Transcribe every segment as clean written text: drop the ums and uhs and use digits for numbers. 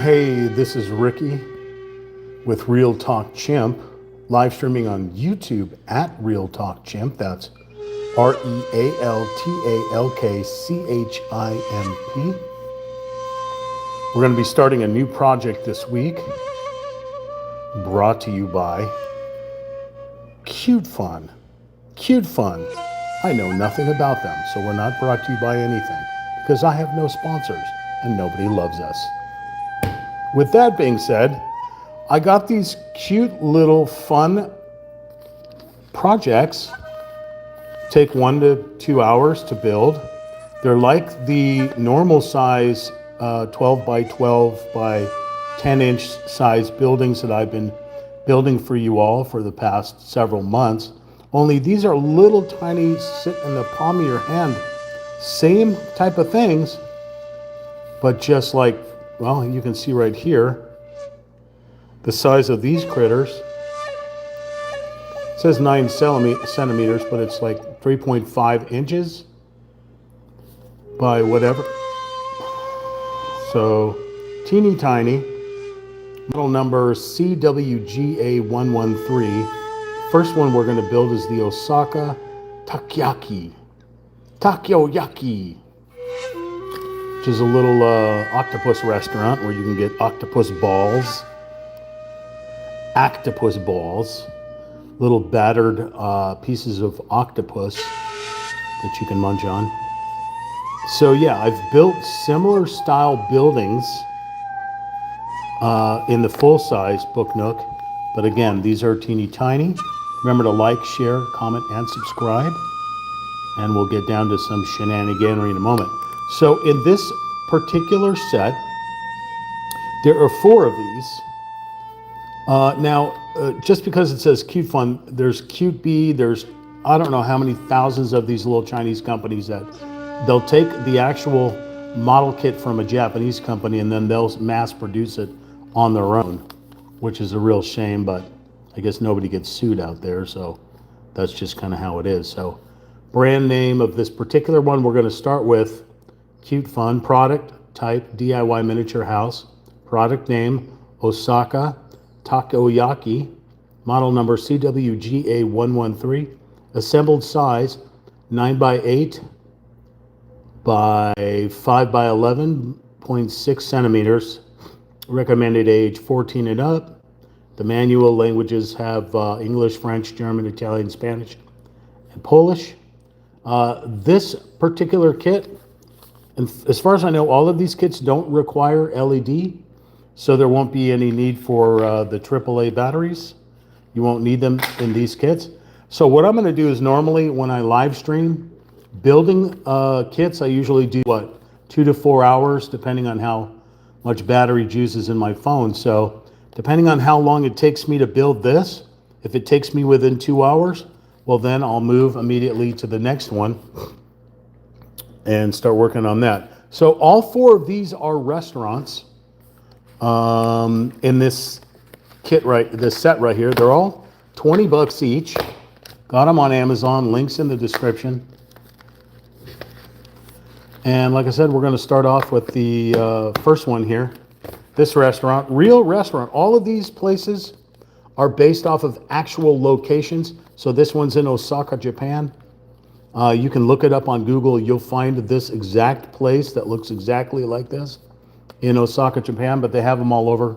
Hey, this is Ricky with Real Talk Chimp, live streaming on YouTube at Real Talk Chimp. That's RealTalkChimp. We're going to be starting a new project this week, brought to you by Cutefun. Cutefun. I know nothing about them, so we're not brought to you by anything because I have no sponsors and nobody loves us. With that being said, I got these cute little fun projects. Take 1 to 2 hours to build. They're like the normal size 12 by 12 by 10 inch size buildings that I've been building for you all for the past several months. Only these are little tiny, sit in the palm of your hand. Same type of things, but just like, well, you can see right here, the size of these critters. It says 9 centimeters, but it's like 3.5 inches by whatever. So teeny tiny. Model number CWGA113. First one we're going to build is the Osaka Takoyaki. Takoyaki. Which is a little octopus restaurant where you can get octopus balls. Octopus balls. Little battered pieces of octopus that you can munch on. So yeah, I've built similar style buildings in the full size Book Nook. But again, these are teeny tiny. Remember to like, share, comment, and subscribe. And we'll get down to some shenaniganery in a moment. So in this particular set, there are 4 of these. Just because it says Cutefun, there's Cute Bee, there's I don't know how many thousands of these little Chinese companies that they'll take the actual model kit from a Japanese company and then they'll mass produce it on their own, which is a real shame, but I guess nobody gets sued out there, so that's just kind of how it is. So brand name of this particular one, we're going to start with Cutefun. Product type, DIY miniature house. Product name, Osaka Takoyaki. Model number CWGA113. Assembled size, 9 by 8 by 5 by 11.6 centimeters. Recommended age 14 and up. The manual languages have English, French, German, Italian, Spanish, and Polish. This particular kit, and as far as I know, all of these kits don't require LED, so there won't be any need for the AAA batteries. You won't need them in these kits. So what I'm going to do is normally when I live stream building kits, I usually do 2 to 4 hours, depending on how much battery juice is in my phone. So depending on how long it takes me to build this, if it takes me within 2 hours, well then I'll move immediately to the next one and start working on that. So all 4 of these are restaurants in this kit this set right here. They're all 20 bucks each. Got them on Amazon, links in the description. And like I said, we're going to start off with the first one here. This restaurant, real restaurant. All of these places are based off of actual locations. So this one's in Osaka, Japan. You can look it up on Google. You'll find this exact place that looks exactly like this in Osaka, Japan. But they have them all over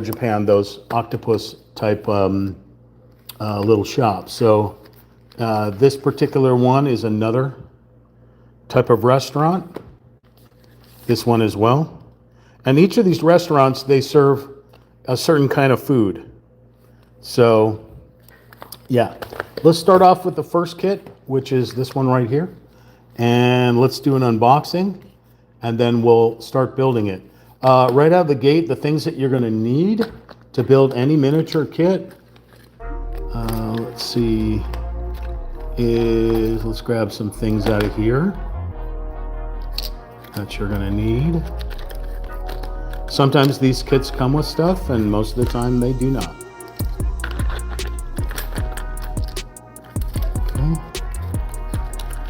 Japan. Those octopus type little shops. So this particular one is another type of restaurant. This one as well. And each of these restaurants, they serve a certain kind of food. So yeah, let's start off with the first kit, which is this one right here. And let's do an unboxing and then we'll start building it. Right out of the gate, the things that you're going to need to build any miniature kit, let's see, let's grab some things out of here that you're going to need. Sometimes these kits come with stuff, and most of the time they do not. Okay.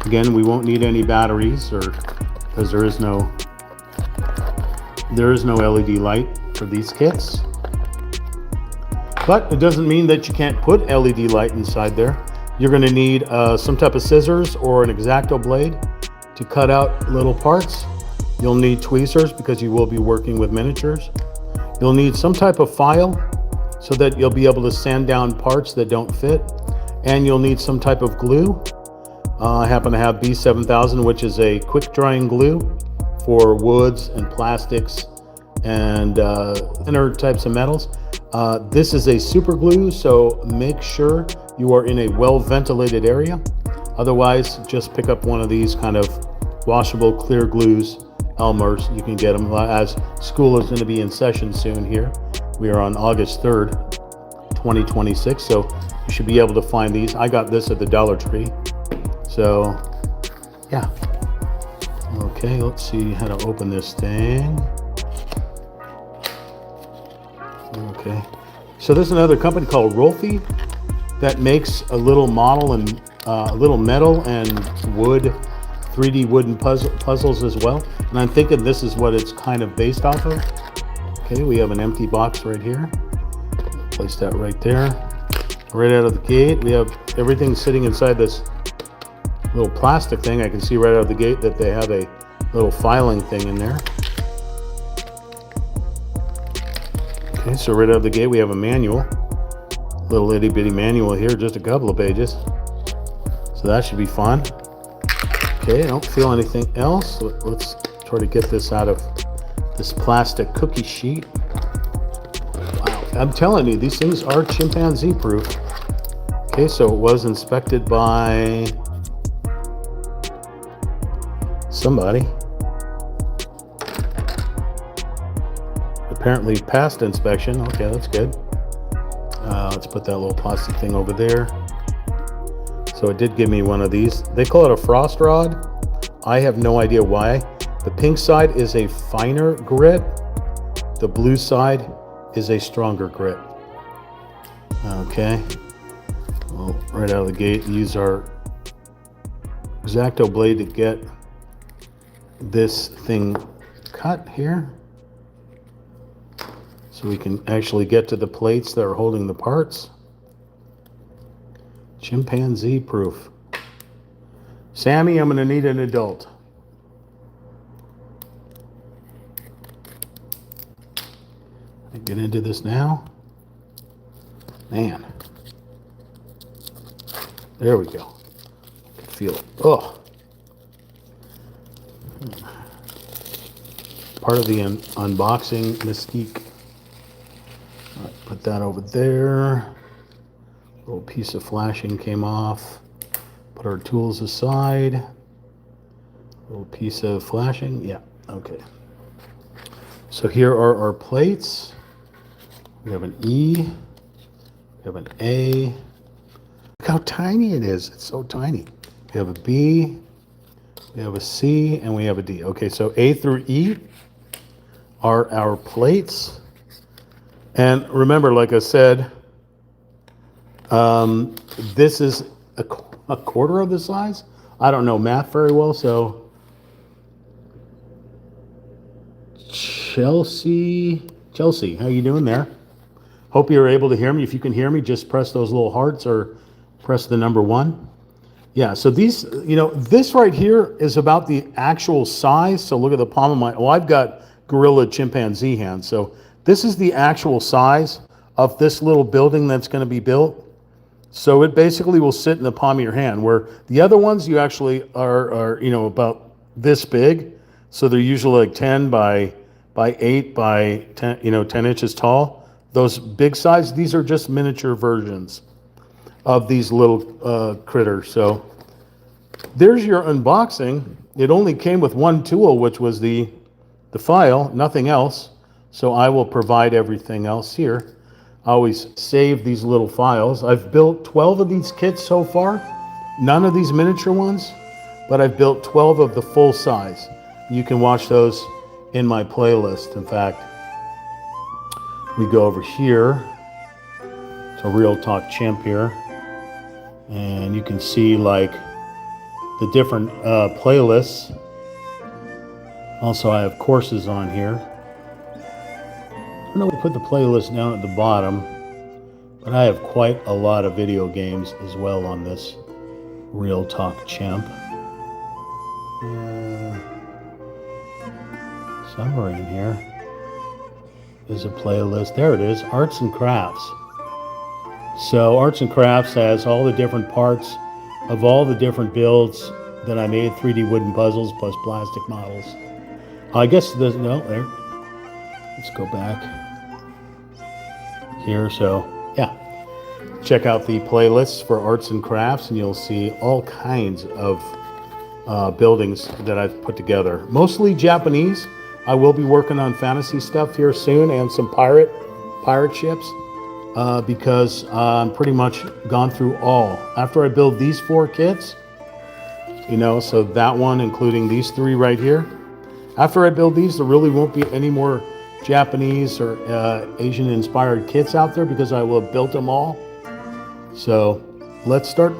Again, we won't need any batteries, or because there is no There is no LED light for these kits. But it doesn't mean that you can't put LED light inside there. You're going to need some type of scissors or an X-Acto blade to cut out little parts. You'll need tweezers because you will be working with miniatures. You'll need some type of file so that you'll be able to sand down parts that don't fit. And you'll need some type of glue. I happen to have B7000, which is a quick drying glue for woods and plastics and thinner types of metals. This is a super glue, so make sure you are in a well ventilated area. Otherwise, just pick up one of these kind of washable clear glues, Elmer's. You can get them as school is going to be in session soon here. We are on August 3rd, 2026, so you should be able to find these. I got this at the Dollar Tree. So, yeah. Okay, let's see how to open this thing. Okay, so there's another company called Rolfie that makes a little model and a little metal and wood, 3D wooden puzzles as well. And I'm thinking this is what it's kind of based off of. Okay, we have an empty box right here. Place that right there. Right out of the gate, we have everything sitting inside this little plastic thing. I can see right out of the gate that they have a little filing thing in there. Okay, so right out of the gate we have a manual, little itty bitty manual here, just a couple of pages. So that should be fun. Okay, I don't feel anything else. Let's try to get this out of this plastic cookie sheet. Wow, I'm telling you, these things are chimpanzee proof. Okay, so it was inspected by somebody. Apparently passed inspection. Okay, that's good. Let's put that little plastic thing over there. So it did give me one of these. They call it a frost rod. I have no idea why. The pink side is a finer grit. The blue side is a stronger grit. Okay. Well, right out of the gate, use our X-Acto blade to get this thing cut here. So we can actually get to the plates that are holding the parts. Chimpanzee proof. Sammy, I'm going to need an adult. I get into this now. Man. There we go. I can feel it. Oh. Part of the unboxing mystique. Put that over there. A little piece of flashing came off. Put our tools aside. A little piece of flashing. Yeah, okay. So here are our plates. We have an E. We have an A. Look how tiny it is. It's so tiny. We have a B. We have a C, and we have a D. Okay, so A through E are our plates. And remember, like I said, this is a quarter of the size. I don't know math very well, so Chelsea, how you doing there? Hope you're able to hear me. If you can hear me, just press those little hearts or press the number 1. Yeah, so these, this right here is about the actual size. So look at the palm of my, I've got gorilla chimpanzee hands. So this is the actual size of this little building that's going to be built. So it basically will sit in the palm of your hand, where the other ones you actually are about this big. So they're usually like 10 by 8 by 10, 10 inches tall. Those big size, these are just miniature versions of these little critters. So there's your unboxing. It only came with one tool, which was the file, nothing else. So I will provide everything else here. I always save these little files. I've built 12 of these kits so far. None of these miniature ones, but I've built 12 of the full size. You can watch those in my playlist. In fact, we go over here to Real Talk Chimp here, and you can see like the different playlists. Also, I have courses on here. know, we put the playlist down at the bottom, but I have quite a lot of video games as well on this Real Talk Champ. Somewhere in here is a playlist. There it is, Arts and Crafts. So Arts and Crafts has all the different parts of all the different builds that I made, 3D wooden puzzles plus plastic models. I guess there's, no, there. Let's go back here. So yeah, check out the playlists for Arts and Crafts and you'll see all kinds of buildings that I've put together. Mostly Japanese. I will be working on fantasy stuff here soon and some pirate ships because I'm pretty much gone through all. After I build these 4 kits, you know, so that one, including these 3 right here. After I build these, there really won't be any more Japanese or Asian inspired kits out there because I will have built them all. So let's start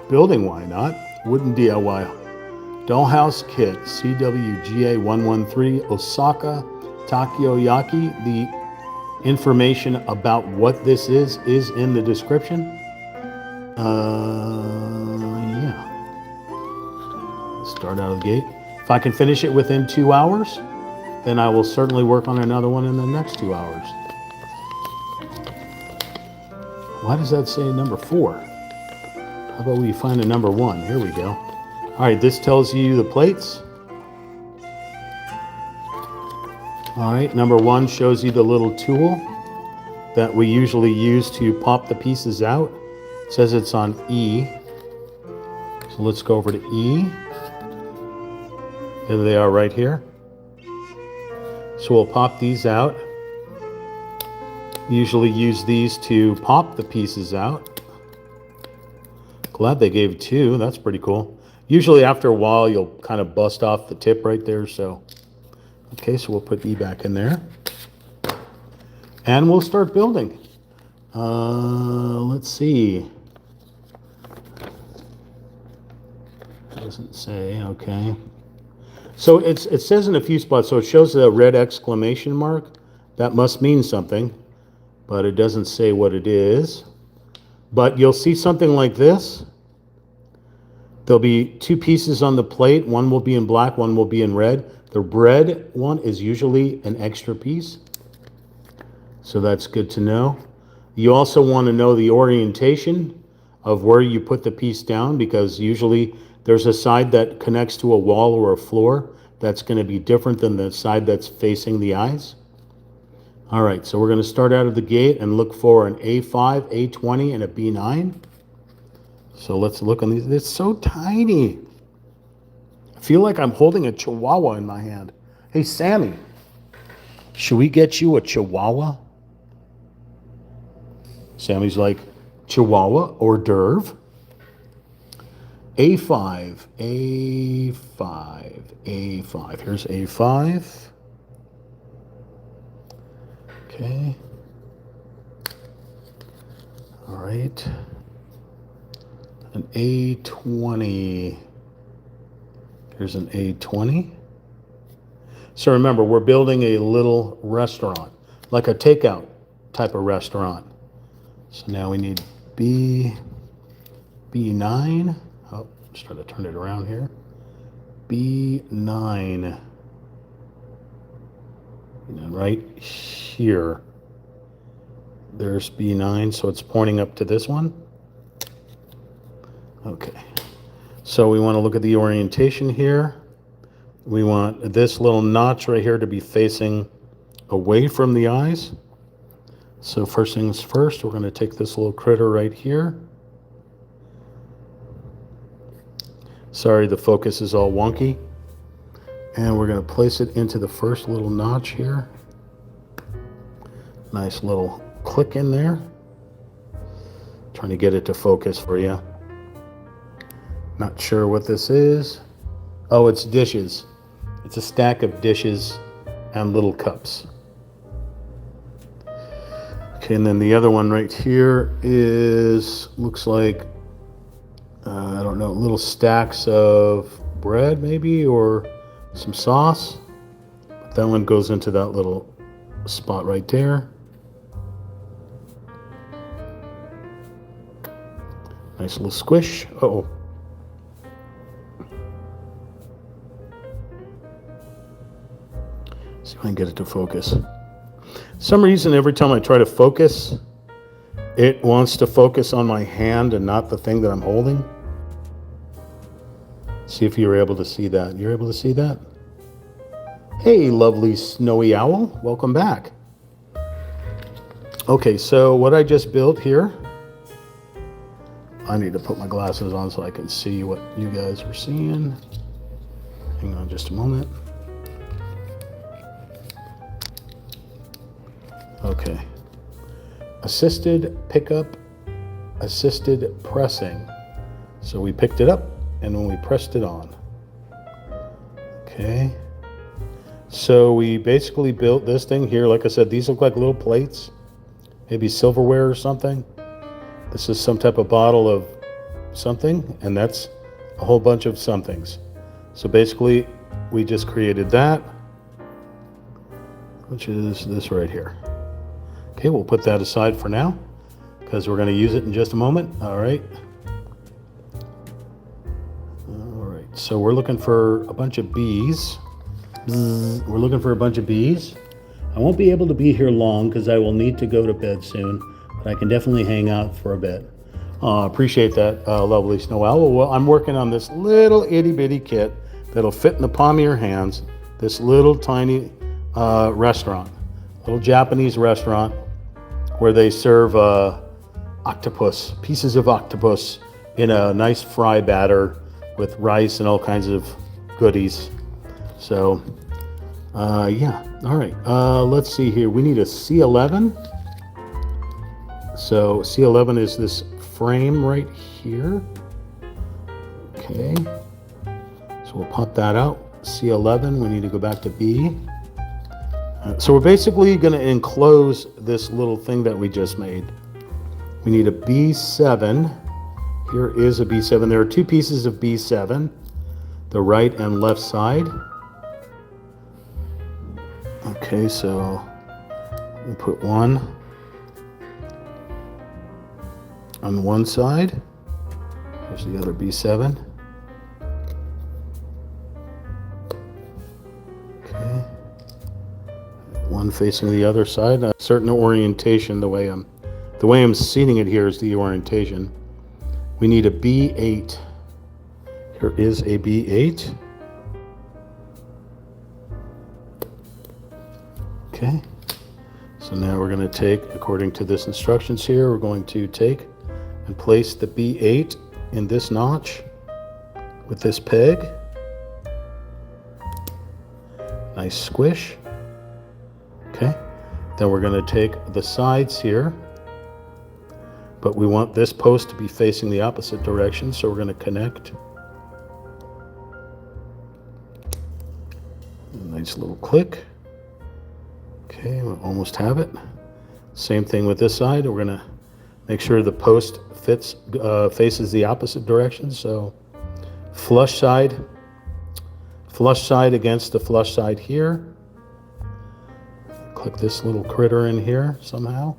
building, why not? Wooden DIY. Dollhouse Kit, CWGA113, Osaka Takoyaki. The information about what this is in the description. Yeah. Let's start out of the gate. If I can finish it within 2 hours, then I will certainly work on another one in the next 2 hours. Why does that say number 4? How about we find a number 1? Here we go. All right, this tells you the plates. All right, number 1 shows you the little tool that we usually use to pop the pieces out. It says it's on E. So let's go over to E. There they are right here. So we'll pop these out. Usually use these to pop the pieces out. Glad they gave 2, that's pretty cool. Usually after a while, you'll kind of bust off the tip right there, so. Okay, so we'll put E back in there. And we'll start building. Let's see. Doesn't say, okay. So it says in a few spots, so it shows the red exclamation mark. That must mean something, but it doesn't say what it is. But you'll see something like this. There'll be 2 pieces on the plate. One will be in black, one will be in red. The red one is usually an extra piece. So that's good to know. You also want to know the orientation of where you put the piece down because usually there's a side that connects to a wall or a floor that's going to be different than the side that's facing the eyes. All right, so we're going to start out of the gate and look for an A5, A20, and a B9. So let's look on these. It's so tiny. I feel like I'm holding a chihuahua in my hand. Hey, Sammy, should we get you a chihuahua? Sammy's like, chihuahua hors d'oeuvre. A5, A5, A5. Here's A5. Okay. All right. An A20. Here's an A20. So remember, we're building a little restaurant, like a takeout type of restaurant. So now we need B9. Oh, just try to turn it around here. B9. And right here. There's B9, so it's pointing up to this one. Okay. So we want to look at the orientation here. We want this little notch right here to be facing away from the eyes. So first things first, we're going to take this little critter right here. Sorry, the focus is all wonky. And we're going to place it into the first little notch here. Nice little click in there. Trying to get it to focus for you. Not sure what this is. Oh, it's dishes. It's a stack of dishes and little cups. Okay, and then the other one right here is, looks like, I don't know, little stacks of bread maybe, or some sauce. But that one goes into that little spot right there. Nice little squish. Uh-oh. See if I can get it to focus. Some reason every time I try to focus, it wants to focus on my hand and not the thing that I'm holding. See if you're able to see that. You're able to see that? Hey, lovely snowy owl. Welcome back. Okay, so what I just built here, I need to put my glasses on so I can see what you guys are seeing. Hang on just a moment. Okay. Assisted pickup, assisted pressing. So we picked it up and then we pressed it on. Okay. So we basically built this thing here. Like I said, these look like little plates, maybe silverware or something. This is some type of bottle of something, and that's a whole bunch of somethings. So basically, we just created that, which is this right here. Okay, we'll put that aside for now because we're going to use it in just a moment. All right. All right. So we're looking for a bunch of bees. We're looking for a bunch of bees. I won't be able to be here long because I will need to go to bed soon, but I can definitely hang out for a bit. Appreciate that, lovely snow owl. Well, I'm working on this little itty bitty kit that'll fit in the palm of your hands. This little tiny restaurant, little Japanese restaurant where they serve octopus, pieces of octopus in a nice fry batter with rice and all kinds of goodies. So, yeah, all right. Let's see here. We need a C11. So C11 is this frame right here. Okay. So we'll pop that out. C11, we need to go back to B. So we're basically going to enclose this little thing that we just made. We need a B7. Here is a B7. There are two pieces of B7, the right and left side. Okay, so we'll put one on one side. There's the other B7. Okay. One facing the other side. A certain orientation, the way I'm seating it here is the orientation. We need a B8. Here is a B8. Okay. So now we're going to take, according to this instructions here, we're going to take and place the B8 in this notch with this peg. Nice squish. Okay. Then we're going to take the sides here, but we want this post to be facing the opposite direction, so we're going to connect. Nice little click. Okay, we almost have it. Same thing with this side. We're going to make sure the post faces the opposite direction. So flush side against the flush side here. Click this little critter in here somehow.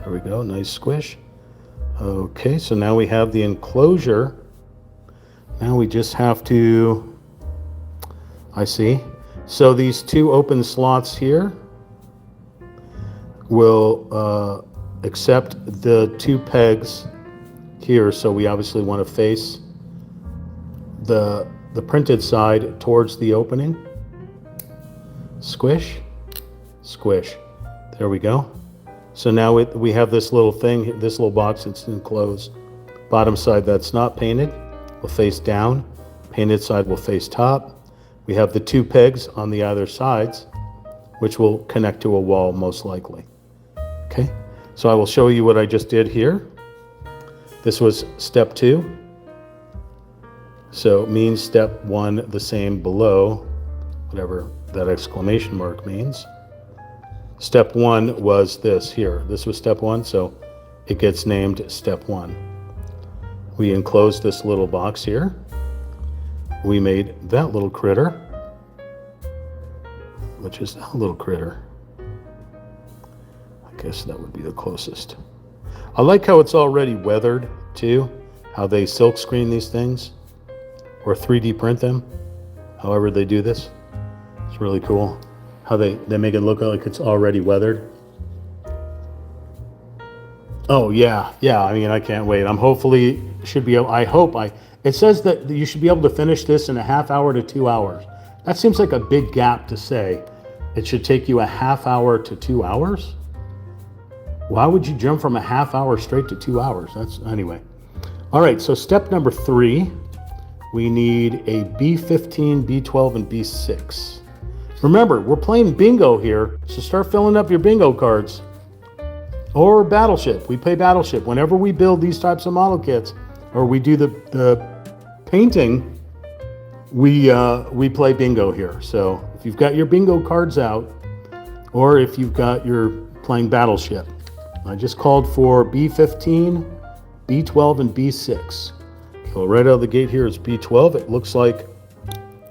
There we go, nice squish. Okay, so now we have the enclosure. Now we just have to, I see. So these two open slots here will accept the two pegs here. So we obviously want to face the printed side towards the opening. Squish, squish. There we go. So now we have this little thing, this little box that's enclosed. Bottom side that's not painted will face down. Painted side will face top. We have the two pegs on the other sides, which will connect to a wall most likely. Okay, so I will show you what I just did here. This was step 2. So it means step 1 the same below, whatever that exclamation mark means. Step 1 was this here. This was step 1, so it gets named step 1. We enclosed this little box here. We made that little critter. which is a little critter. I guess that would be the closest. I like how it's already weathered too, how they silk screen these things or 3D print them, however they do this. It's really cool how they make it look like it's already weathered. Oh yeah, I mean, I can't wait. I'm hopefully should be able, it says that you should be able to finish this in a half hour to 2 hours. That seems like a big gap to say. It should take you a half hour to 2 hours? Why would you jump from a half hour straight to 2 hours? Anyway. All right, so step number 3, we need a B15, B12, and B6. Remember, we're playing bingo here, so start filling up your bingo cards. Or Battleship. We play Battleship. Whenever we build these types of model kits, or we do the painting, we play bingo here. So if you've got your bingo cards out, or if you're playing Battleship, I just called for B15, B12, and B6. So right out of the gate here is B12. It looks like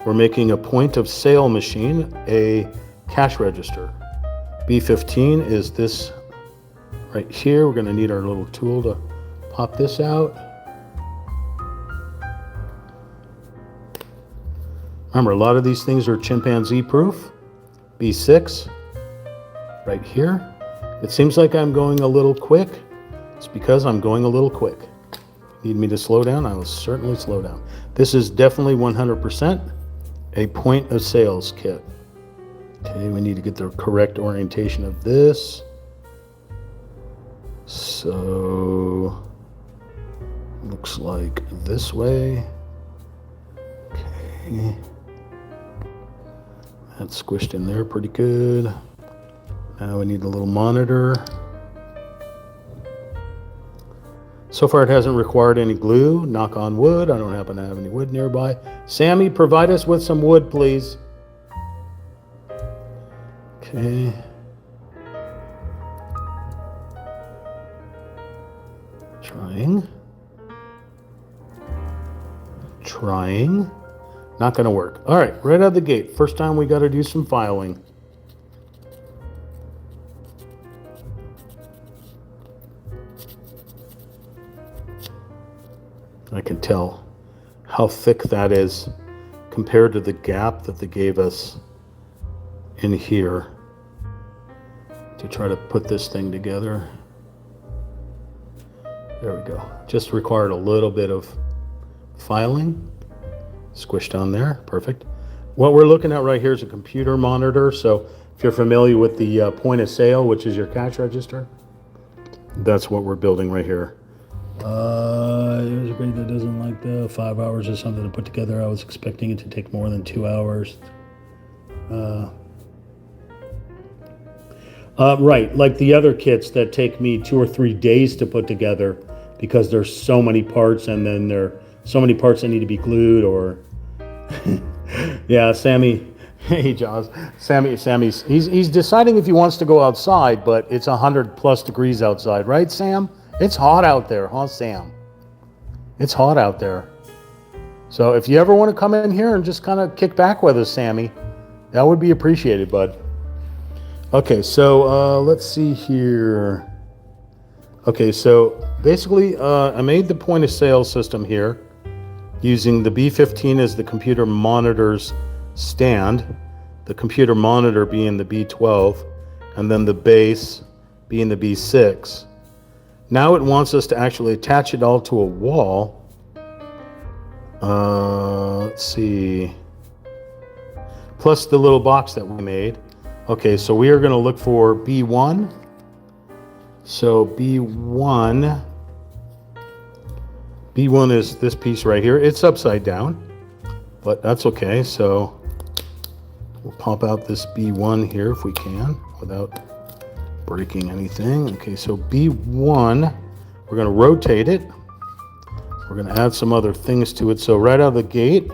we're making a point of sale machine, a cash register. B15 is this right here. We're going to need our little tool to pop this out. Remember, a lot of these things are chimpanzee proof. B6 right here. It seems like I'm going a little quick. It's because I'm going a little quick. Need me to slow down? I will certainly slow down. This is definitely 100% a point of sales kit. Okay, we need to get the correct orientation of this. So, looks like this way. Okay. That's squished in there pretty good. Now we need a little monitor. So far it hasn't required any glue, knock on wood. I don't happen to have any wood nearby. Sammy, provide us with some wood, please. Okay. Trying. Not gonna work. All right, right out of the gate. First time we gotta do some filing. I can tell how thick that is compared to the gap that they gave us in here to try to put this thing together. There we go. Just required a little bit of filing. Squished on there. Perfect. What we're looking at right here is a computer monitor. So if you're familiar with the point of sale, which is your cash register, that's what we're building right here. There's a grade that doesn't like the 5 hours or something to put together. I was expecting it to take more than 2 hours. Right, like the other kits that take me 2 or 3 days to put together because there's so many parts and then there are so many parts that need to be glued or... Yeah, Sammy, hey Jaws, Sammy's, he's deciding if he wants to go outside, but it's 100+ degrees outside, right Sam? It's hot out there, huh Sam? It's hot out there. So if you ever want to come in here and just kind of kick back with us, Sammy, that would be appreciated, bud. Okay, so let's see here. Okay, so basically I made the point of sale system here using the B15 as the computer monitor's stand, the computer monitor being the B12, and then the base being the B6. Now it wants us to actually attach it all to a wall. Let's see. Plus the little box that we made. Okay, so we are going to look for B1. So B1 is this piece right here. It's upside down, but that's okay. So we'll pop out this B1 here if we can without breaking anything. Okay, so B1, we're going to rotate it. We're going to add some other things to it. So right out of the gate,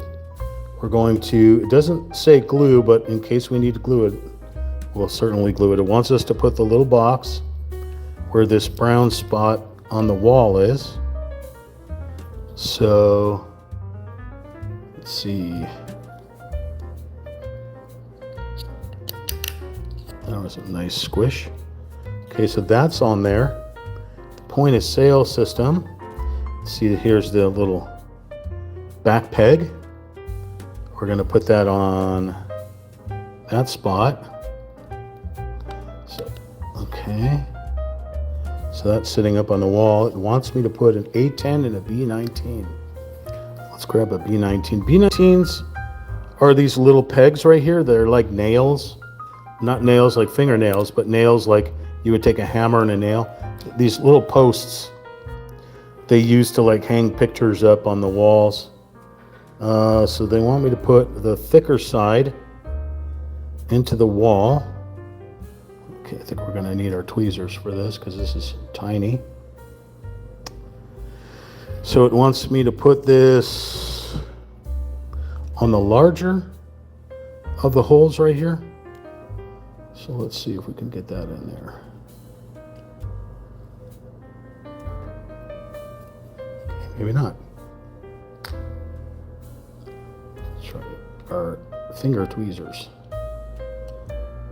we're going to, it doesn't say glue, but in case we need to glue it, we'll certainly glue it. It wants us to put the little box where this brown spot on the wall is. So, let's see. was a nice squish. Okay, so that's on there. Point of sale system. See, here's the little back peg. We're going to put that on that spot. So, okay. So that's sitting up on the wall. It wants me to put an A10 and a B19. Let's grab a B19. B19s are these little pegs right here. They're like nails. Not nails like fingernails, but nails like you would take a hammer and a nail. These little posts they use to like hang pictures up on the walls. So they want me to put the thicker side into the wall. Okay, I think we're gonna need our tweezers for this because this is tiny. So it wants me to put this on the larger of the holes right here. So let's see if we can get that in there. Maybe not. Let's try our finger tweezers.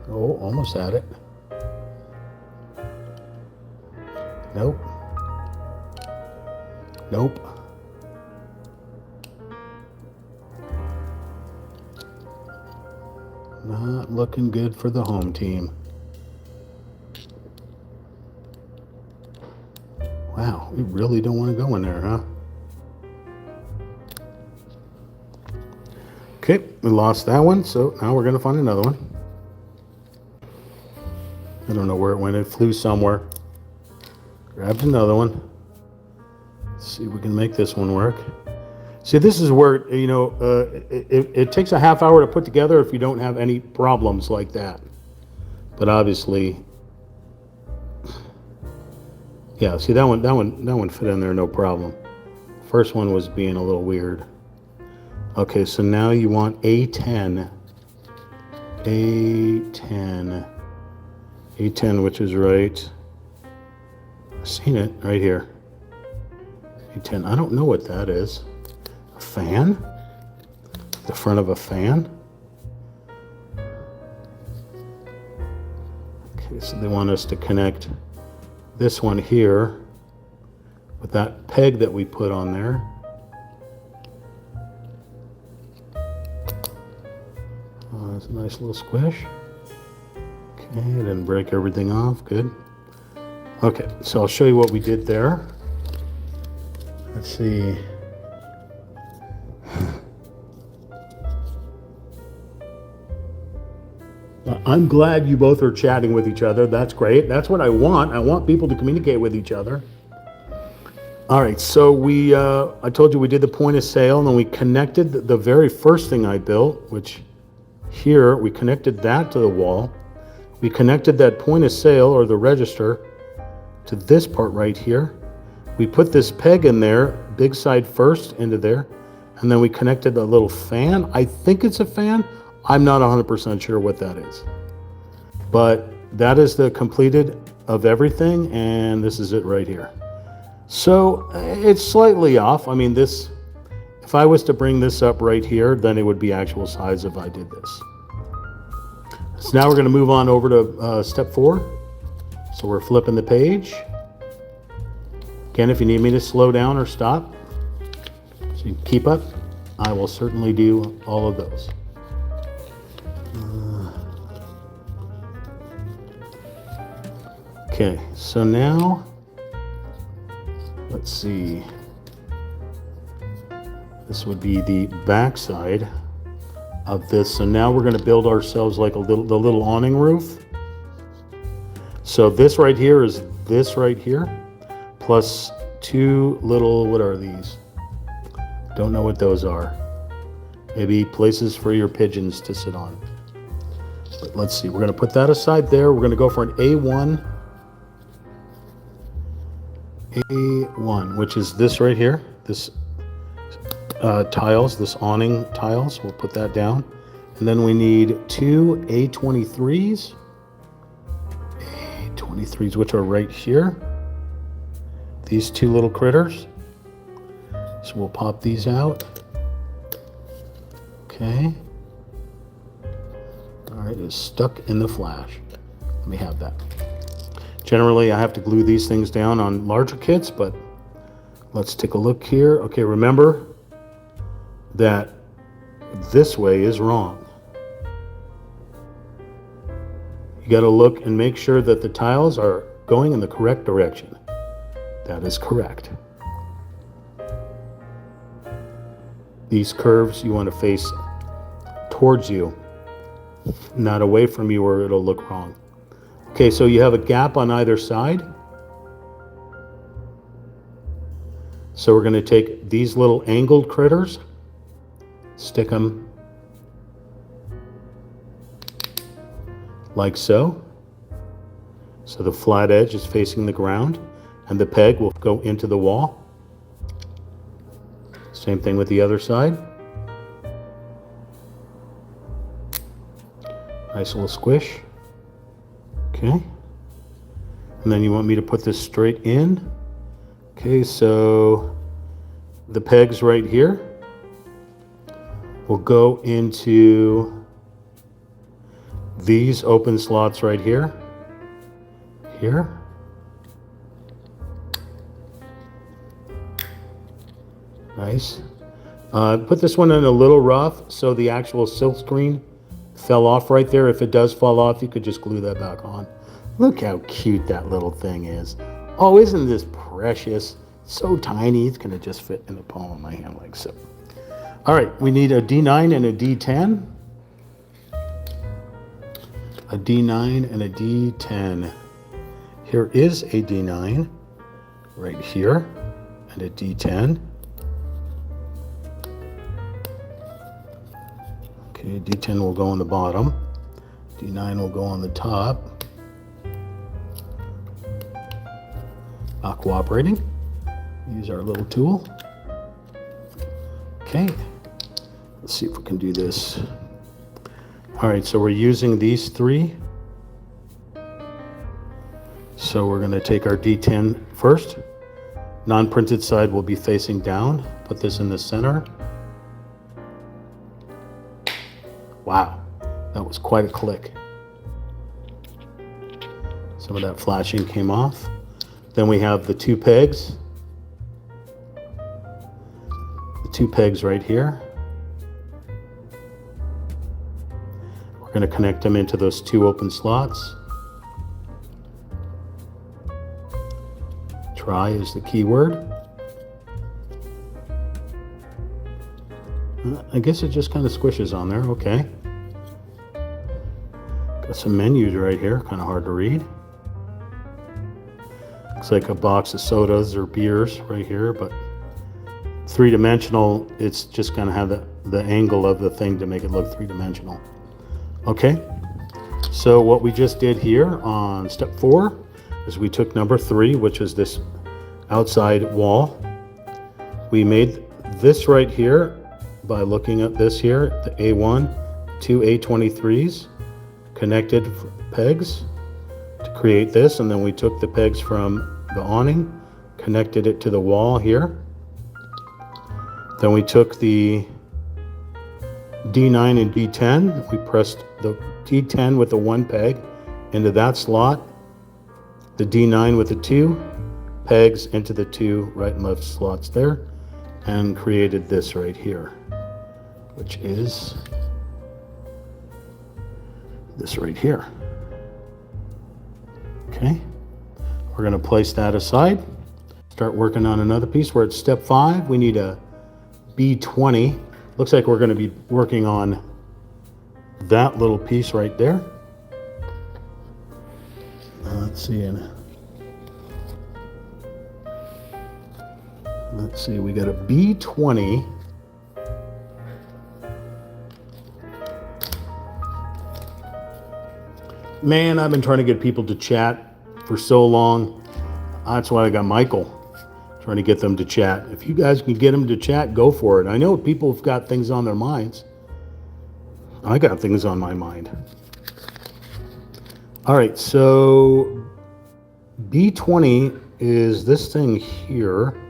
Oh, almost had it. Nope. Nope. Not looking good for the home team. Wow, we really don't want to go in there, huh? Okay, we lost that one, so now we're going to find another one. I don't know where it went. It flew somewhere. Grabbed another one. Let's see if we can make this one work. See, this is where, you know, it takes a half hour to put together if you don't have any problems like that. But obviously, yeah, see that one fit in there no problem. First one was being a little weird. Okay, so now you want A10. A10. A10, which is right. I've seen it right here. A10. I don't know what that is. A fan? The front of a fan? Okay, so they want us to connect this one here with that peg that we put on there. Oh, that's a nice little squish. Okay, didn't break everything off. Good. Okay, so I'll show you what we did there. Let's see. I'm glad you both are chatting with each other. That's great. That's what I want. I want people to communicate with each other. All right, so I told you we did the point of sale, and then we connected the very first thing I built, which here we connected that to the wall. We connected that point of sale or the register to this part right here. We put this peg in there, big side first into there, and then we connected a little fan. I think it's a fan. I'm not 100% sure what that is. But that is the completed of everything, and this is it right here. So it's slightly off. I mean, this, if I was to bring this up right here, then it would be actual size if I did this. So now we're going to move on over to step 4. So we're flipping the page. Again, if you need me to slow down or stop, so you keep up, I will certainly do all of those. Okay, so now, let's see. This would be the back side of this. So now we're going to build ourselves like the little awning roof. So this right here is this right here, plus 2 little, what are these? Don't know what those are. Maybe places for your pigeons to sit on. But let's see, we're going to put that aside there. We're going to go for an A1. A1, which is this right here, this tiles, this awning tiles. We'll put that down. And then we need 2 A23s. A23s, which are right here. These 2 little critters. So we'll pop these out. Okay. All right, it's stuck in the flash. Let me have that. Generally, I have to glue these things down on larger kits, but let's take a look here. Okay, remember that this way is wrong. You got to look and make sure that the tiles are going in the correct direction. That is correct. These curves you want to face towards you, not away from you, or it'll look wrong. Okay, so you have a gap on either side. So we're going to take these little angled critters, stick them like so. So the flat edge is facing the ground and the peg will go into the wall. Same thing with the other side. Nice little squish. Okay. And then you want me to put this straight in. Okay, so the pegs right here will go into these open slots right here. Here. Nice. Put this one in a little rough so the actual silk screen fell off right there. If it does fall off, you could just glue that back on. Look how cute that little thing is. Oh, isn't this precious? So tiny, it's gonna just fit in the palm of my hand like so. All right, we need a D9 and a D10. A D9 and a D10. Here is a D9 right here and a D10. Okay, D10 will go on the bottom. D9 will go on the top. Not cooperating. Use our little tool. Okay, let's see if we can do this. All right, so we're using these three. So we're going to take our D10 first. Non-printed side will be facing down. Put this in the center. Wow, that was quite a click. Some of that flashing came off. Then we have the two pegs. The two pegs right here. We're going to connect them into those two open slots. Try is the key word. I guess it just kind of squishes on there. Okay. Got some menus right here, kind of hard to read. Looks like a box of sodas or beers right here, but three-dimensional, it's just going to have the angle of the thing to make it look three-dimensional. Okay, so what we just did here on step 4 is we took number 3, which is this outside wall. We made this right here by looking at this here, the A1, 2 A23s, connected pegs to create this, and then we took the pegs from the awning, connected it to the wall here. Then we took the D9 and D10, we pressed the D10 with the 1 peg into that slot, the D9 with the 2 pegs into the 2 right and left slots there, and created this right here, which is this right here. Okay, we're going to place that aside. Start working on another piece. We're at step 5. We need a B20. Looks like we're going to be working on that little piece right there. Let's see. Let's see, we got a B20. Man, I've been trying to get people to chat for so long. That's why I got Michael, trying to get them to chat. If you guys can get them to chat, go for it. I know people have got things on their minds. I got things on my mind. All right, so B20 is this thing here.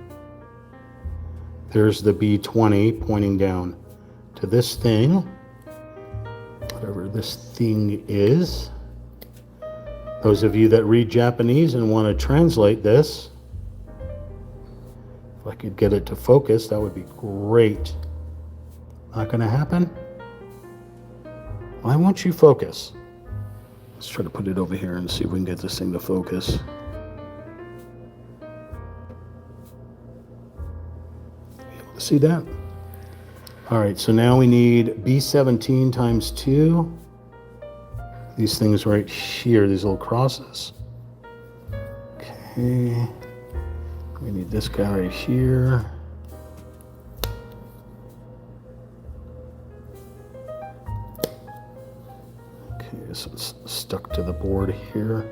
There's the B20 pointing down to this thing, whatever this thing is. Those of you that read Japanese and want to translate this, if I could get it to focus, that would be great. Not going to happen? Why won't you focus? Let's try to put it over here and see if we can get this thing to focus. Able to see that? All right, so now we need B17 times 2. These things right here, these little crosses. Okay. We need this guy right here. Okay, this one's stuck to the board here.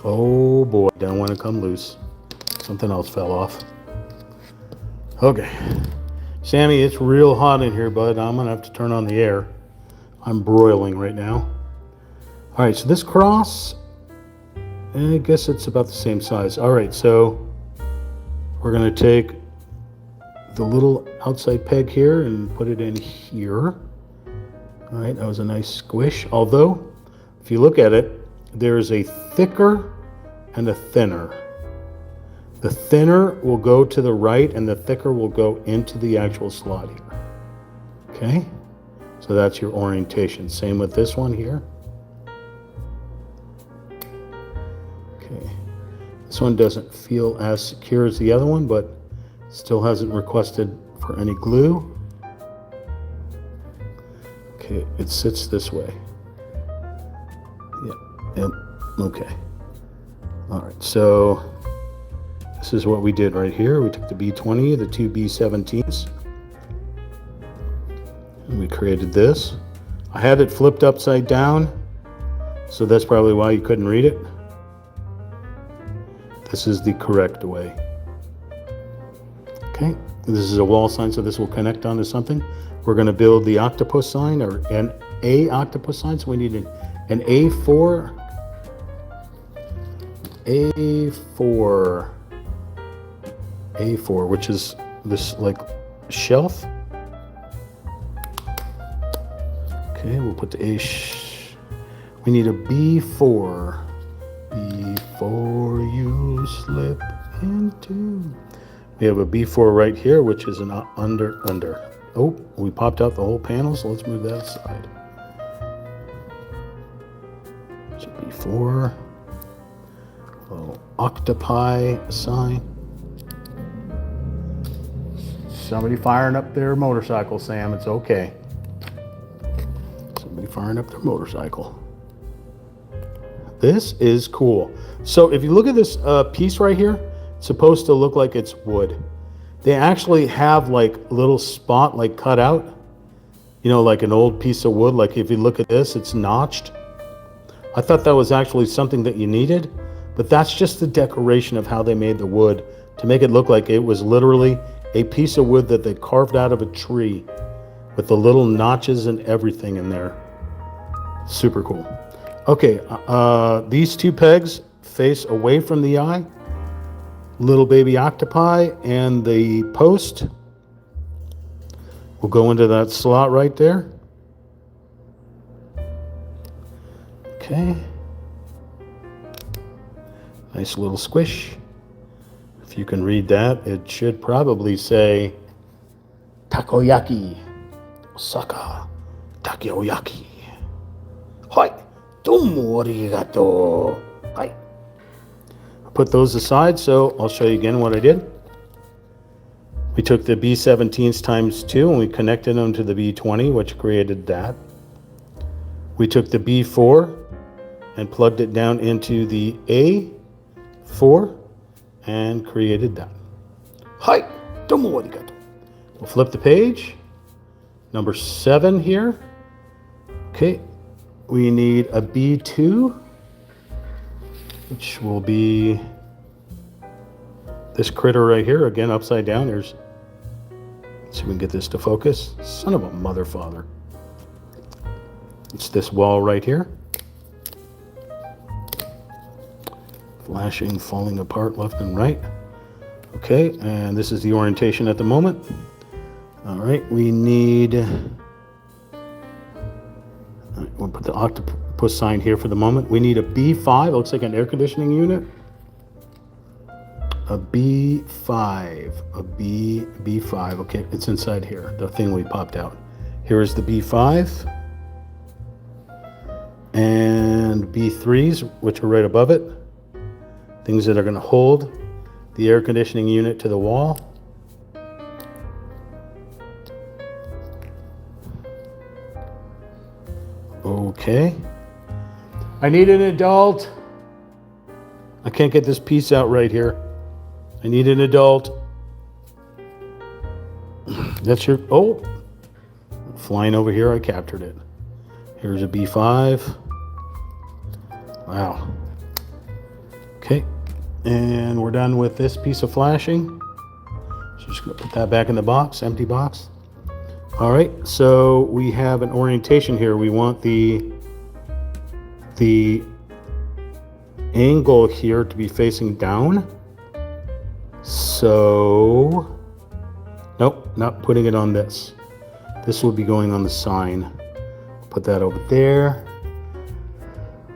Oh boy, don't want to come loose. Something else fell off. Okay. Sammy, it's real hot in here, bud. I'm gonna have to turn on the air. I'm broiling right now. All right, so this cross, I guess it's about the same size. All right, so we're gonna take the little outside peg here and put it in here. All right, that was a nice squish. Although, if you look at it, there's a thicker and a thinner. The thinner will go to the right and the thicker will go into the actual slot here. Okay? So that's your orientation. Same with this one here. Okay. This one doesn't feel as secure as the other one, but still hasn't requested for any glue. Okay, it sits this way. Yep. Okay. All right, so this is what we did right here. We took the B20, the two B17s, and we created this. I had it flipped upside down, so that's probably why you couldn't read it. This is the correct way. Okay, this is a wall sign, so this will connect onto something. We're going to build the octopus sign, or an A octopus sign, so we need an A4. A4, which is this like shelf. Okay, we'll put the A. We need a B4. Before you slip into. We have a B4 right here, which is an under. Oh, we popped out the whole panel, so let's move that aside. So B4. Little octopi sign. Somebody firing up their motorcycle, Sam. It's okay. Somebody firing up their motorcycle. This is cool. So if you look at this piece right here, it's supposed to look like it's wood. They actually have like a little spot like cut out, you know, like an old piece of wood. Like if you look at this, it's notched. I thought that was actually something that you needed, but that's just the decoration of how they made the wood to make it look like it was literally a piece of wood that they carved out of a tree with the little notches and everything in there. Super cool. Okay, these two pegs face away from the eye. Little baby octopi, and the post will go into that slot right there. Okay. Nice little squish. If you can read that, it should probably say Takoyaki, Osaka Takoyaki. Hi. Domo arigato. Hi. Put those aside, so I'll show you again what I did. We took the B17s times 2 and we connected them to the B20, which created that. We took the B4 and plugged it down into the A4 and created that. Hi, domo arigato. We'll flip the page. Number 7 here. Okay, we need a B2. Which will be this critter right here, again upside down. Let's see if we can get this to focus. Son of a mother father. It's this wall right here. Flashing, falling apart left and right. Okay, and this is the orientation at the moment. All right, we need, we'll put Octopus sign here for the moment. We need a B5, looks like an air conditioning unit. A B5, B5, okay, it's inside here, the thing we popped out. Here is the B5 and B3s, which are right above it. Things that are gonna hold the air conditioning unit to the wall. Okay. I need an adult. I can't get this piece out right here. I need an adult. That's your, oh, flying over here, I captured it. Here's a B5. Wow. Okay, and we're done with this piece of flashing. So just gonna put that back in the box, empty box. All right, so we have an orientation here. We want the angle here to be facing down. So, nope, not putting it on this. This will be going on the sign. Put that over there.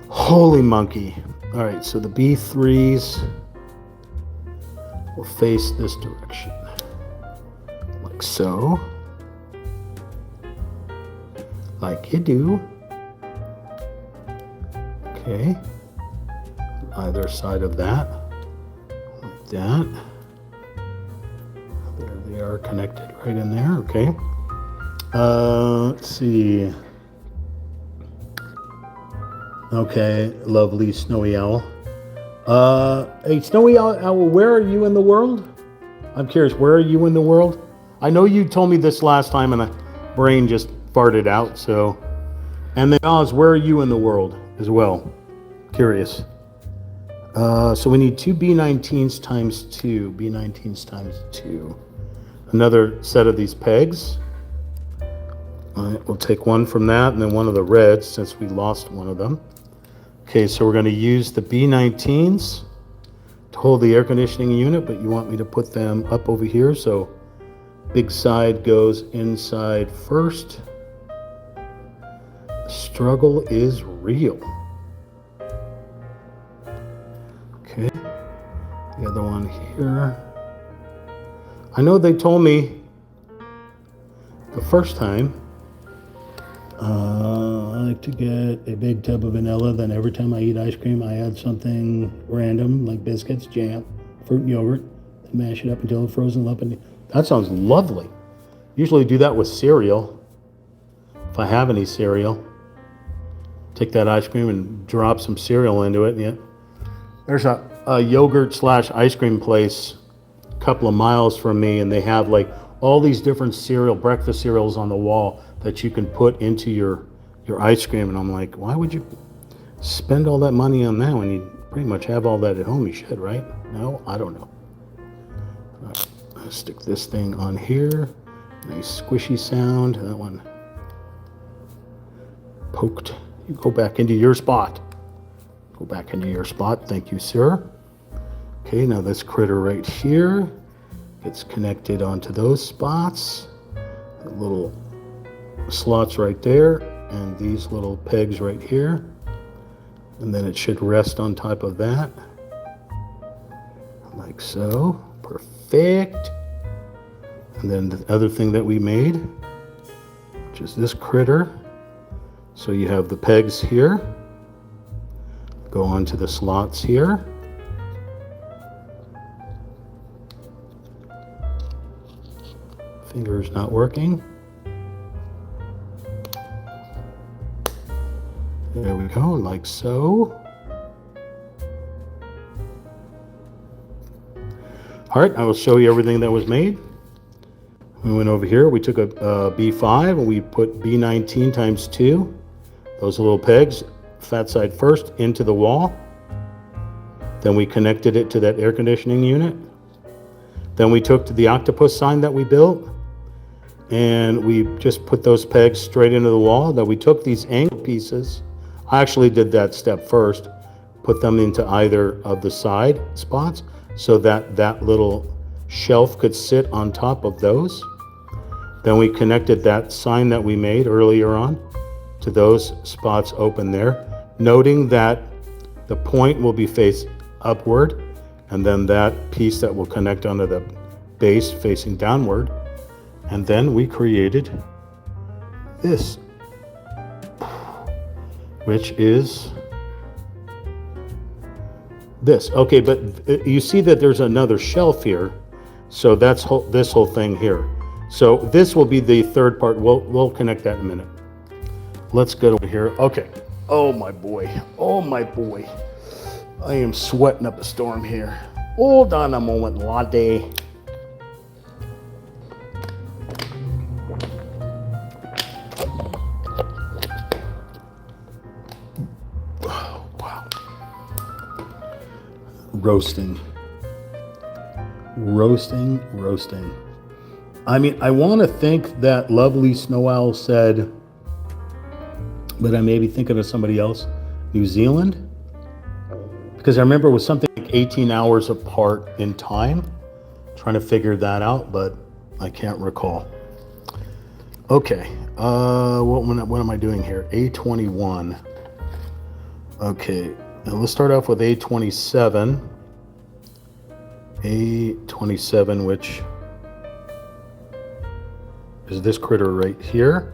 Holy monkey. All right, so the B3s will face this direction, like so. Like you do. Okay. Either side of that. Like that. There they are connected right in there. Okay. Let's see. Okay, lovely snowy owl. Hey, snowy owl, where are you in the world? I'm curious, where are you in the world? I know you told me this last time and my brain just farted out, so. And then Oz, where are you in the world as well? Curious. So we need two B19s times two. B19s times two. Another set of these pegs. All right, we'll take one from that and then one of the reds since we lost one of them. Okay, so we're going to use the B19s to hold the air conditioning unit, but you want me to put them up over here, so big side goes inside first. The struggle is real. Okay, the other one here. I know they told me the first time I like to get a big tub of vanilla, then every time I eat ice cream I add something random like biscuits, jam, fruit and yogurt, and mash it up until it's frozen lump. And that sounds lovely. Usually do that with cereal, if I have any cereal. Take that ice cream and drop some cereal into it. Yeah. There's a yogurt slash ice cream place a couple of miles from me, and they have like all these different breakfast cereals on the wall that you can put into your ice cream. And I'm like, why would you spend all that money on that when you pretty much have all that at home? You should, right? No, I don't know. All right, I'll stick this thing on here. Nice squishy sound. That one poked. You go back into your spot. Go back into your spot. Thank you, sir. Okay, now this critter right here gets connected onto those spots. The little slots right there, and these little pegs right here. And then it should rest on top of that. Like so. Perfect. And then the other thing that we made, which is this critter. So you have the pegs here. Go onto the slots here. Finger's not working. There we go, like so. All right, I will show you everything that was made. We went over here, we took a B5 and we put B19 times 2. Those little pegs, fat side first, into the wall. Then we connected it to that air conditioning unit. Then we took to the octopus sign that we built, and we just put those pegs straight into the wall. Then we took these angle pieces. I actually did that step first, put them into either of the side spots so that that little shelf could sit on top of those. Then we connected that sign that we made earlier on to those spots open there. noting that the point will be faced upward, and then that piece that will connect onto the base facing downward. And then we created this, which is this. Okay, but you see that there's another shelf here. So that's this whole thing here. So this will be the third part. We'll connect that in a minute. Let's go over here. Okay. Oh my boy. Oh my boy. I am sweating up a storm here. Hold on a moment, latte. Oh, wow. Roasting. I mean, I want to think that lovely Snow Owl said, but I may be thinking of somebody else, New Zealand? Because I remember it was something like 18 hours apart in time, trying to figure that out, but I can't recall. Okay, what am I doing here? A21. Okay, now let's start off with A27. A27, which is this critter right here.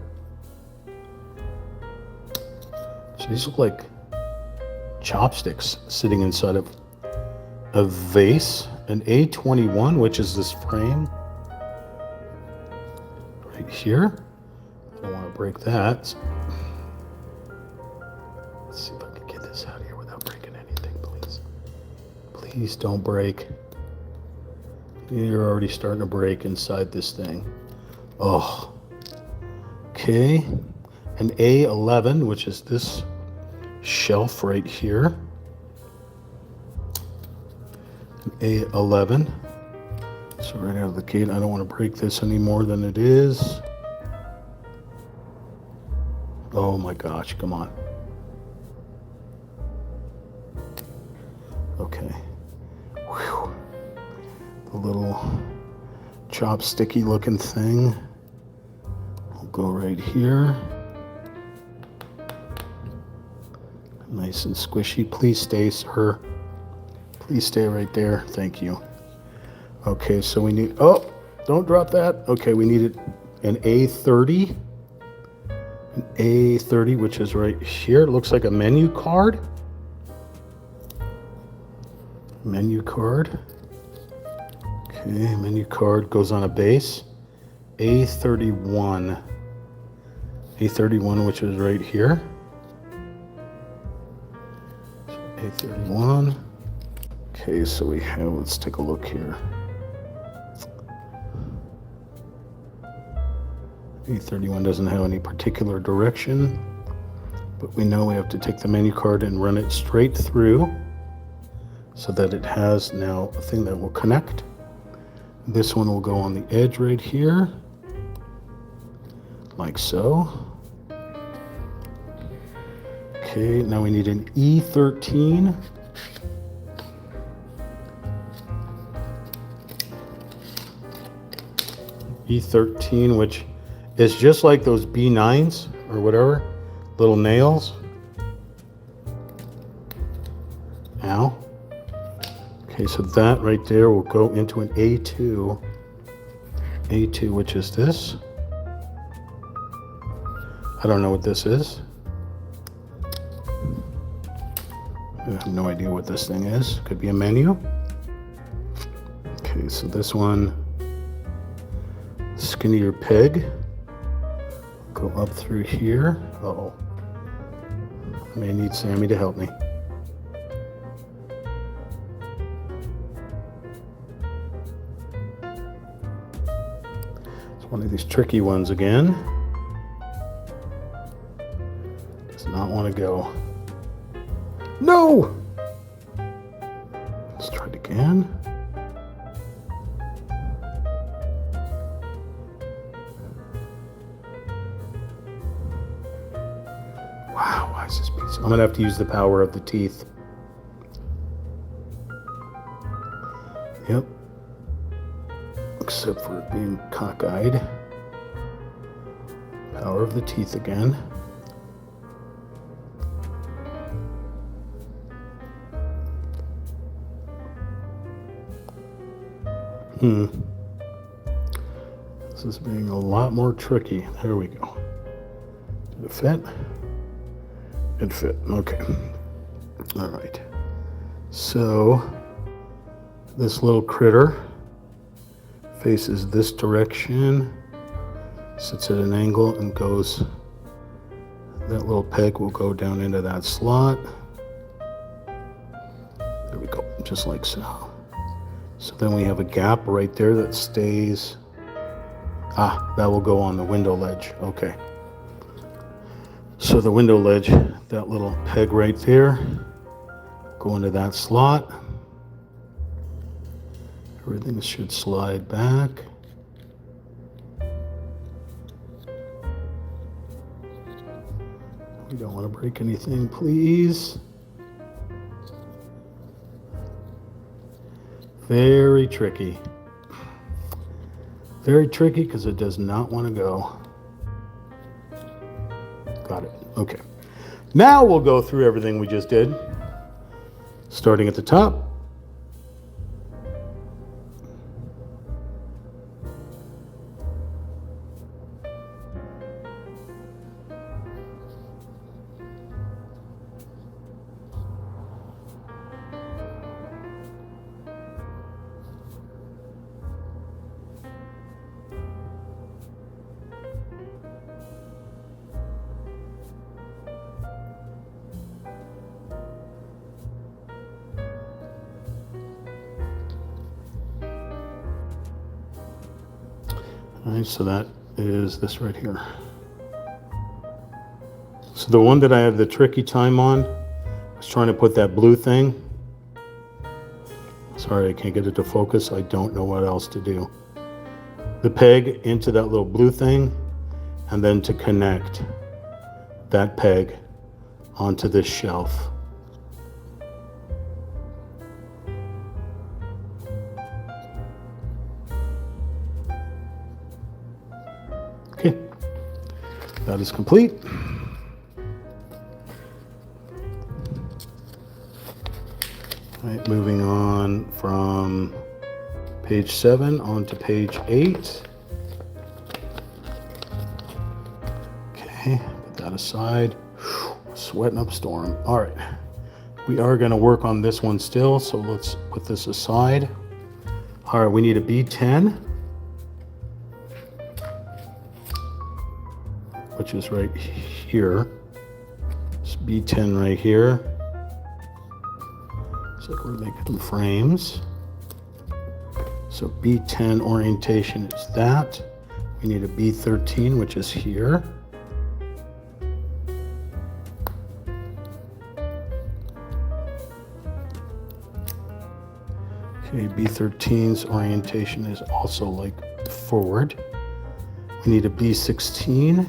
So these look like chopsticks sitting inside of a vase. An A21, which is this frame right here. I don't want to break that. Let's see if I can get this out of here without breaking anything, please. Please don't break. You're already starting to break inside this thing. Oh. Okay. An A11, which is this shelf right here. An A11. So right out of the gate, I don't want to break this any more than it is. Oh my gosh, come on. Okay. Whew. The little chopsticky looking thing will go right here. Nice and squishy. Please stay, sir. Please stay right there. Thank you. Okay, so we need, oh, don't drop that. Okay, we needed an A30. An A30, which is right here. It looks like a menu card. Menu card. Okay, menu card goes on a base. A31. A31, which is right here. A31. Okay, so we have, let's take a look here. A31 doesn't have any particular direction, but we know we have to take the menu card and run it straight through so that it has now a thing that will connect. This one will go on the edge right here, like so. Okay, now we need an E13. E13, which is just like those B9s or whatever, little nails. Ow. Okay, so that right there will go into an A2. A2, which is this. I don't know what this is. I have no idea what this thing is. Could be a menu. Okay, so this one, skinnier peg. Go up through here. Uh-oh. I may need Sammy to help me. It's one of these tricky ones again. Does not want to go. No! Let's try it again. Wow, why is this piece? I'm gonna have to use the power of the teeth. Yep. Except for it being cockeyed. Power of the teeth again. This is being a lot more tricky. There we go. Did it fit? It fit. Okay. All right. So this little critter faces this direction, sits at an angle, and goes, that little peg will go down into that slot. There we go, just like so. So then we have a gap right there that stays. That will go on the window ledge. Okay. So the window ledge, that little peg right there, go into that slot. Everything should slide back. We don't want to break anything, please. Very tricky. Very tricky because it does not want to go. Got it. Okay. Now we'll go through everything we just did. Starting at the top. All right, so that is this right here. So the one that I had the tricky time on, I was trying to put that blue thing. Sorry, I can't get it to focus. I don't know what else to do. The peg into that little blue thing, and then to connect that peg onto this shelf. Okay, that is complete. All right, moving on from page 7 on to page 8. Okay, put that aside. Sweating up storm. All right, we are going to work on this one still, so let's put this aside. All right, we need a B10. Which is right here. It's B10 right here. Looks like we're making some frames. So B10 orientation is that. We need a B13, which is here. Okay, B13's orientation is also like forward. We need a B16.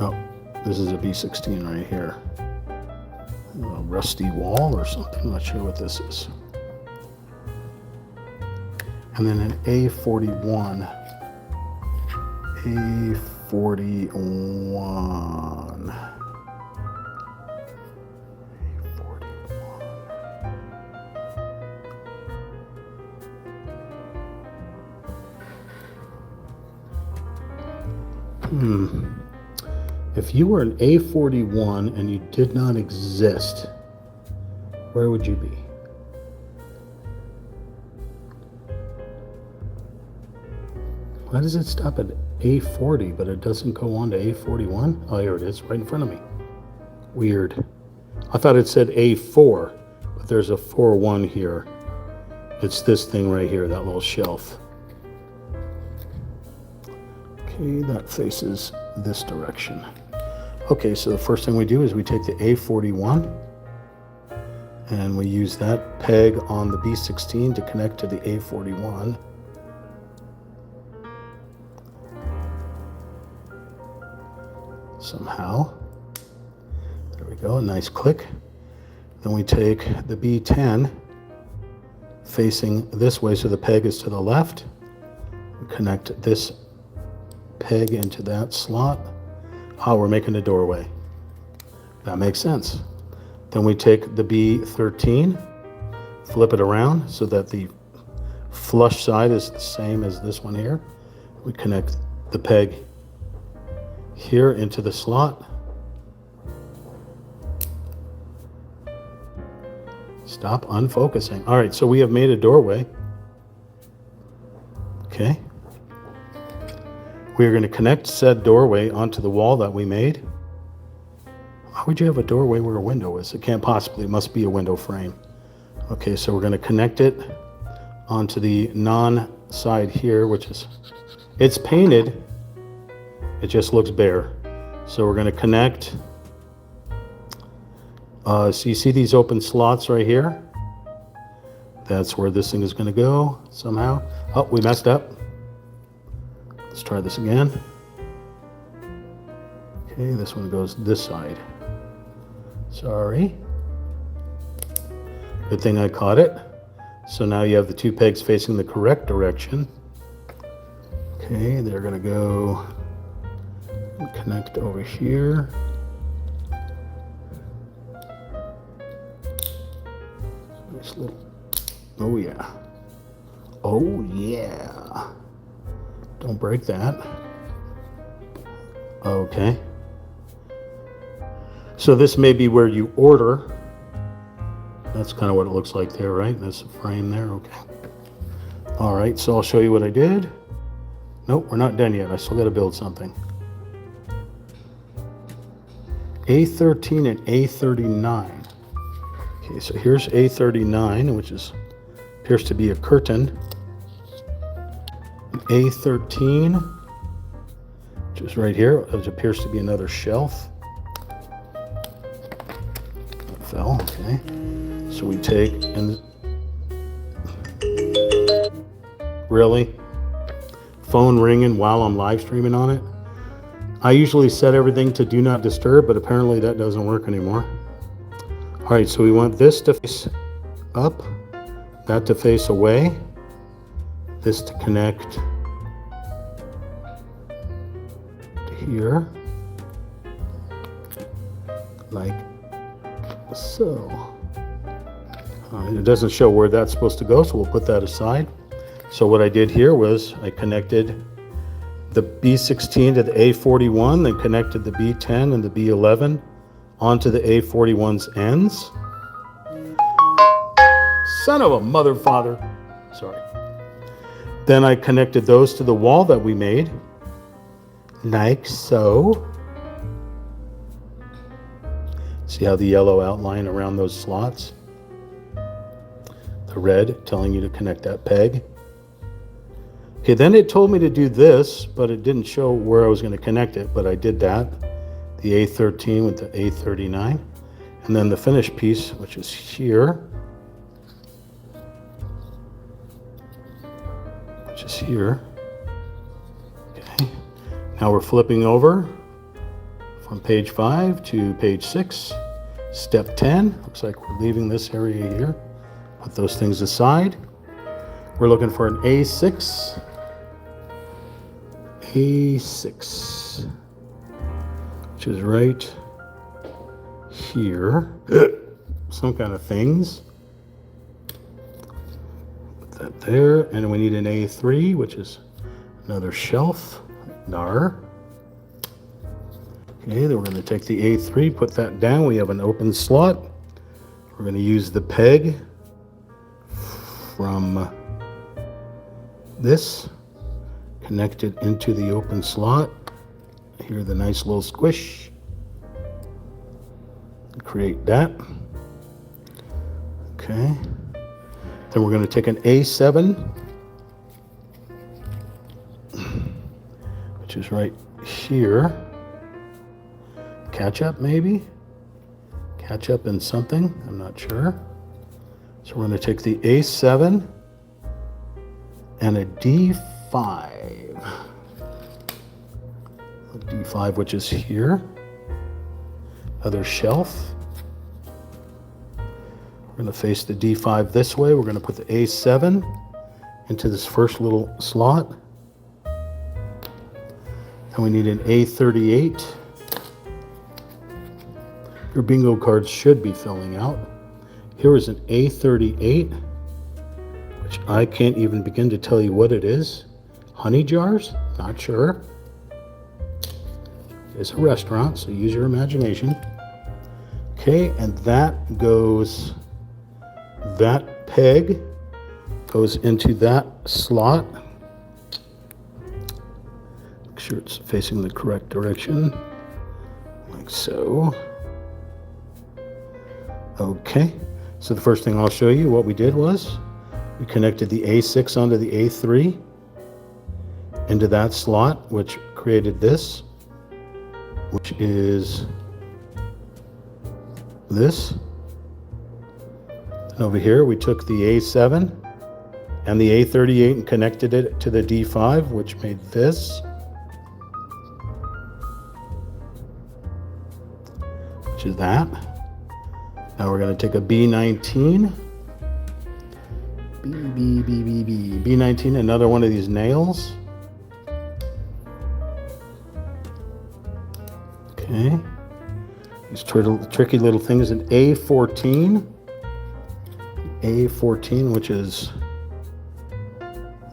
Oh, this is a B16 right here. A rusty wall or something, I'm not sure what this is. And then an A41. A41. If you were an A41 and you did not exist, where would you be? Why does it stop at A40, but it doesn't go on to A41? Oh, here it is, right in front of me. Weird. I thought it said A4, but there's a 4-1 here. It's this thing right here, that little shelf. Okay, that faces this direction. Okay, so the first thing we do is we take the A41 and we use that peg on the B16 to connect to the A41. Somehow. There we go, a nice click. Then we take the B10 facing this way, so the peg is to the left. We connect this peg into that slot. Oh, we're making a doorway. That makes sense. Then we take the B13, flip it around so that the flush side is the same as this one here. We connect the peg here into the slot. Stop unfocusing. All right, so we have made a doorway. Okay. We are going to connect said doorway onto the wall that we made. Why would you have a doorway where a window is? It can't possibly, it must be a window frame. Okay, so we're going to connect it onto the non-side here, which is, it's painted, it just looks bare. So we're going to connect, so you see these open slots right here? That's where this thing is going to go somehow. Oh, we messed up. Let's try this again. Okay, this one goes this side. Sorry. Good thing I caught it. So now you have the two pegs facing the correct direction. Okay, they're gonna go and connect over here. Nice little, oh yeah. Oh yeah. Don't break that. Okay. So this may be where you order. That's kind of what it looks like there, right? That's the frame there, okay. All right, so I'll show you what I did. Nope, we're not done yet. I still got to build something. A13 and A39. Okay, so here's A39, which appears to be a curtain. A13, which is right here, which appears to be another shelf. That fell, okay. So we take, and really? Phone ringing while I'm live streaming on it? I usually set everything to do not disturb, but apparently that doesn't work anymore. All right, so we want this to face up, that to face away, this to connect to here, like so. It doesn't show where that's supposed to go, so we'll put that aside. So what I did here was I connected the B16 to the A41, then connected the B10 and the B11 onto the A41's ends. Son of a mother father. Sorry. Then I connected those to the wall that we made, like so. See how the yellow outline around those slots? The red telling you to connect that peg. Okay, then it told me to do this, but it didn't show where I was going to connect it, but I did that. The A13 with the A39. And then the finished piece, which is here. Which is here. Okay. Now we're flipping over from page 5 to page 6. Step 10. Looks like we're leaving this area here. Put those things aside. We're looking for an A6. A6, which is right here. Some kind of things. Put that there. And we need an A3, which is another shelf. Nar. Okay, then we're going to take the A3, put that down. We have an open slot. We're going to use the peg from this, connect it into the open slot. Hear the nice little squish. Create that. Okay. Then we're going to take an A7, which is right here. Catch up maybe? Catch up in something, I'm not sure. So we're going to take the A7 and a D5. A D5, which is here. Other shelf. We're going to face the D5 this way. We're going to put the A7 into this first little slot. And we need an A38. Your bingo cards should be filling out. Here is an A38, which I can't even begin to tell you what it is. Honey jars? Not sure. It's a restaurant, so use your imagination. Okay, and that peg goes into that slot. Make sure it's facing the correct direction, like so. Okay, so the first thing I'll show you what we did was we connected the A6 onto the A3 into that slot, which created this, which is this. And over here we took the A7 and the A38 and connected it to the D5, which made this, which is that. Now we're going to take a B19, B19, another one of these nails. Okay, these tricky little things, an A14, which is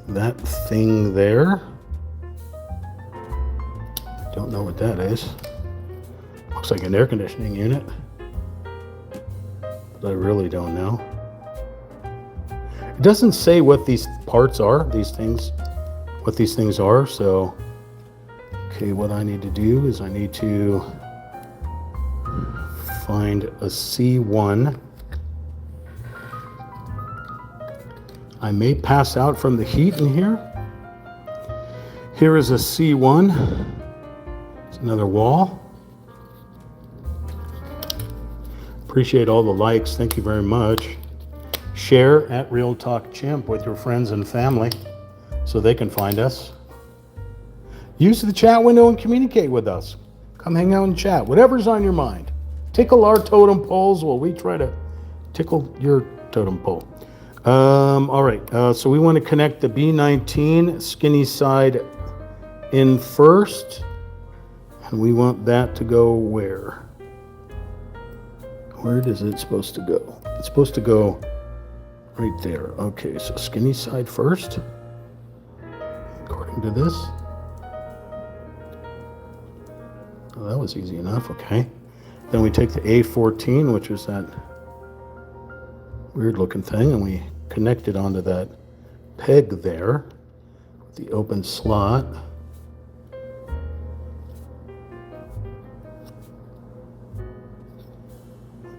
that thing there. Don't know what that is. Looks like an air conditioning unit, but I really don't know. It doesn't say what these parts are, what these things are, so okay, what I need to do is I need to find a C1. I may pass out from the heat in here. Here is a C1. It's another wall. Appreciate all the likes. Thank you very much. Share at Real Talk Chimp with your friends and family so they can find us. Use the chat window and communicate with us. Come hang out and chat. Whatever's on your mind. Tickle our totem poles while we try to tickle your totem pole. All right, so we want to connect the B19 skinny side in first. And we want that to go where? Where is it supposed to go? It's supposed to go right there. Okay, so skinny side first, according to this. Oh, that was easy enough, okay. Then we take the A14, which is that weird looking thing, and we connect it onto that peg there with the open slot.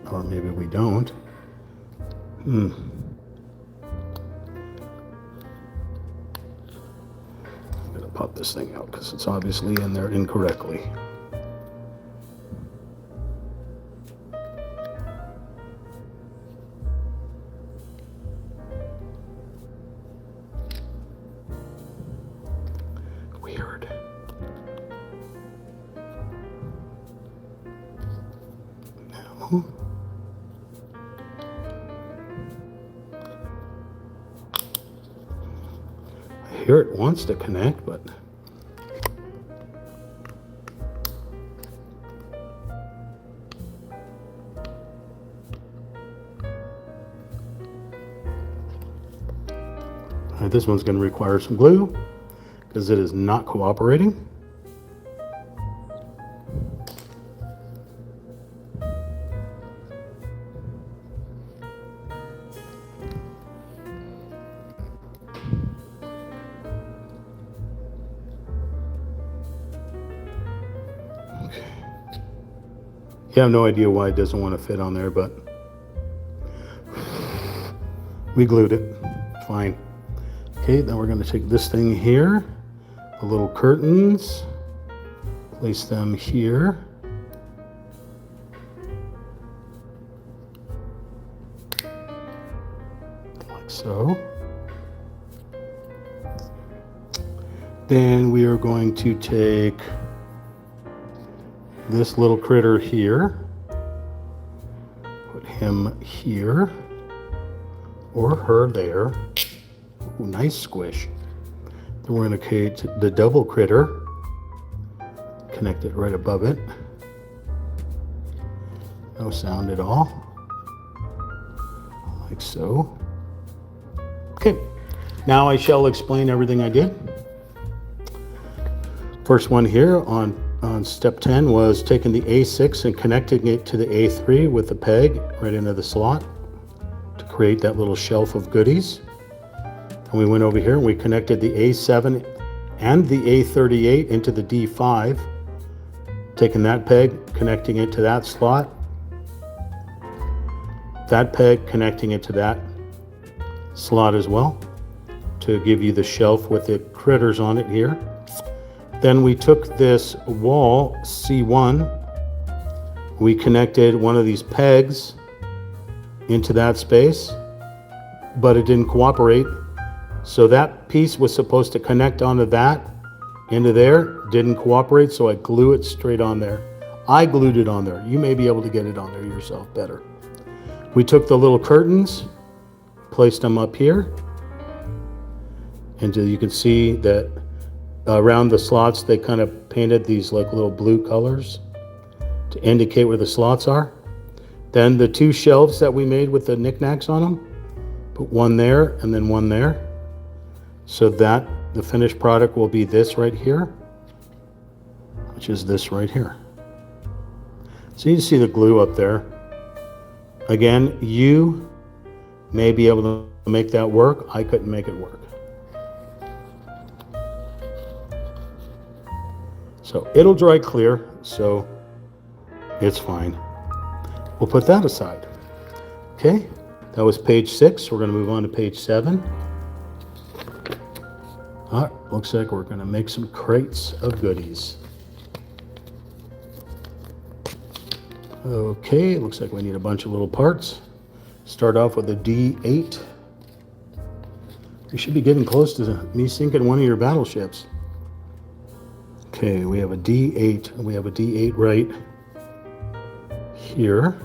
Or maybe we don't. I'm gonna pop this thing out because it's obviously in there incorrectly. Weird. Now, here it wants to connect, but all right, this one's going to require some glue because it is not cooperating. I have no idea why it doesn't want to fit on there, but we glued it. Fine. Okay, then we're going to take this thing here, the little curtains, place them here. Like so. Then we are going to take this little critter here, put him here, or her there. Ooh, nice squish. Then we're going to create the double critter, Connect it right above it. No sound at all. Like so. Okay, now I shall explain everything I did. First one here on step 10 was taking the A6 and connecting it to the A3 with the peg right into the slot to create that little shelf of goodies. And we went over here and we connected the A7 and the A38 into the D5, taking that peg, connecting it to that slot, that peg, connecting it to that slot as well to give you the shelf with the critters on it here. Then we took this wall C1, we connected one of these pegs into that space, but it didn't cooperate. So that piece was supposed to connect onto that, into there, didn't cooperate, so I glue it straight on there. I glued it on there. You may be able to get it on there yourself better. We took the little curtains, placed them up here, and you can see that around the slots they kind of painted these like little blue colors to indicate where the slots are. Then the two shelves that we made with the knickknacks on them, put one there and then one there, so that the finished product will be this right here, which is this right here. So you can see the glue up there. Again, you may be able to make that work. I couldn't make it work. So it'll dry clear, so it's fine. We'll put that aside. Okay, that was page 6. We're going to move on to page 7. All right, looks like we're going to make some crates of goodies. Okay, it looks like we need a bunch of little parts. Start off with a D8. We should be getting close to me sinking one of your battleships. Okay, we have a D8. We have a D8 right here.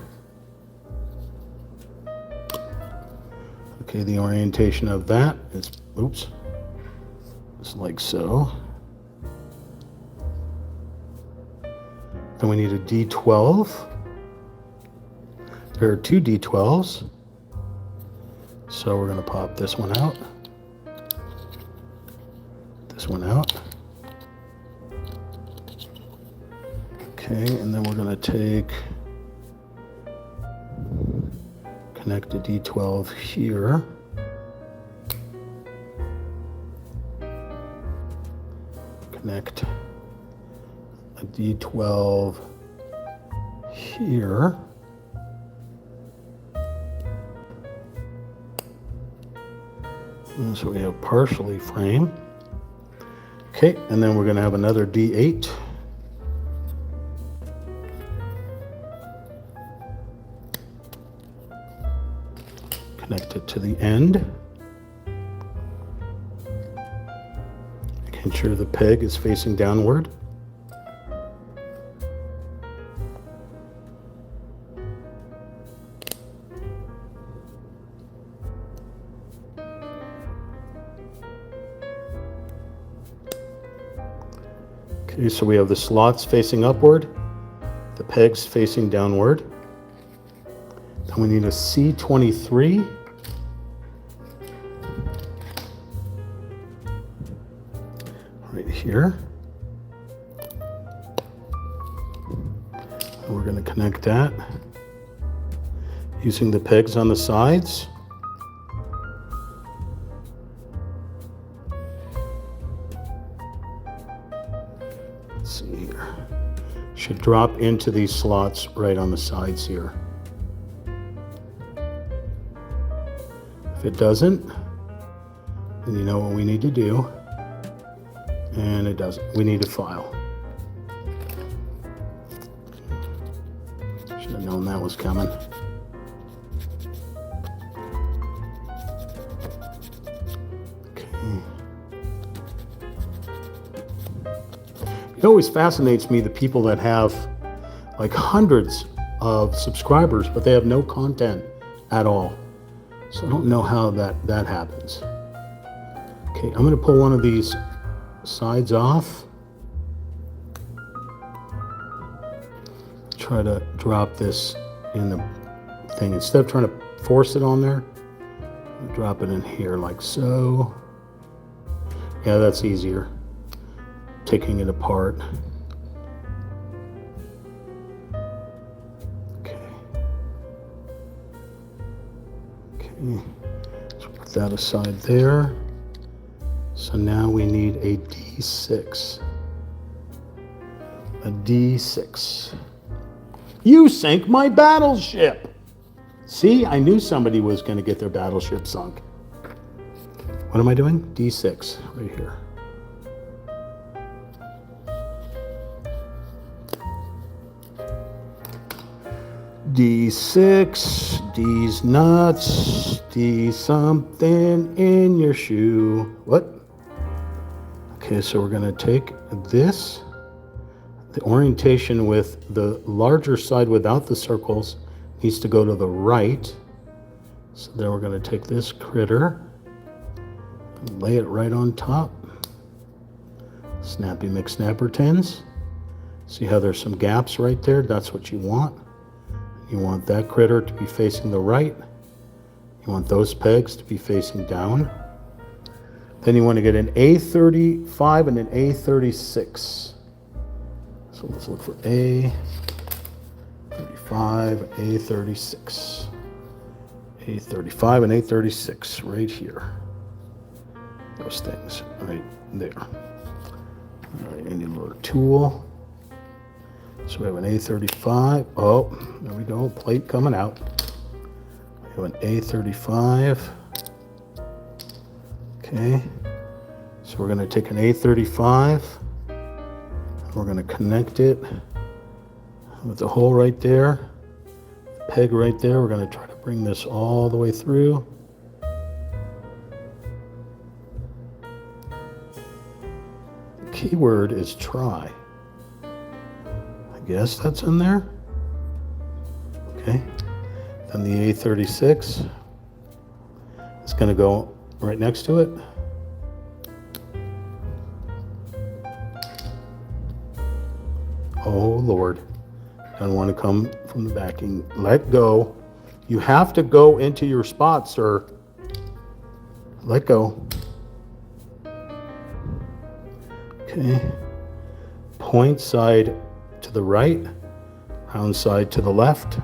Okay, the orientation of that is, oops, it's like so. Then we need a D12. There are two D12s. So we're going to pop this one out. This one out. Okay, and then we're going to connect a D12 here. Connect a D12 here. And so we have partially frame. Okay, and then we're going to have another D8. Connect it to the end. Making sure the peg is facing downward. Okay, so we have the slots facing upward, the pegs facing downward. Then we need a C23. Right here. And we're going to connect that using the pegs on the sides. Let's see here. Should drop into these slots right on the sides here. If it doesn't, then you know what we need to do. And it doesn't. We need to file. Should have known that was coming. Okay. It always fascinates me, the people that have like hundreds of subscribers, but they have no content at all. So I don't know how that happens. Okay, I'm going to pull one of these sides off. try to drop this in the thing. Instead of trying to force it on there, drop it in here like so. Yeah, that's easier. Taking it apart. Okay. So put that aside there. So now we need a D6. A D6. You sank my battleship! See, I knew somebody was going to get their battleship sunk. What am I doing? D6, right here. D6, D's nuts, D something in your shoe. What? Okay, so we're going to take this. The orientation with the larger side without the circles needs to go to the right. So then we're going to take this critter and lay it right on top. Snappy McSnapper tins. See how there's some gaps right there? That's what you want. You want that critter to be facing the right. You want those pegs to be facing down. Then you want to get an A35 and an A36. So let's look for A35, A36. A35 and A36 right here. Those things right there. All right, I need a little tool. So we have an A35. Oh, there we go, plate coming out. We have an A35. Okay, so we're gonna take an A35. We're going to connect it with the hole right there, the peg right there. We're going to try to bring this all the way through. The key word is try. I guess that's in there. Okay. Then the A36 is going to go right next to it. Oh, Lord. Don't want to come from the backing. Let go. You have to go into your spot, sir. Let go. Okay. Point side to the right. Round side to the left.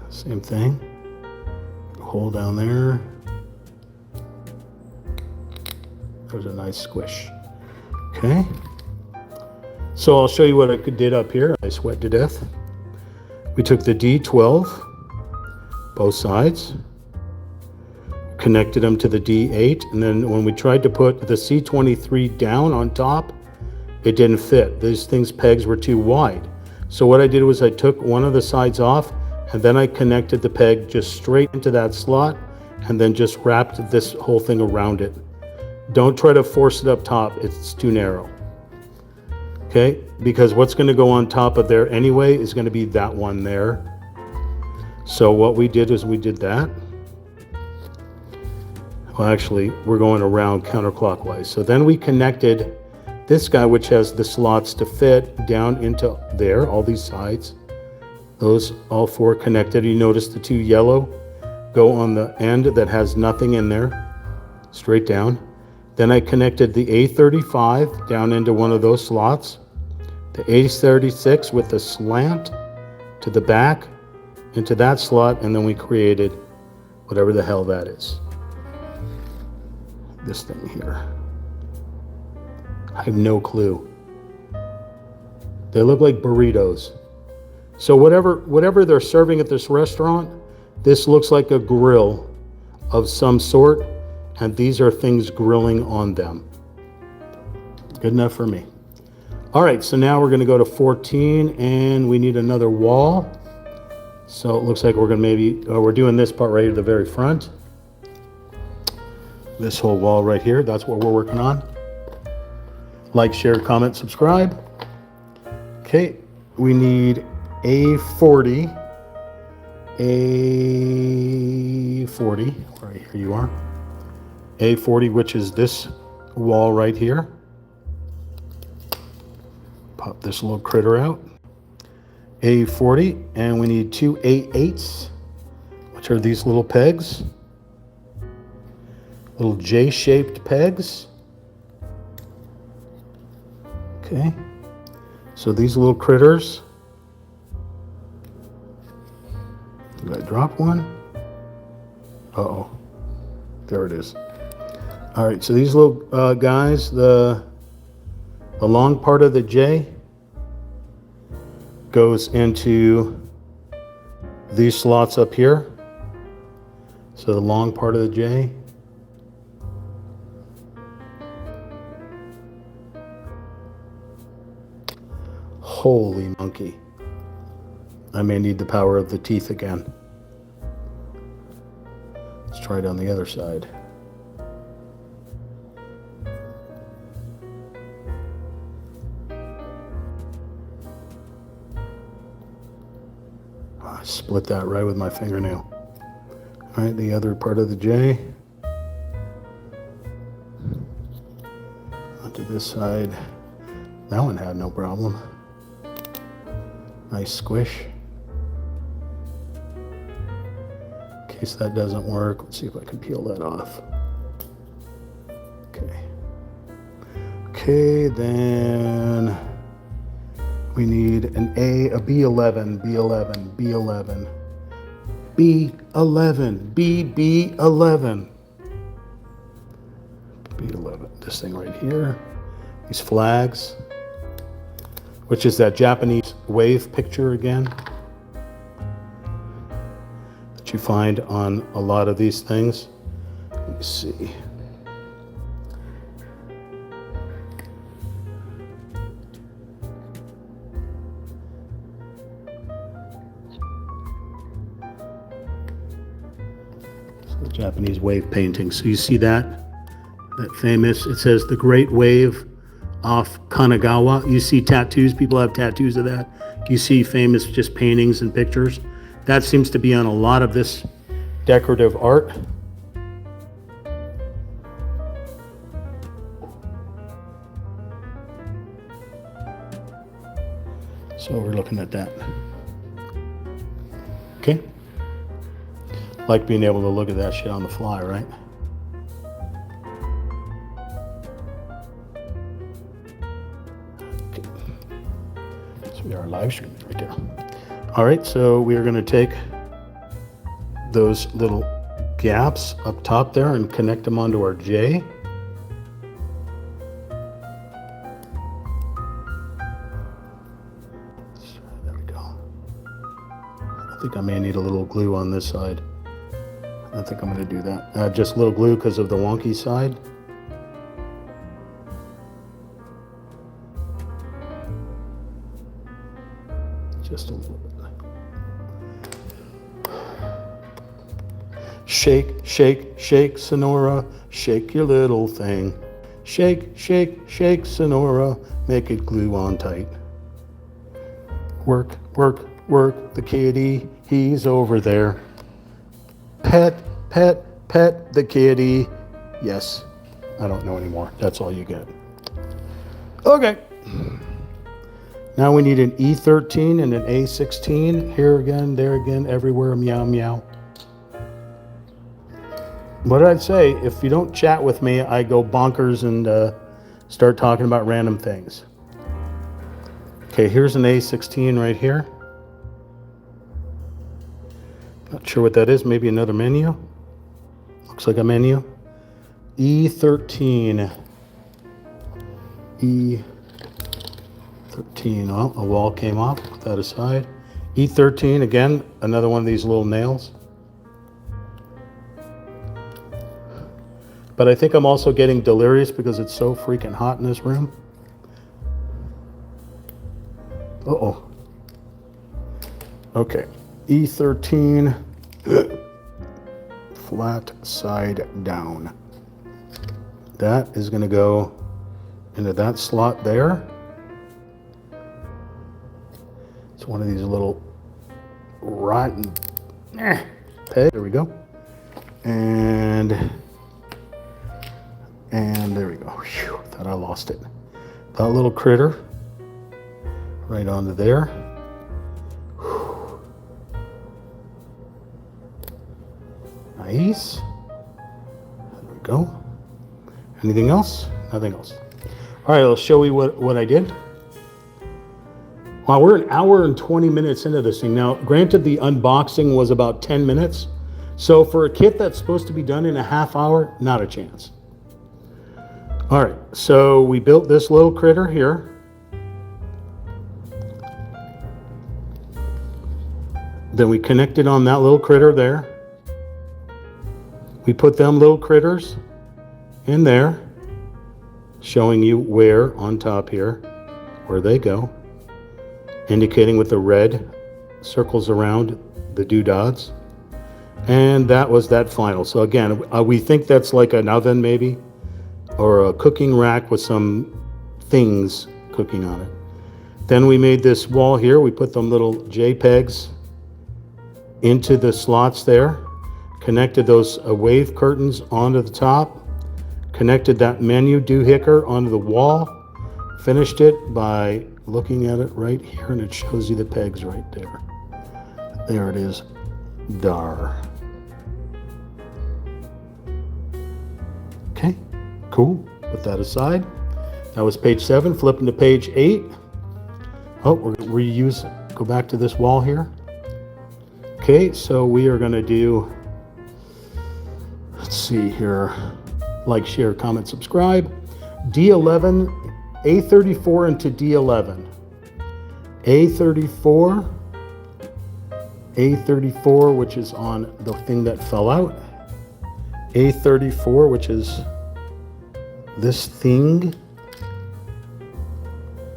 Same thing. Hole down there. There's a nice squish. Okay. So I'll show you what I did up here. I sweat to death. We took the D12, both sides, connected them to the D8, and then when we tried to put the C23 down on top, it didn't fit. These pegs were too wide. So what I did was I took one of the sides off, and then I connected the peg just straight into that slot, and then just wrapped this whole thing around it. Don't try to force it up top, it's too narrow. Okay, because what's going to go on top of there anyway is going to be that one there. So what we did is we did that. Well, actually, we're going around counterclockwise. So then we connected this guy, which has the slots to fit down into there, all these sides. Those all four connected. You notice the two yellow go on the end that has nothing in there, straight down. Then I connected the A35 down into one of those slots, the A36 with the slant to the back into that slot, and then we created whatever the hell that is. This thing here. I have no clue. They look like burritos. So whatever they're serving at this restaurant, this looks like a grill of some sort. And these are things grilling on them. Good enough for me. All right, so now we're going to go to 14, and we need another wall. So it looks like we're going to we're doing this part right at the very front. This whole wall right here, that's what we're working on. Like, share, comment, subscribe. Okay, we need A40. A40, right here you are. A40, which is this wall right here. Pop this little critter out. A40, and we need 2 A8s, which are these little pegs. Little J-shaped pegs. Okay. So these little critters. Did I drop one? Uh-oh. There it is. All right, so these little guys, the long part of the J goes into these slots up here. So the long part of the J. Holy monkey. I may need the power of the teeth again. Let's try it on the other side. I split that right with my fingernail. All right, the other part of the J. Onto this side. That one had no problem. Nice squish. In case that doesn't work, let's see if I can peel that off. Okay. Okay, then we need an A, a B11, B11, B11, B11, B11, B11. This thing right here, these flags, which is that Japanese wave picture again that you find on a lot of these things. Let me see. So Japanese wave painting. So you see that famous, it says the Great Wave off Kanagawa. You see tattoos, people have tattoos of that. You see famous just paintings and pictures. That seems to be on a lot of this decorative art. So we're looking at that. Okay. Like being able to look at that shit on the fly, right? Our live stream right there. All right, so we are going to take those little gaps up top there and connect them onto our J. There we go. I think I may need a little glue on this side. I think I'm going to do that. Just a little glue because of the wonky side. Just a little bit. Shake, shake, shake, Sonora. Shake your little thing. Shake, shake, shake, Sonora. Make it glue on tight. Work, work, work the kitty. He's over there. Pet, pet, pet the kitty. Yes. I don't know anymore. That's all you get. Okay. Now we need an E13 and an A16. Here again, there again, everywhere, meow, meow. What did I say? If you don't chat with me, I go bonkers and start talking about random things. Okay, here's an A16 right here. Not sure what that is. Maybe another menu. Looks like a menu. E13. E13. Well, a wall came off. Put that aside. E13, again, another one of these little nails. But I think I'm also getting delirious because it's so freaking hot in this room. Uh-oh. Okay. E13. Flat side down. That is going to go into that slot there. It's one of these little rotten peg. There we go. And there we go. Whew, thought I lost it. That little critter right onto there. Nice. There we go. Anything else? Nothing else. All right, I'll show you what I did. Wow, we're an hour and 20 minutes into this thing. Now, granted, the unboxing was about 10 minutes. So for a kit that's supposed to be done in a half hour, not a chance. All right, so we built this little critter here. Then we connected on that little critter there. We put them little critters in there, showing you where on top here, where they go, indicating with the red circles around the doodads. And that was that final. So again, we think that's like an oven maybe, or a cooking rack with some things cooking on it. Then we made this wall here. We put them little JPEGs into the slots there, connected those wave curtains onto the top, connected that menu doohickey onto the wall, finished it by looking at it right here, and it shows you the pegs right there. There it is. Dar. Okay, cool. Put that aside. That was page 7. Flipping to page 8. Oh, we're going to reuse, go back to this wall here. Okay, so we are going to do, let's see here, like, share, comment, subscribe. D11, A34 into D11. A34, A34, which is on the thing that fell out. A34, which is this thing.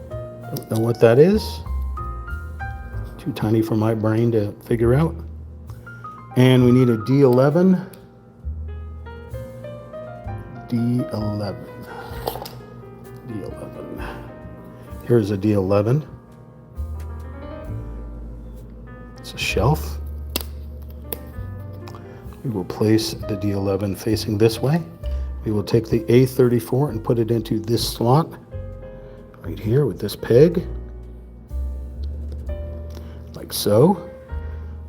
Don't know what that is. Too tiny for my brain to figure out. And we need a D11. D11. D11. Here's a D11. It's a shelf. We will place the D11 facing this way. We will take the A34 and put it into this slot right here with this peg, like so.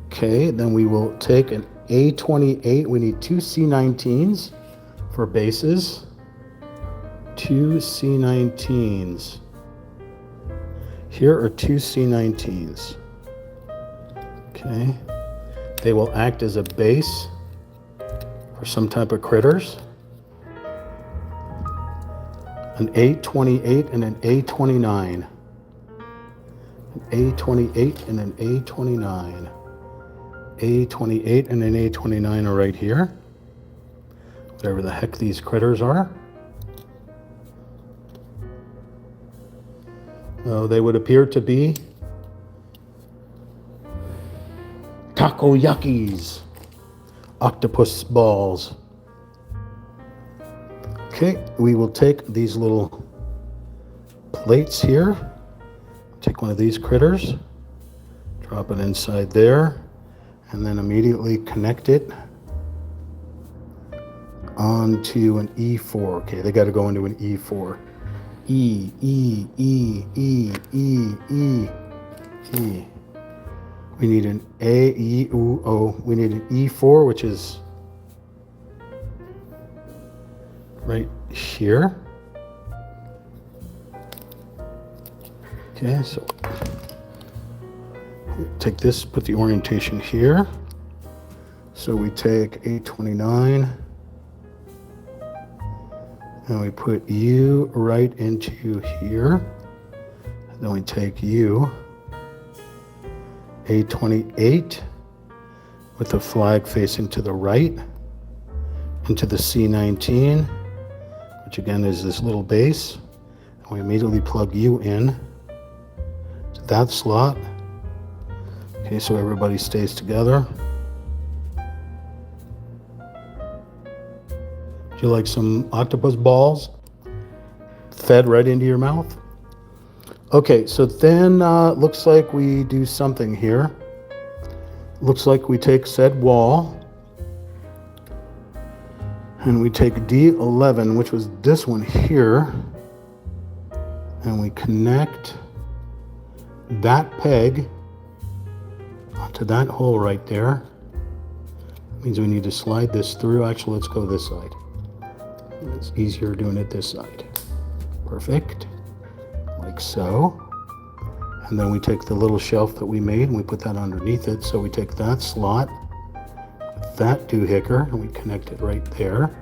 Okay, then we will take an A28. We need 2 C19s for bases. 2 C19s. Here are 2 C19s. Okay, they will act as a base for some type of critters. An A28 and an A29. An A28 and an A29. A28 and an A29 are right here. Whatever the heck these critters are. They would appear to be Takoyakis. Octopus balls. Okay, we will take these little plates here. Take one of these critters, drop it inside there, and then immediately connect it onto an E4. Okay, they got to go into an E4. E, E, E, E, E, E, E. We need an A, E, U, O. We need an E4, which is right here. Okay, so take this, put the orientation here. So we take A29 and we put U right into here. Then we take U, A28 with the flag facing to the right into the C19, which again is this little base. And we immediately plug U in to that slot. Okay, so everybody stays together. Do you like some octopus balls fed right into your mouth? Okay, so then looks like we do something here. Looks like we take said wall and we take D11, which was this one here, and we connect that peg onto that hole right there. That means we need to slide this through. Actually, let's go this side. It's easier doing it this side. Perfect. Like so. And then we take the little shelf that we made and we put that underneath it. So we take that slot, that doohickey, and we connect it right there.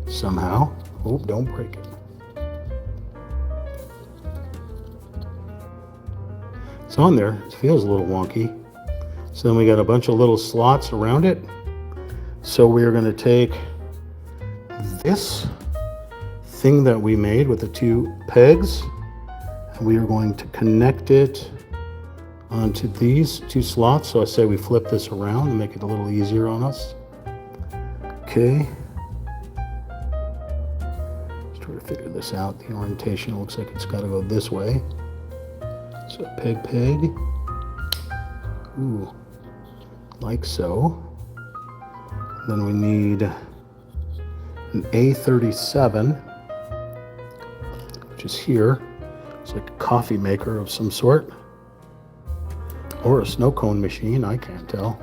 Somehow. Oh, don't break it. It's on there. It feels a little wonky. So then we got a bunch of little slots around it. So we're going to take this thing that we made with the two pegs, and we are going to connect it onto these two slots. So I say we flip this around and make it a little easier on us. Okay. Let's try to figure this out. The orientation looks like it's got to go this way. So peg. Ooh, like so. Then we need an A37, which is here. It's like a coffee maker of some sort. Or a snow cone machine, I can't tell.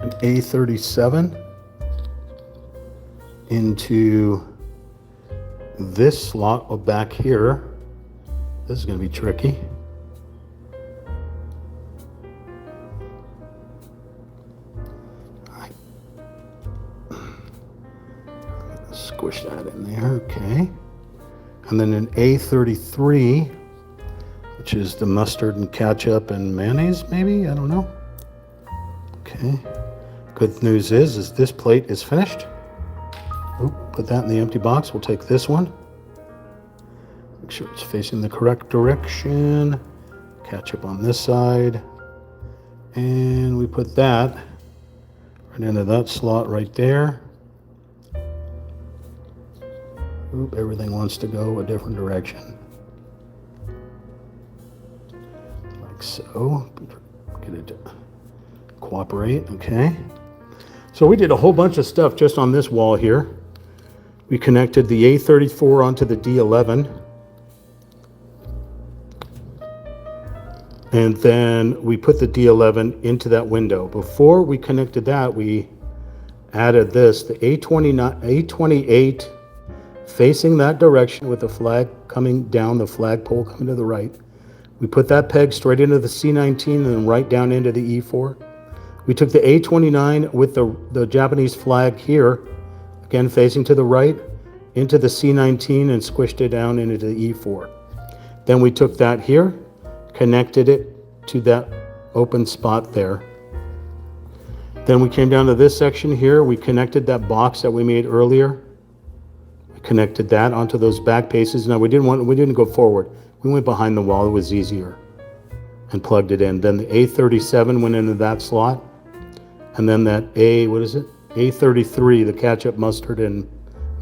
An A37 into this slot back here. This is going to be tricky. Squish that in there, okay. And then an A33, which is the mustard and ketchup and mayonnaise, maybe? I don't know. Okay. Good news is this plate is finished. Oop, put that in the empty box. We'll take this one. Make sure it's facing the correct direction. Ketchup on this side. And we put that right into that slot right there. Oop, everything wants to go a different direction. Like so. Get it to cooperate, okay. So we did a whole bunch of stuff just on this wall here. We connected the A34 onto the D11. And then we put the D11 into that window. Before we connected that, we added this, the A28 facing that direction with the flag coming down, the flagpole coming to the right. We put that peg straight into the C19 and then right down into the E4. We took the A29 with the Japanese flag here, again facing to the right, into the C19 and squished it down into the E4. Then we took that here, connected it to that open spot there. Then we came down to this section here. We connected that box that we made earlier. We connected that onto those back paces. Now we didn't go forward. We went behind the wall. It was easier, and plugged it in. Then the A37 went into that slot, and then that A33, the ketchup, mustard, and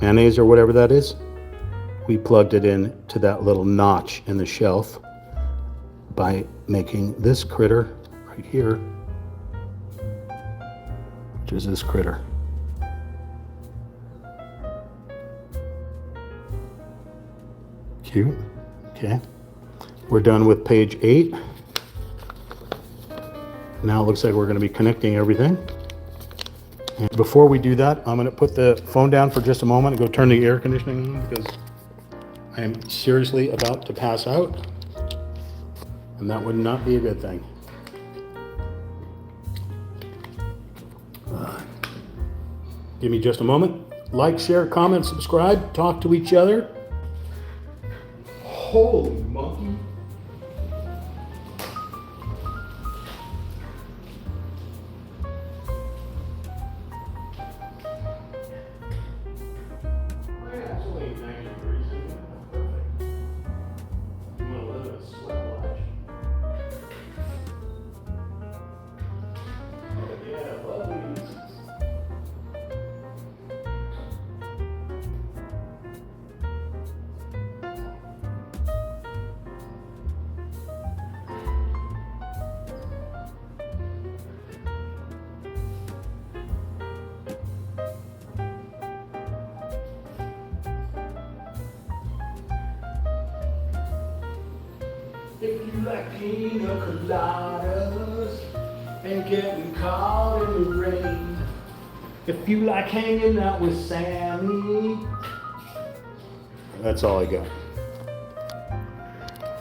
mayonnaise or whatever that is. We plugged it in to that little notch in the shelf by making this critter right here, which is this critter. Cute. Okay. We're done with page 8. Now it looks like we're going to be connecting everything. And before we do that, I'm going to put the phone down for just a moment and go turn the air conditioning on because I am seriously about to pass out. And that would not be a good thing. Give me just a moment. Like, share, comment, subscribe, talk to each other. Holy monkey. like pina coladas and getting caught in the rain. If you like hanging out with Sammy. That's all I got.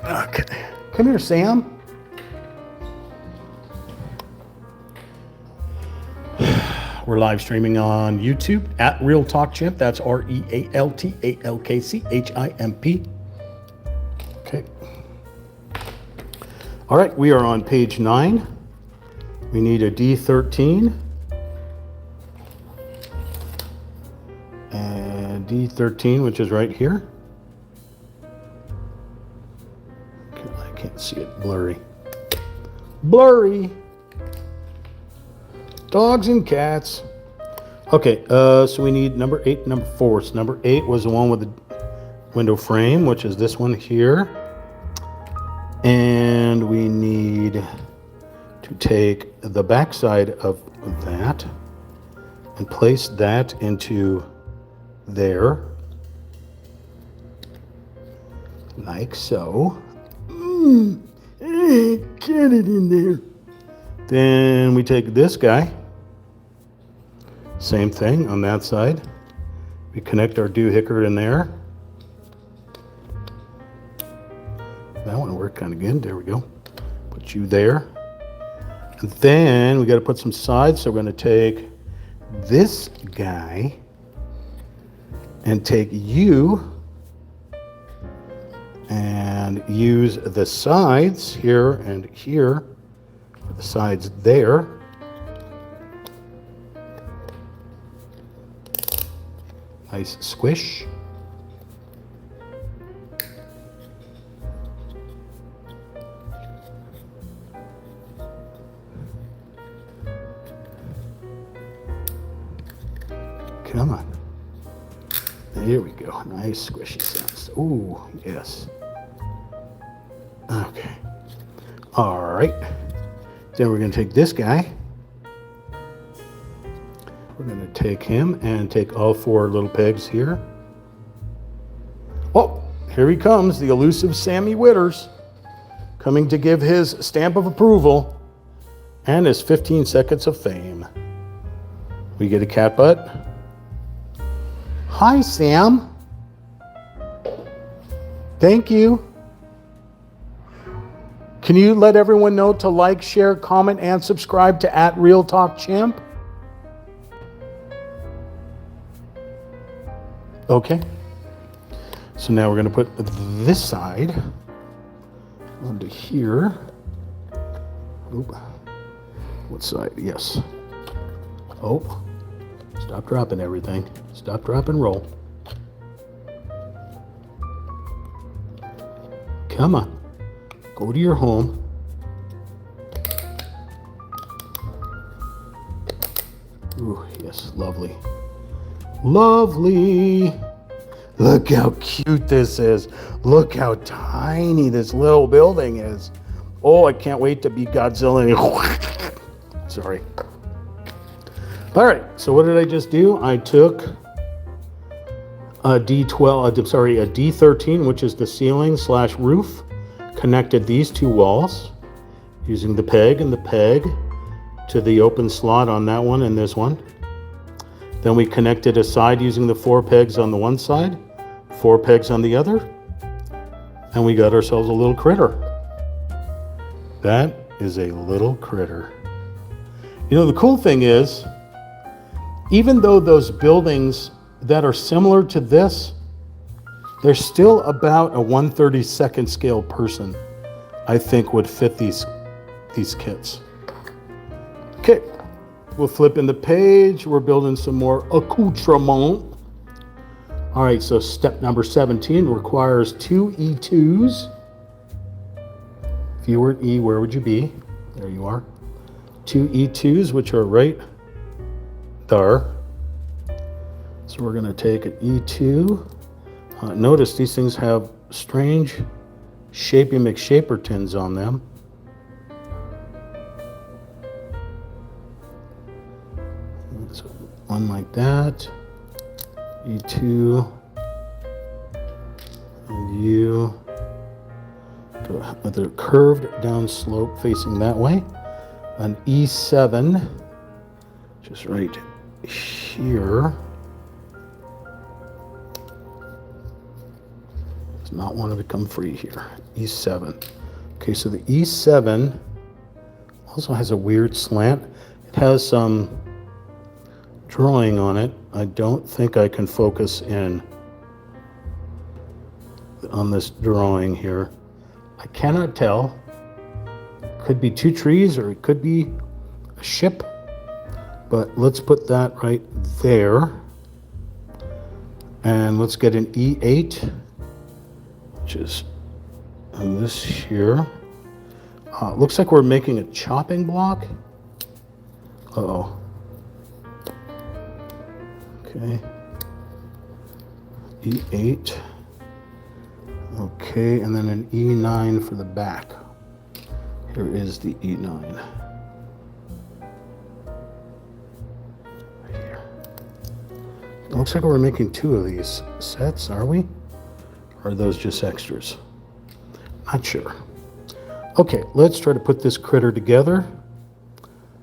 Okay. Come here, Sam. We're live streaming on YouTube at Real Talk Chimp. That's RealTalkChimp. Okay. All right, we are on page 9. We need a D13. And D13, which is right here. Okay, I can't see it. Blurry. Blurry. Dogs and cats. Okay, so we need number 8 and number 4. So number 8 was the one with the window frame, which is this one here. And we need to take the back side of that and place that into there. Like so. Get it in there. Then we take this guy, same thing on that side. We connect our doohicker in there. That one worked kind of good. There we go. Put you there. And then we got to put some sides. So we're going to take this guy and take you and use the sides here and here. The sides there. Nice squish. Come on. There we go. Nice squishy sounds. Ooh, yes. Okay. All right. Then we're going to take this guy. We're going to take him and take all 4 little pegs here. Oh, here he comes, the elusive Sammy Witters, coming to give his stamp of approval and his 15 seconds of fame. We get a cat butt. Hi, Sam. Thank you. Can you let everyone know to like, share, comment, and subscribe to at Real Talk Chimp? Okay. So now we're going to put this side onto here. Oop. What side? Yes. Oh. Stop dropping everything. Stop, drop, and roll. Come on. Go to your home. Ooh, yes, lovely. Lovely. Look how cute this is. Look how tiny this little building is. Oh, I can't wait to be Godzilla. Sorry. All right, so what did I just do? I took a D13, which is the ceiling / roof. Connected these 2 walls using the peg and the peg to the open slot on that one and this one. Then we connected a side using the 4 pegs on the one side, 4 pegs on the other, and we got ourselves a little critter. That is a little critter. You know, the cool thing is, even though those buildings that are similar to this, they're still about a 1/32 scale person, I think, would fit these kits. Okay, we'll flip in the page. We're building some more accoutrement. All right, so step number 17 requires 2 E2s. If you were an E, where would you be? There you are. 2 E2s, which are right there. So we're going to take an E2. Notice these things have strange shapey McShapertons on them. So one like that. E2. And you. with a curved down slope facing that way. An E7, just right here. Does not want to become free here. E7. Okay, so the E7 also has a weird slant. It has some drawing on it. I don't think I can focus in on this drawing here. I cannot tell. Could be two trees or it could be a ship, but let's put that right there. And let's get an E8, which is on this here. Looks like we're making a chopping block. Uh-oh. Okay. E8. Okay, and then an E9 for the back. Here is the E9. Right here. It looks like we're making two of these sets, are we? Or are those just extras? Not sure. Okay, let's try to put this critter together.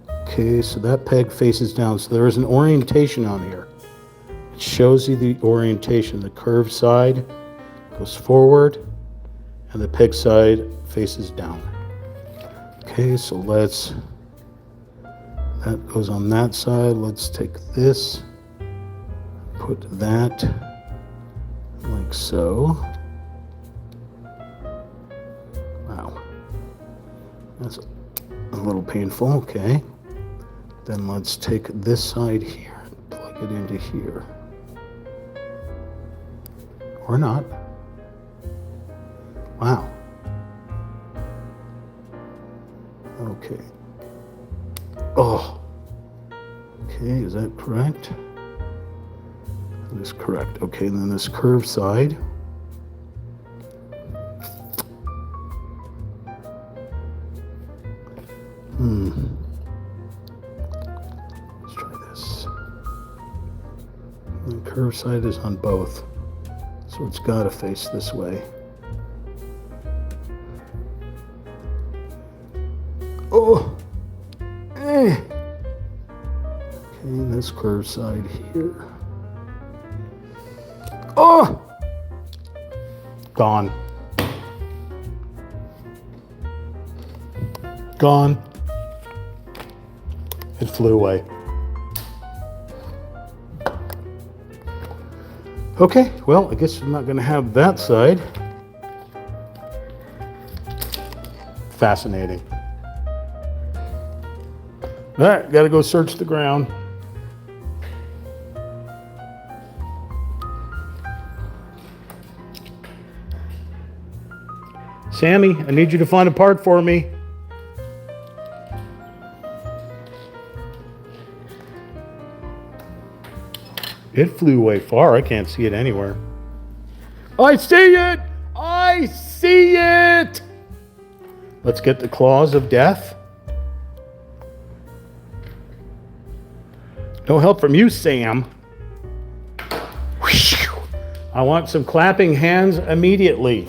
Okay, so that peg faces down. So there is an orientation on here. It shows you the orientation. The curved side goes forward and the peg side faces down. Okay, so that goes on that side. Let's take this, put that like so. Wow, that's a little painful. Okay, then let's take this side here and plug it into here. Or not. Wow. Okay. Oh. Okay, is that correct? That is correct. Okay, and then this curved side. Let's try this. The curved side is on both, so it's got to face this way. Oh, okay, this curved side here. Oh, gone. Gone. It flew away. Okay, well, I guess I'm not going to have that side. Fascinating. All right, got to go search the ground. Sammy, I need you to find a part for me. It flew way far. I can't see it anywhere. I see it! I see it! Let's get the claws of death. No help from you, Sam. I want some clapping hands immediately.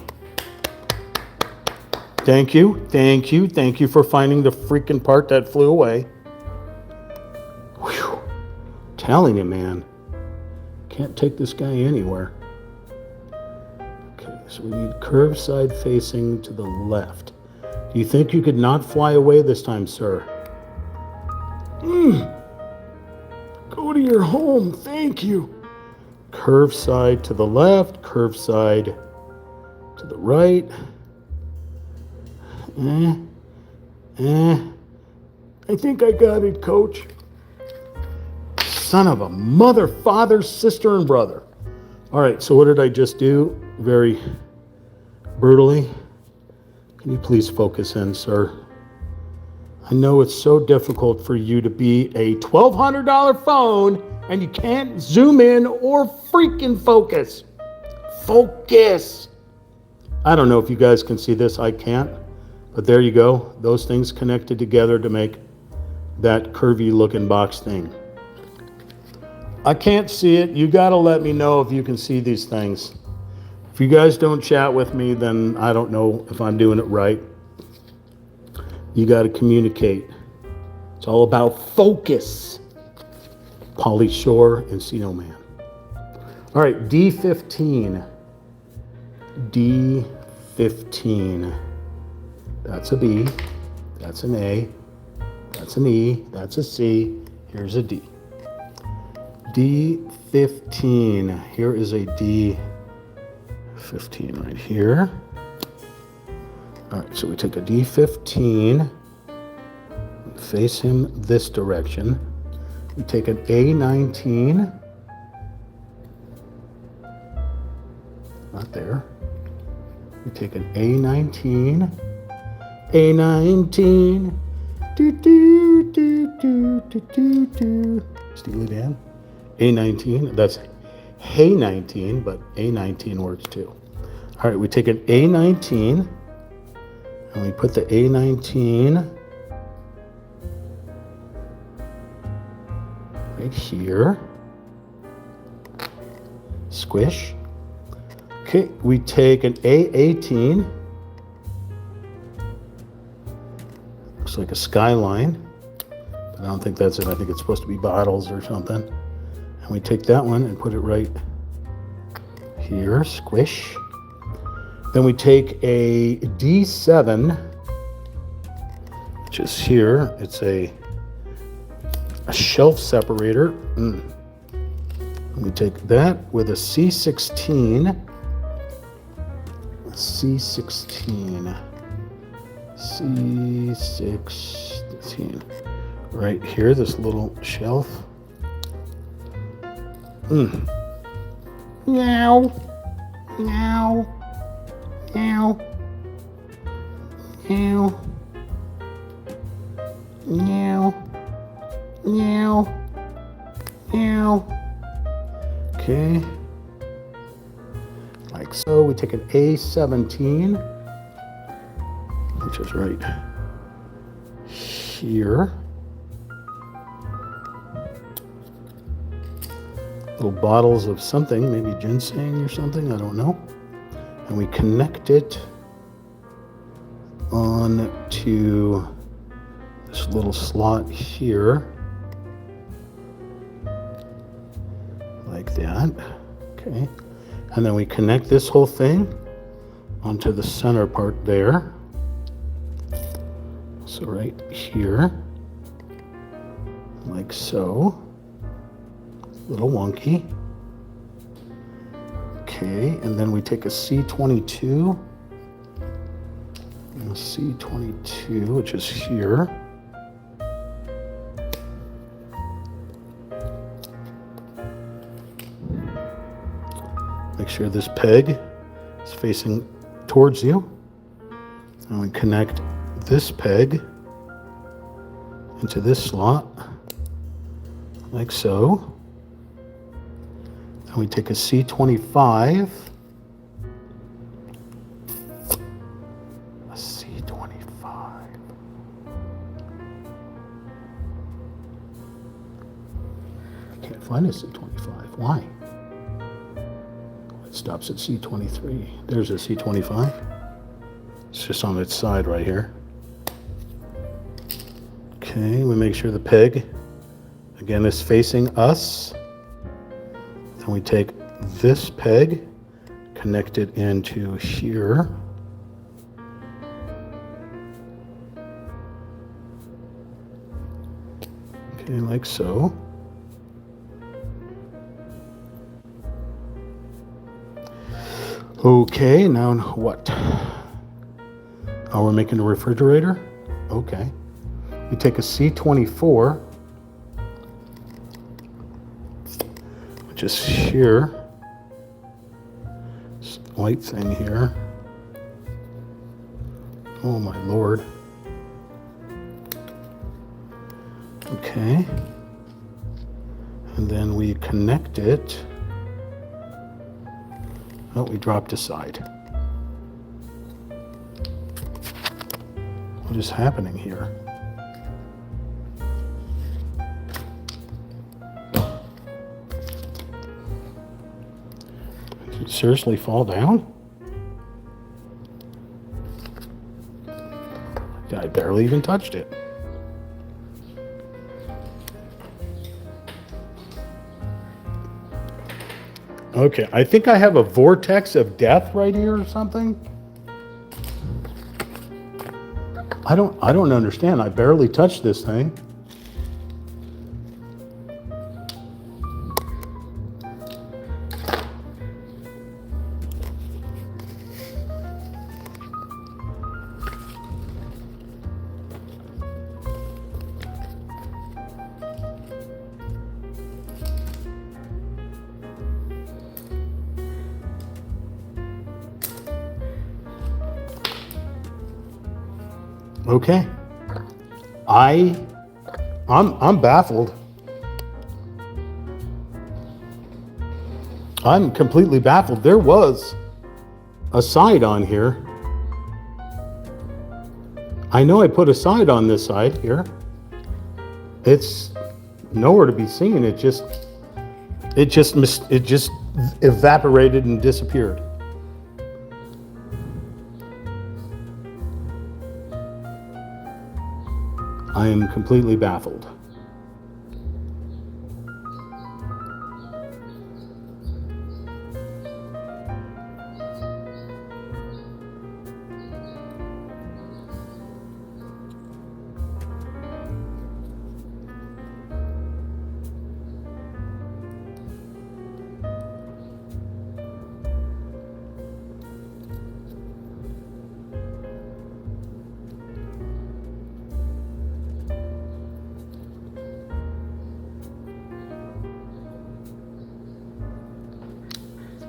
Thank you, thank you, thank you for finding the freaking part that flew away. Whew. Telling you, man. Can't take this guy anywhere. Okay, so we need curved side facing to the left. Do you think you could not fly away this time, sir? Go to your home, thank you. Curved side to the left, curved side to the right. I think I got it, coach. Son of a mother, father, sister, and brother. All right, so what did I just do? Very brutally. Can you please focus in, sir? I know it's so difficult for you to be a $1,200 phone and you can't zoom in or freaking focus. Focus. I don't know if you guys can see this. I can't. But there you go. Those things connected together to make that curvy looking box thing. I can't see it. You got to let me know if you can see these things. If you guys don't chat with me, then I don't know if I'm doing it right. You got to communicate. It's all about focus. Pauly Shore and Cino Man. All right, D15. D15. That's a B. That's an A. That's an E. That's a C. Here's a D. D15. Here is a D15 right here. All right, so we take a D15. We face him this direction. We take an A19. Not there. We take an A19. A19. Do do do do do do do. Steely Dan. A19. That's Hey 19, but A19 works too. All right, we take an A19 and we put the A19 right here. Squish. Okay, we take an A18. Looks like a skyline, but I don't think that's it. I think it's supposed to be bottles or something. And we take that one and put it right here, squish. Then we take a D7, which is here. It's a shelf separator. And we take that with a C16. C16. C16. Right here, this little shelf. Meow. Meow. Meow. Meow. Meow. Meow. Meow. Okay. Like so. We take an A17, which is right here. Little bottles of something, maybe ginseng or something, I don't know. And we connect it on to this little slot here. Like that. Okay. And then we connect this whole thing onto the center part there. So right here. Like so. A little wonky. Okay, and then we take a C22. And a C22, which is here. Make sure this peg is facing towards you. And we connect this peg into this slot, like so. And we take a C25. A C25. I can't find a C25. Why? It stops at C23. There's a C25. It's just on its side right here. Okay, we make sure the peg, again, is facing us. Then we take this peg, connect it into here. Okay, like so. Okay, now what? Oh, we're making a refrigerator? Okay. We take a C24, which is here. This white thing here. Oh my Lord. Okay. And then we connect it. Oh, we dropped aside. What is happening here? Did it seriously fall down? I barely even touched it. Okay, I think I have a vortex of death right here or something. I don't understand. I barely touched this thing. Okay. I'm baffled. I'm completely baffled. There was a side on here. I know I put a side on this side here. It's nowhere to be seen. It just evaporated and disappeared. I am completely baffled.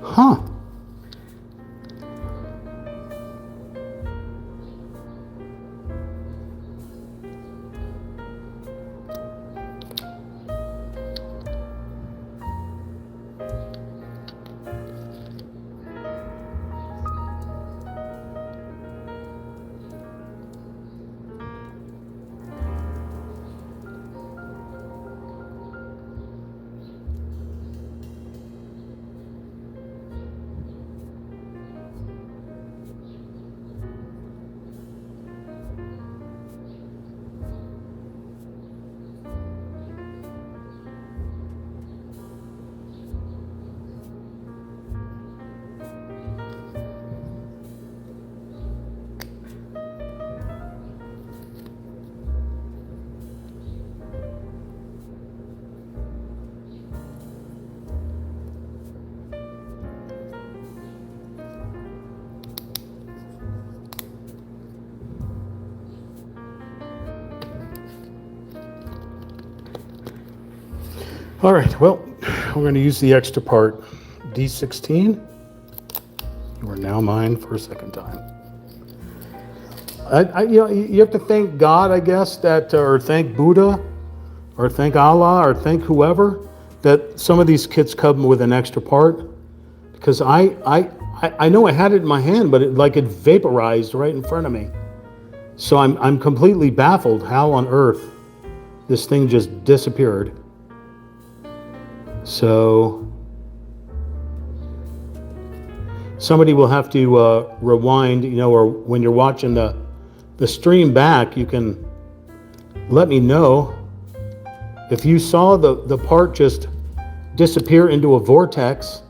Huh. All right, well, we're going to use the extra part, D16. You are now mine for a second time. You have to thank God, I guess, or thank Buddha, or thank Allah, or thank whoever, that some of these kits come with an extra part, because I know I had it in my hand, but it vaporized right in front of me. So I'm completely baffled how on earth this thing just disappeared. So somebody will have to rewind, or when you're watching the stream back, you can let me know if you saw the part just disappear into a vortex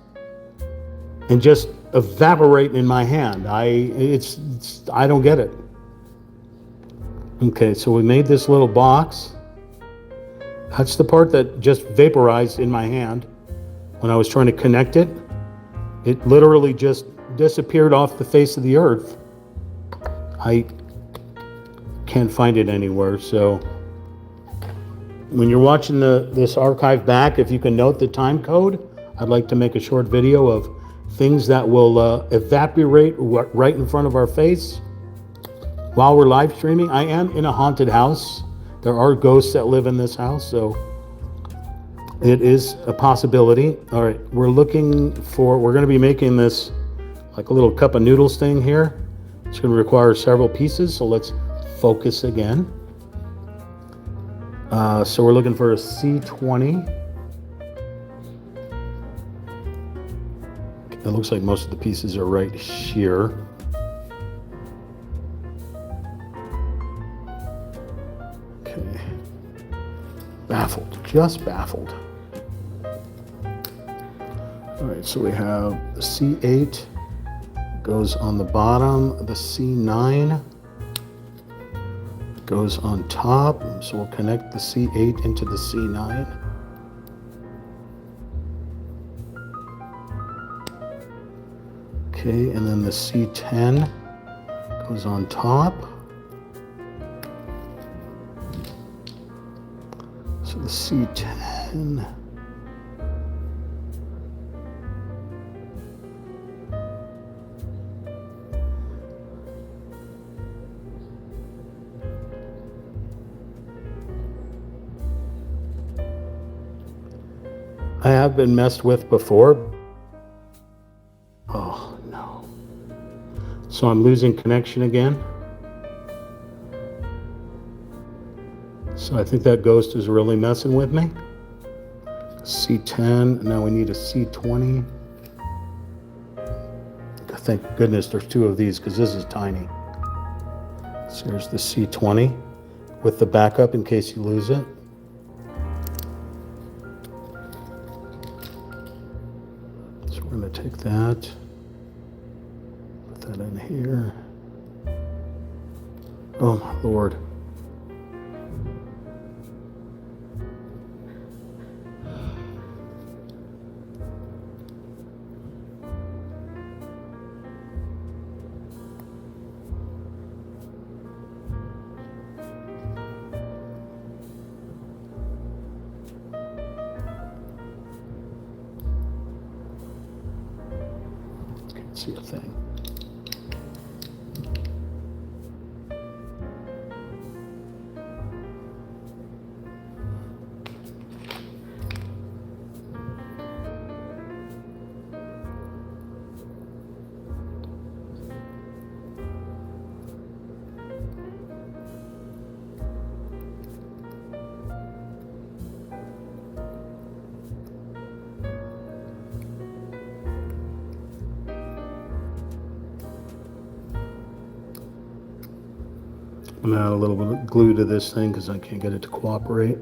and just evaporate in my hand. I don't get it. Okay, so we made this little box. That's the part that just vaporized in my hand when I was trying to connect it. It literally just disappeared off the face of the earth. I can't find it anywhere. So when you're watching this archive back, if you can note the time code, I'd like to make a short video of things that will evaporate right in front of our face while we're live streaming. I am in a haunted house. There are ghosts that live in this house, so it is a possibility. All right, we're going to be making this like a little cup of noodles thing here. It's going to require several pieces, so let's focus again. So we're looking for a C20. It looks like most of the pieces are right here. Okay. Baffled, just baffled. All right, so we have the C8 goes on the bottom, the C9 goes on top, so we'll connect the C8 into the C9. Okay, and then the C10 goes on top. So the C10. I have been messed with before. Oh no. So I'm losing connection again. So I think that ghost is really messing with me. C10, now we need a C20. Thank goodness there's two of these because this is tiny. So here's the C20 with the backup in case you lose it. We're going to take that, put that in here. Oh my Lord. See a thing. I'm gonna add a little bit of glue to this thing because I can't get it to cooperate.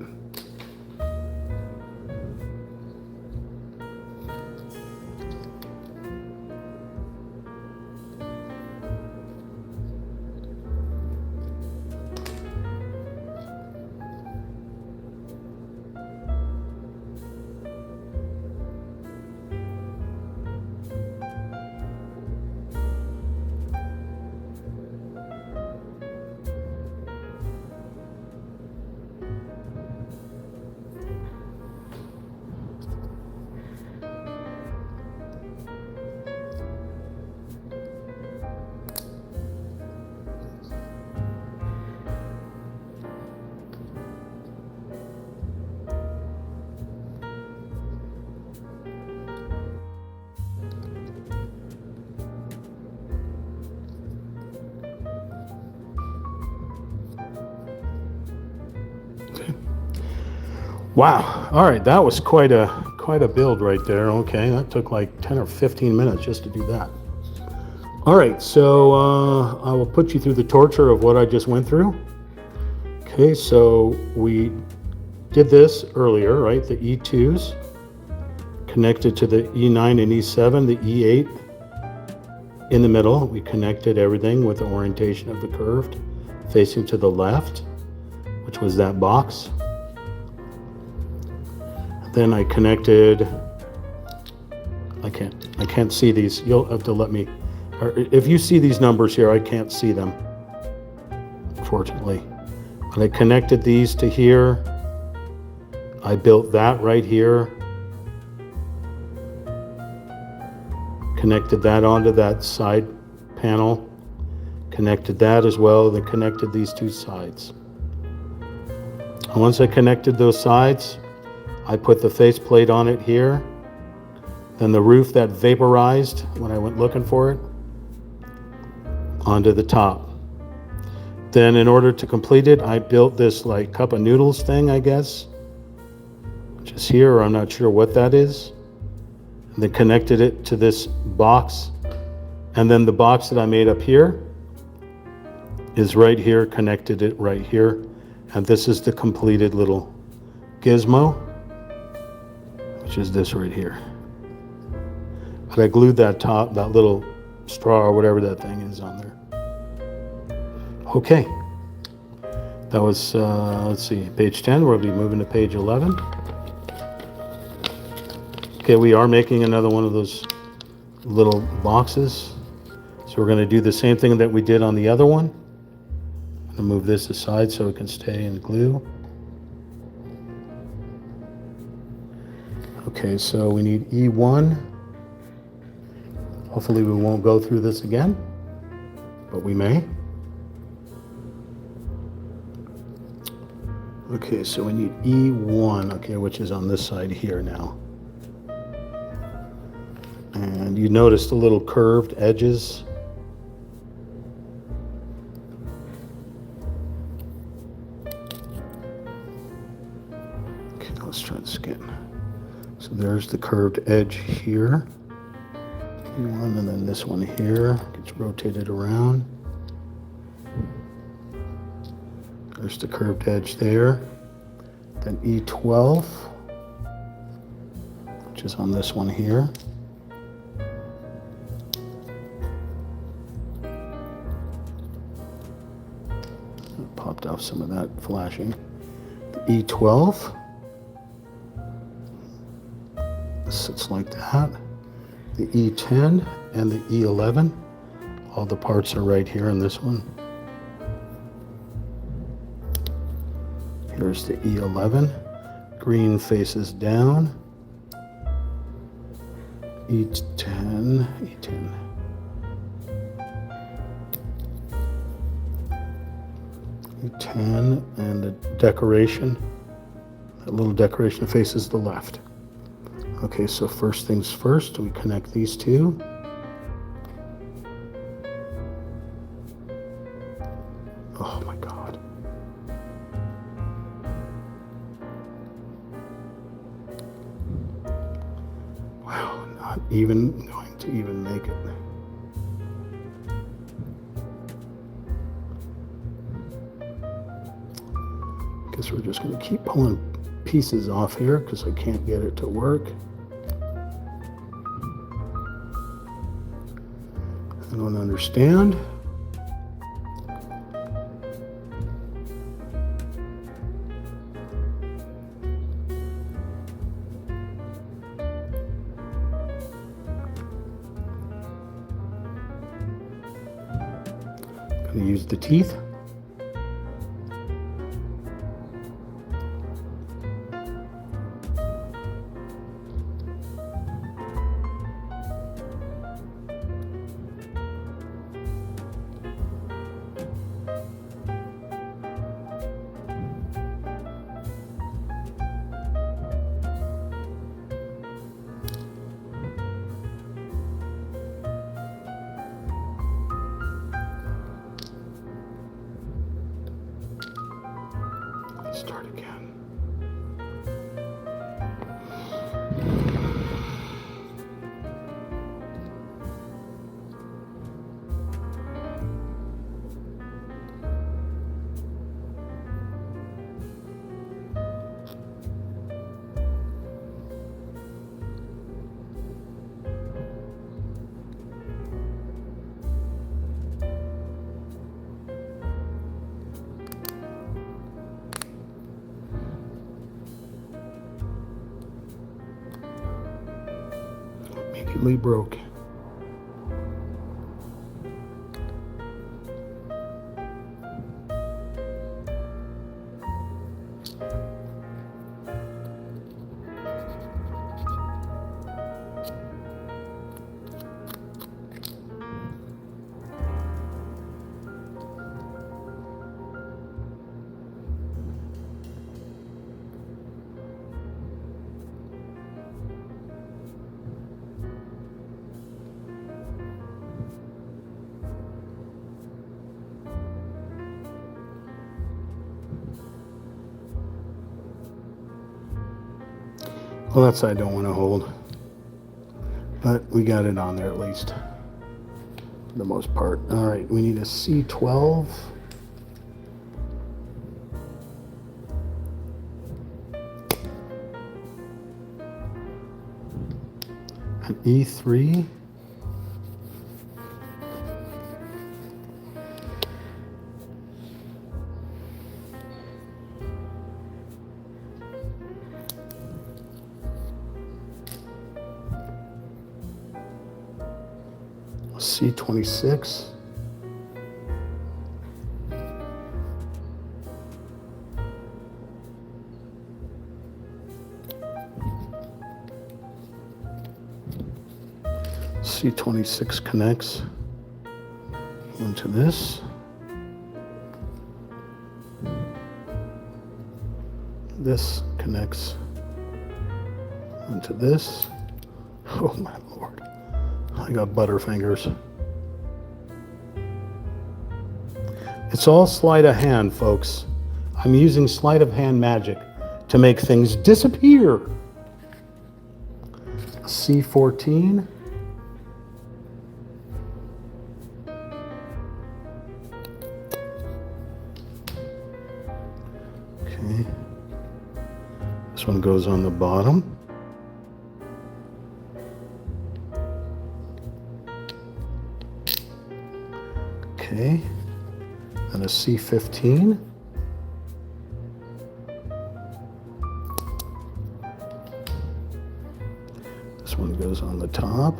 Wow. All right, that was quite a build right there. Okay, that took like 10 or 15 minutes just to do that. All right, so I will put you through the torture of what I just went through. Okay, so we did this earlier, right? The E2s connected to the E9 and E7, the E8 in the middle. We connected everything with the orientation of the curved facing to the left, which was that box. Then I connected, I can't see these. You'll have to let me, or if you see these numbers here, I can't see them, unfortunately. But I connected these to here. I built that right here. Connected that onto that side panel. Connected that as well, then connected these two sides. And once I connected those sides, I put the faceplate on it here, then the roof that vaporized when I went looking for it onto the top. Then in order to complete it, I built this like cup of noodles thing, I guess, which is here, or I'm not sure what that is. and then connected it to this box. And then the box that I made up here is right here, connected it right here. And this is the completed little gizmo, which is this right here. But I glued that top, that little straw or whatever that thing is on there. Okay. That was, let's see, page 10. We'll be moving to page 11. Okay, we are making another one of those little boxes. So we're going to do the same thing that we did on the other one. I'm going to move this aside so it can stay in glue. Okay, so we need E1. Hopefully we won't go through this again, but we may. Okay, so we need E1, okay, which is on this side here now. And you notice the little curved edges. Okay, let's try this again. So there's the curved edge here. E1, and then this one here gets rotated around. There's the curved edge there. Then E12, which is on this one here. Popped off some of that flashing. The E12 sits like that. The E10 and the E11, all the parts are right here in this one. Here's the E11, green faces down. E10, E10. E10 and the decoration, that little decoration faces the left. Okay, so first things first, we connect these two. Oh my God. Wow, not even going to even make it. Guess we're just going to keep pulling pieces off here because I can't get it to work. I don't understand. I'm going to use the teeth. Start again. Immediately broke. Well, that side I don't want to hold. But we got it on there at least, for the most part. All right, we need a C12. An E3. C26. C26 connects into this. This connects into this. Oh my Lord. I got butterfingers. It's all sleight of hand, folks. I'm using sleight of hand magic to make things disappear. C14. Okay. This one goes on the bottom. Okay, and a C15. This one goes on the top.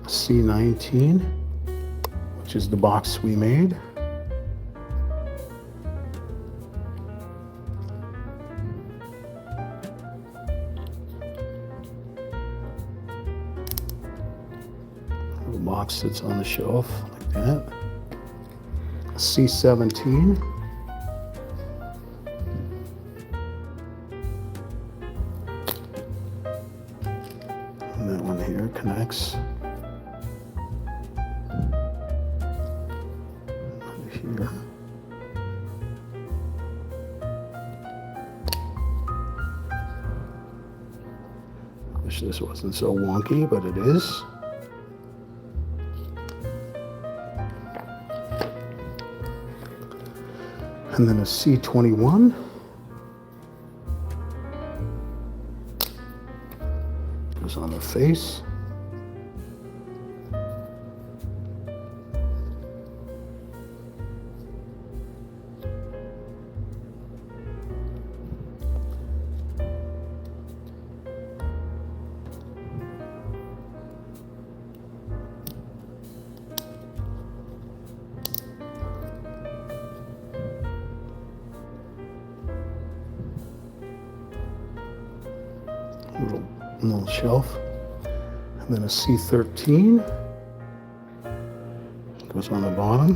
C19, which is the box we made. The box sits on the shelf like that. C17. And that one here connects. Here. Wish this wasn't so wonky, but it is. And then a C21. Goes on the face. Little shelf, and then a C13 goes on the bottom.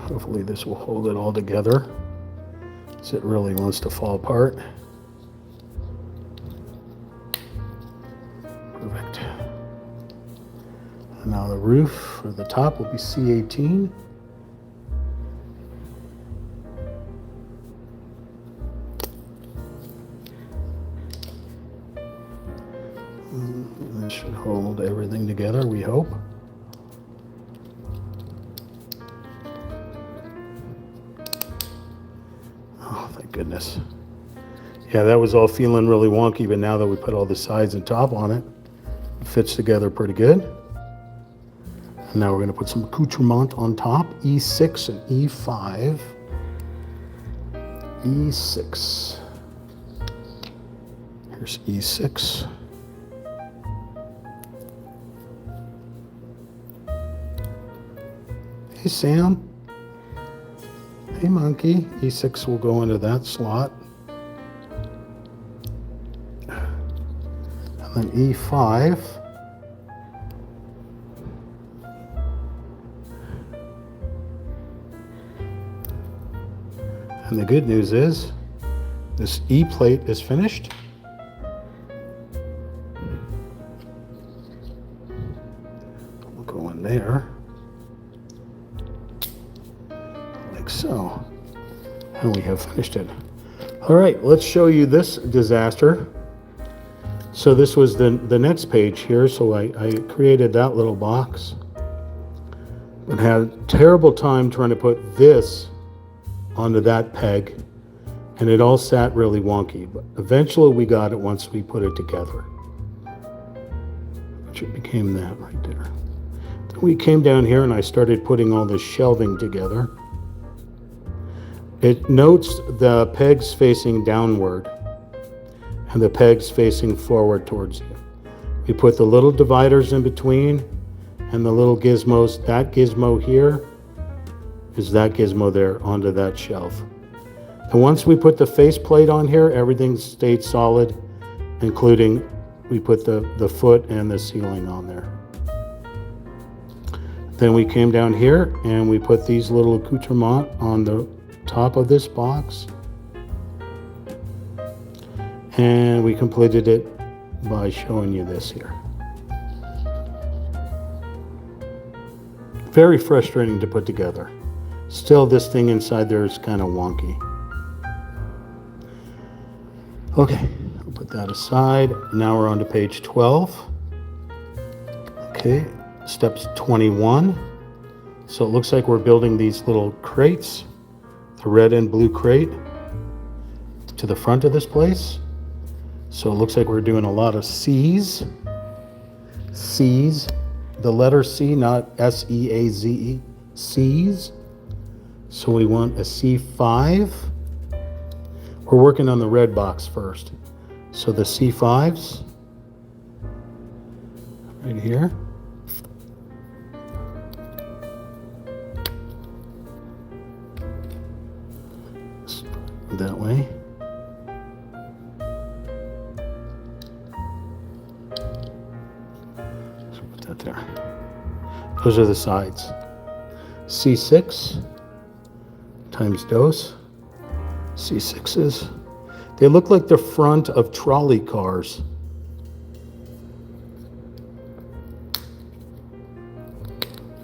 Hopefully this will hold it all together, as it really wants to fall apart. Perfect. And now the roof for the top will be C18. And this should hold everything together, we hope. Goodness. Yeah, that was all feeling really wonky, but now that we put all the sides and top on it, it fits together pretty good. And now we're going to put some accoutrement on top, E6 and E5. E6. Here's E6. Hey, Sam. Hey monkey, E6 will go into that slot. and then E5. And the good news is this E plate is finished. We'll go in there like so. And we have finished it. All right, let's show you this disaster. So this was the next page here. So I created that little box, but had a terrible time trying to put this onto that peg, and it all sat really wonky. But eventually we got it once we put it together, which it became that right there. Then we came down here and I started putting all this shelving together. It notes the pegs facing downward and the pegs facing forward towards you. We put the little dividers in between and the little gizmos. That gizmo here is that gizmo there onto that shelf. And once we put the faceplate on here, everything stayed solid, including we put the foot and the ceiling on there. Then we came down here and we put these little accoutrements on the top of this box, and we completed it by showing you this here. Very frustrating to put together. Still, this thing inside there is kind of wonky. Okay, I'll put that aside. Now we're on to page 12. Okay, steps 21. So it looks like we're building these little crates, the red and blue crate, to the front of this place. So it looks like we're doing a lot of C's. C's, the letter C, not S-E-A-Z-E, C's. So we want a C5. We're working on the red box first. So the C5s, right here. That way. So put that there. Those are the sides. C6 times dose. C6s. They look like the front of trolley cars.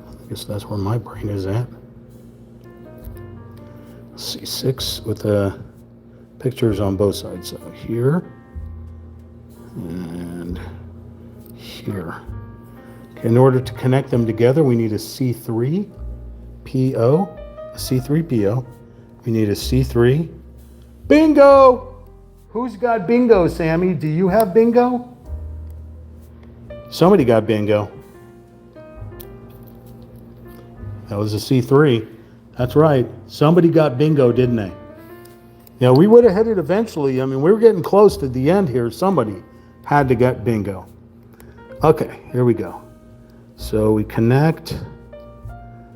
I guess that's where my brain is at. C6 with the pictures on both sides. So here and here. Okay, in order to connect them together, we need a C3 PO. A C3 PO. We need a C3. Bingo! Who's got bingo, Sammy? Do you have bingo? Somebody got bingo. That was a C3. That's right. Somebody got bingo, didn't they? Yeah, we would have hit it eventually. I mean, we were getting close to the end here. Somebody had to get bingo. Okay, here we go. So we connect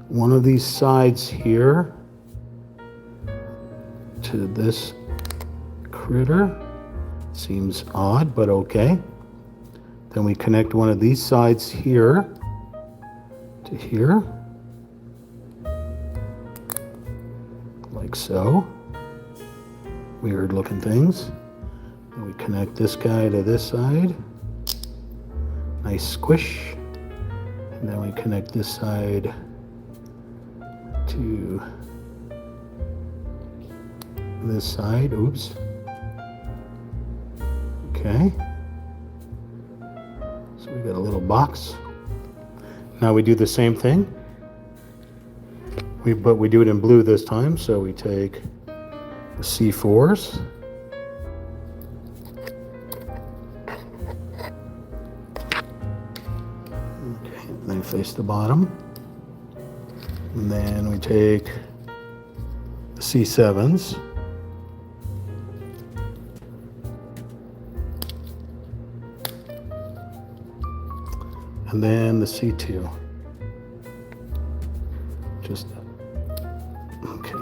one of these sides here to this critter. Seems odd, but okay. Then we connect one of these sides here to here. Like so. Weird looking things. And we connect this guy to this side. Nice squish. And then we connect this side to this side. Oops. Okay. So we got a little box. Now we do the same thing. But we do it in blue this time, so we take the C4s. Okay, they face the bottom. And then we take the C7s. And then the C2. Just that. Okay.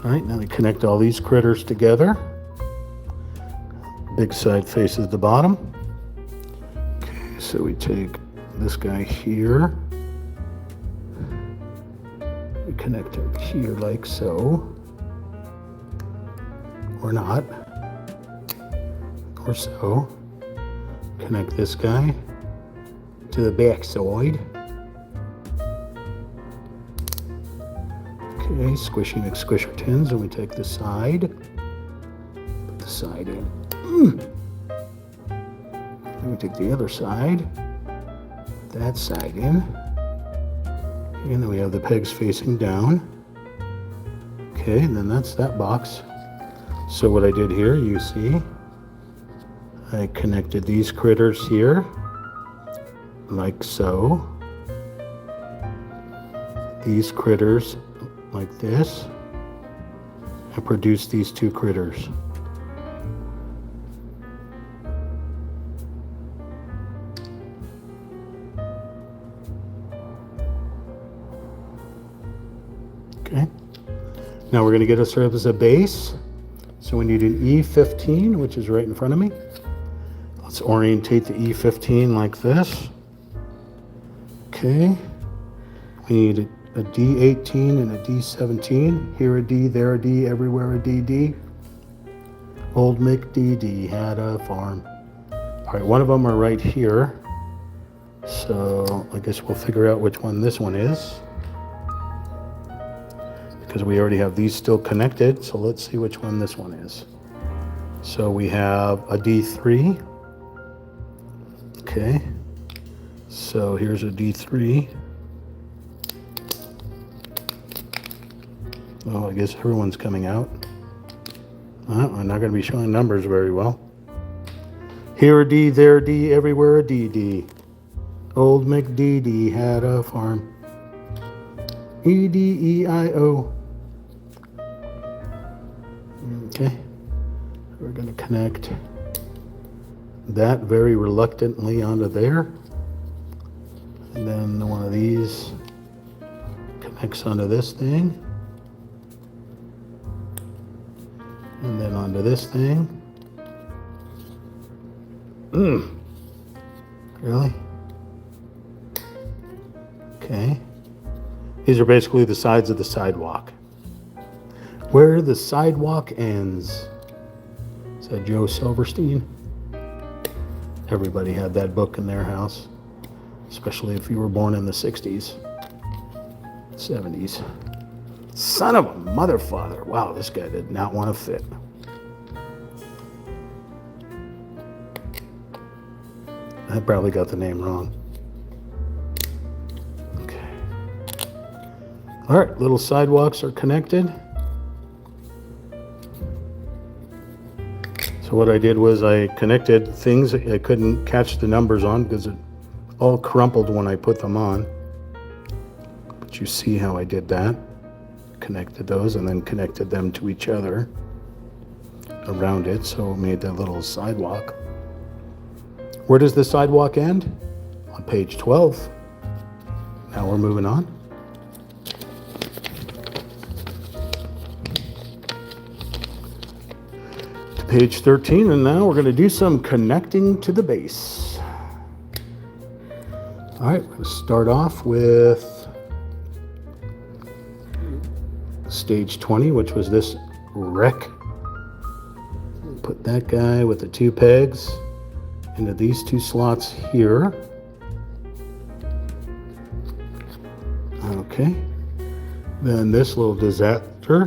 All right, now we connect all these critters together. Big side faces the bottom. so we take this guy here. We connect it here like so. Or not. Or so. Connect this guy to the back side. Okay, squishing the squisher tins, and we take the side. Put the side in. Then we take the other side. Put that side in. And then we have the pegs facing down. Okay, and then that's that box. So what I did here, you see, I connected these critters here, like so. These critters like this, and produce these two critters. Okay. Now we're going to get ourselves a base. So we need an E15, which is right in front of me. Let's orientate the E15 like this. Okay. We need a D18 and a D17. Here a D, there a D, everywhere a DD. Old McDD had a farm. All right, one of them are right here. So I guess we'll figure out which one this one is, because we already have these still connected. So let's see which one this one is. So we have a D3. Okay. So here's a D3. Oh, I guess everyone's coming out. I'm not going to be showing numbers very well. Here a D, there a D, everywhere a DD. Old McDD had a farm. E-D-E-I-O. Okay, we're going to connect that very reluctantly onto there. And then one of these connects onto this thing. And then onto this thing. Really? Okay. These are basically the sides of the sidewalk. Where the sidewalk ends. Is that Joe Silverstein? Everybody had that book in their house, especially if you were born in the 60s, 70s. Son of a mother father. Wow, this guy did not want to fit. I probably got the name wrong. Okay. All right, little sidewalks are connected. So what I did was I connected things I couldn't catch the numbers on because it all crumpled when I put them on. But you see how I did that. Connected those and then connected them to each other around it, so it made that little sidewalk. Where does the sidewalk end? On page 12. Now we're moving on. To page 13, and now we're going to do some connecting to the base. All right, we're going to start off with stage 20, which was this wreck. Put that guy with the two pegs into these two slots here. Okay. Then this little disaster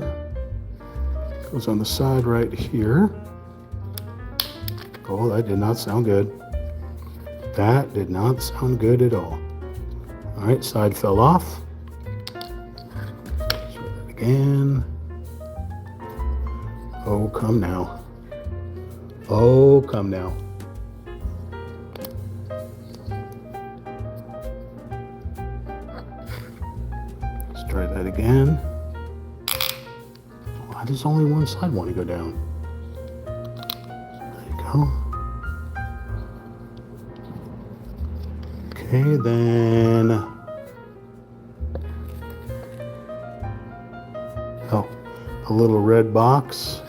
goes on the side right here. Oh, that did not sound good. That did not sound good at all. All right, side fell off. Again. Oh, come now. Oh, come now. Let's try that again. Why does only one side want to go down? There you go. Okay, then. Oh, a little red box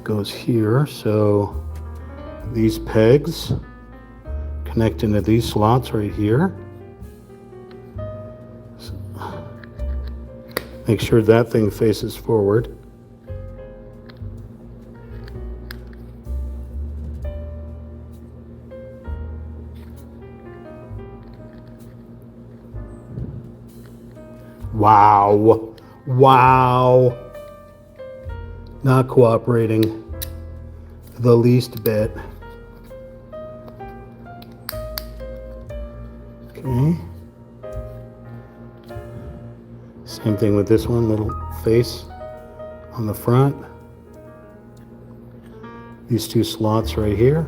goes here, so these pegs connect into these slots right here. So, make sure that thing faces forward. Wow. Wow. Not cooperating the least bit. Okay. Same thing with this one, little face on the front. These two slots right here.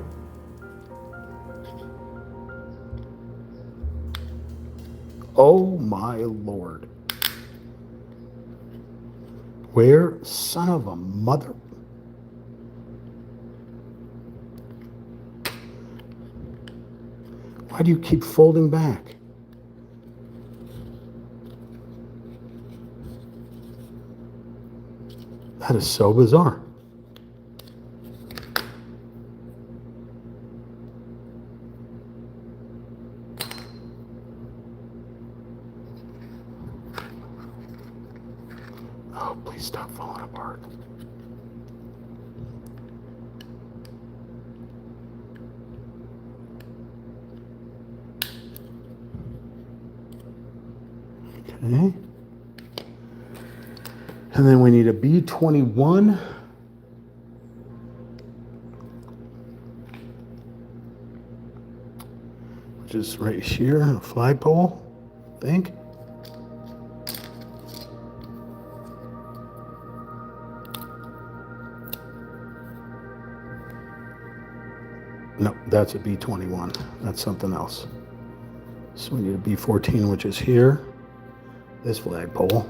Oh my Lord. Where, son of a mother. Why do you keep folding back? That is so bizarre. Oh, please stop falling apart. Okay. And then we need a B21. Which is right here, a flagpole, I think. No, that's a B21. That's something else. So we need a B14, which is here. This flagpole.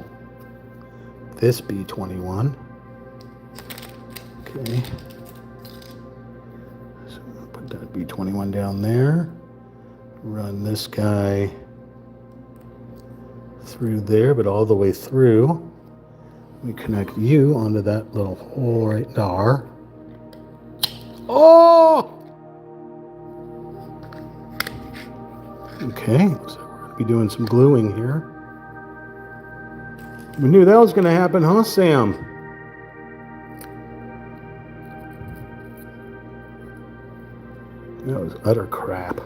This B21. Okay. So I'm gonna put that B21 down there. Run this guy through there, but all the way through. We connect you onto that little hole right there. Oh! Okay, so we're going to be doing some gluing here. We knew that was going to happen, huh, Sam? That was utter crap.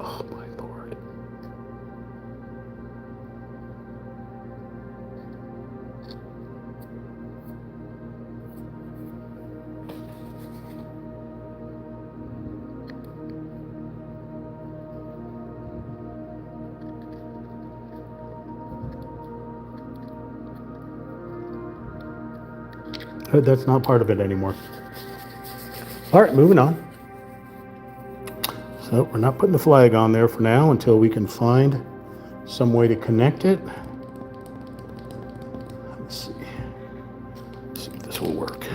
Oh my Lord. That's not part of it anymore. All right, moving on. So we're not putting the flag on there for now until we can find some way to connect it. Let's see. Let's see if this will work.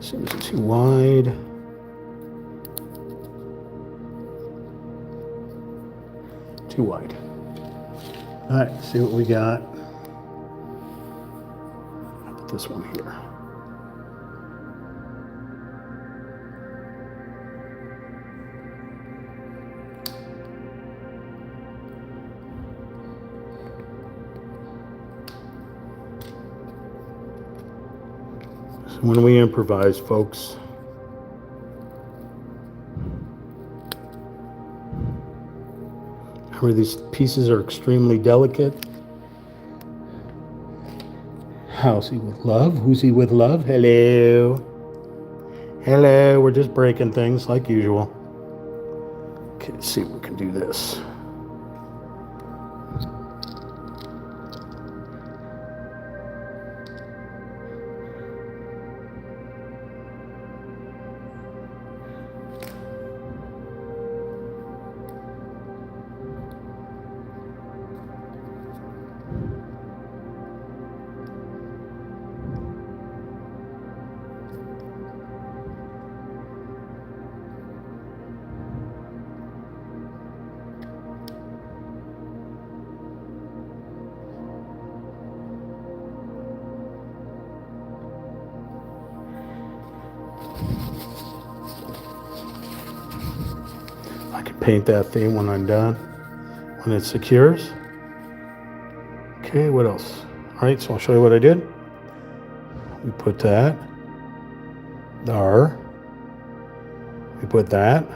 Seems too wide. Too wide. All right, see what we got. I'll put this one here. So when we improvise, folks, remember these pieces are extremely delicate. How's he with love? Who's he with love? Hello. Hello. We're just breaking things like usual. Okay, let's see if we can do this. I can paint that thing when I'm done, when it secures. Okay, what else? All right, so I'll show you what I did. We put that there. We put that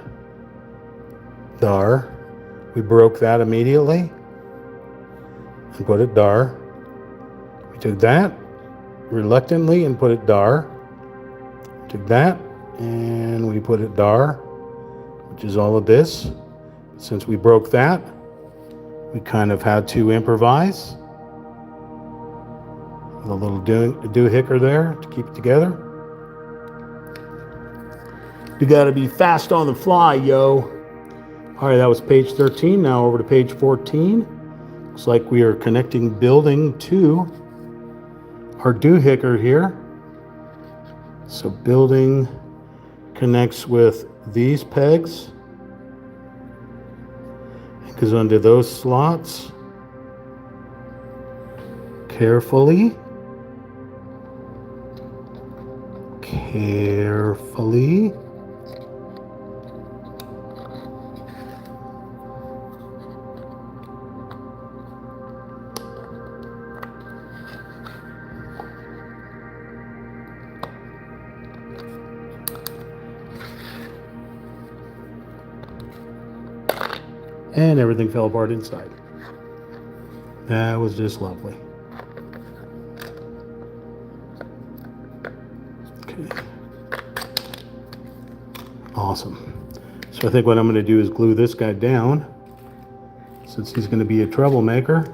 there. We broke that immediately and put it there. We took that reluctantly and put it there. Took that and we put it there, which is all of this. Since we broke that, we kind of had to improvise with a little doohicker there to keep it together. You got to be fast on the fly, yo. All right, that was page 13. Now over to page 14. Looks like we are connecting building to our doohicker here. So building connects with these pegs. It goes under those slots. Carefully. Carefully. And everything fell apart inside. That was just lovely. Okay. Awesome. So I think what I'm going to do is glue this guy down, since he's going to be a troublemaker.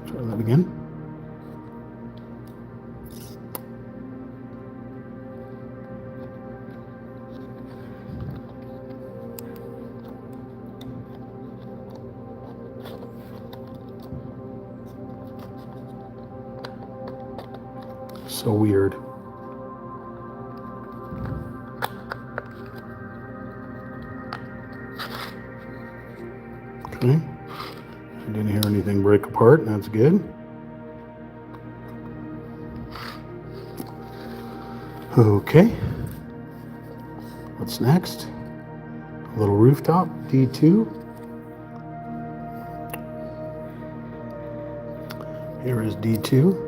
Try that again. So weird. Okay. I didn't hear anything break apart. That's good. Okay. What's next? A little rooftop, D2. Here is D2.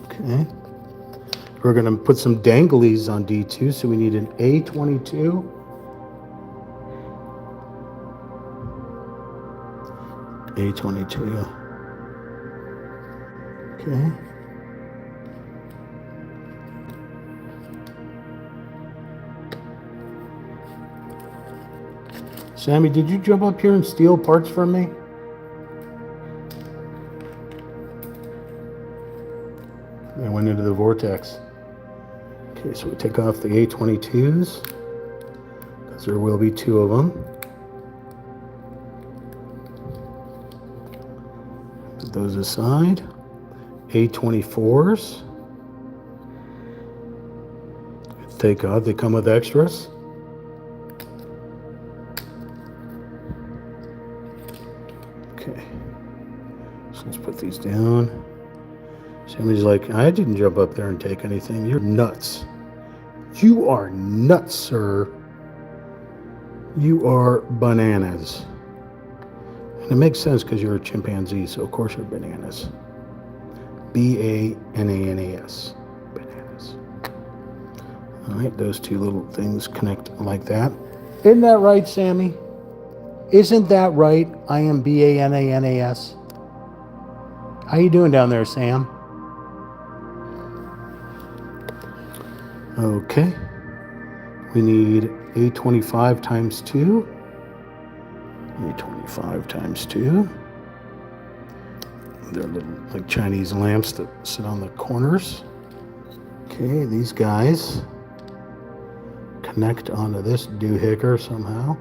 Okay. We're going to put some danglies on D2, so we need an A22. A22. Okay. Sammy, did you jump up here and steal parts from me? I went into the vortex. Okay, so we take off the A22s, because there will be two of them. Put those aside. A24s. Thank God they come with extras. Okay. So let's put these down. Sammy's like, I didn't jump up there and take anything. You're nuts. You are nuts, sir. You are bananas. And it makes sense because you're a chimpanzee, so of course you're bananas. B-A-N-A-N-A-S. Bananas. All right, those two little things connect like that. Isn't that right, Sammy? Isn't that right? I am B-A-N-A-N-A-S. How you doing down there, Sam? Okay. We need 825 times 2. 825 times 2. They're little like Chinese lamps that sit on the corners. Okay, these guys connect onto this doohickey somehow.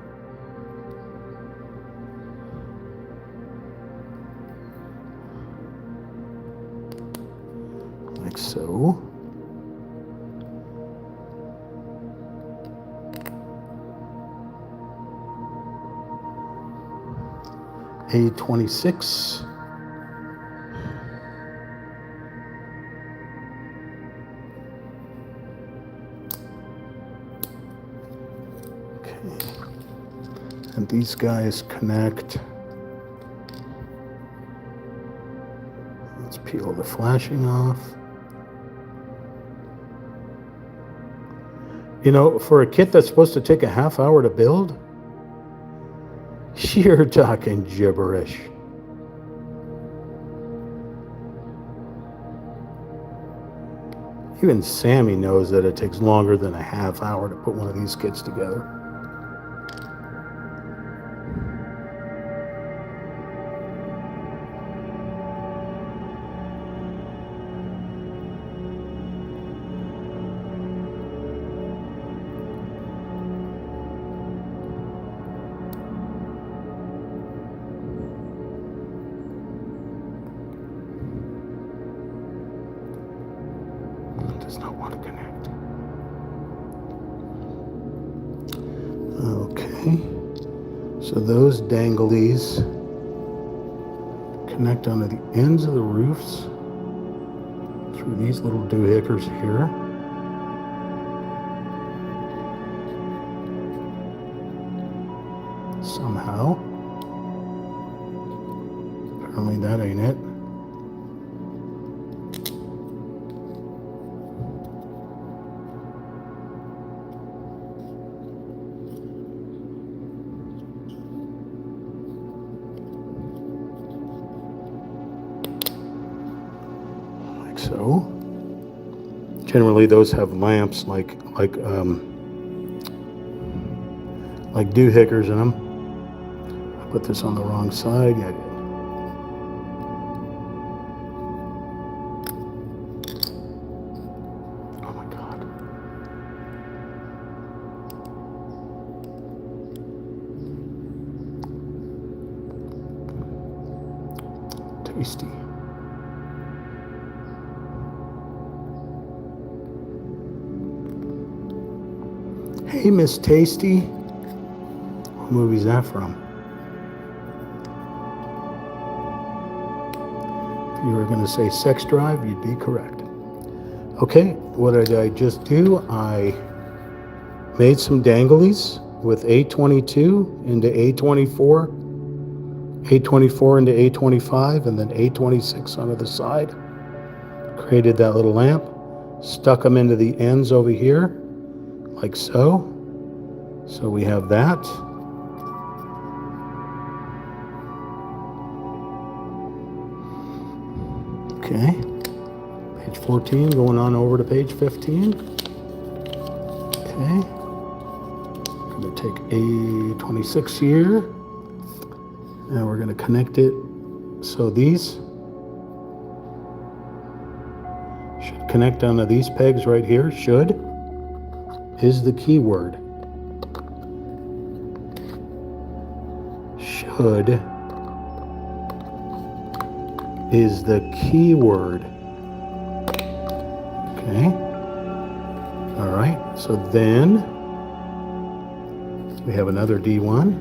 Like so. A26. Okay. And these guys connect. Let's peel the flashing off. You know, for a kit that's supposed to take a half hour to build, you're talking gibberish. Even Sammy knows that it takes longer than a half hour to put one of these kits together. Does not want to connect. Okay, so those danglies connect onto the ends of the roofs through these little doohickers here. Somehow. Apparently that ain't it. So, generally those have lamps like doohickers in them. I put this on the wrong side. Yeah, I did. Oh my God. Tasty. Hey, Miss Tasty. What movie's that from? If you were going to say Sex Drive, you'd be correct. Okay, what did I just do? I made some danglies with A22 into A24, A24 into A25, and then A26 onto the side. Created that little lamp, stuck them into the ends over here. Like so. So we have that. Okay. Page 14, going on over to page 15. Okay. I'm going to take A26 here. And we're going to connect it. So these should connect onto these pegs right here. Should. Is the key word. Should is the key word. Okay. All right. So then we have another D1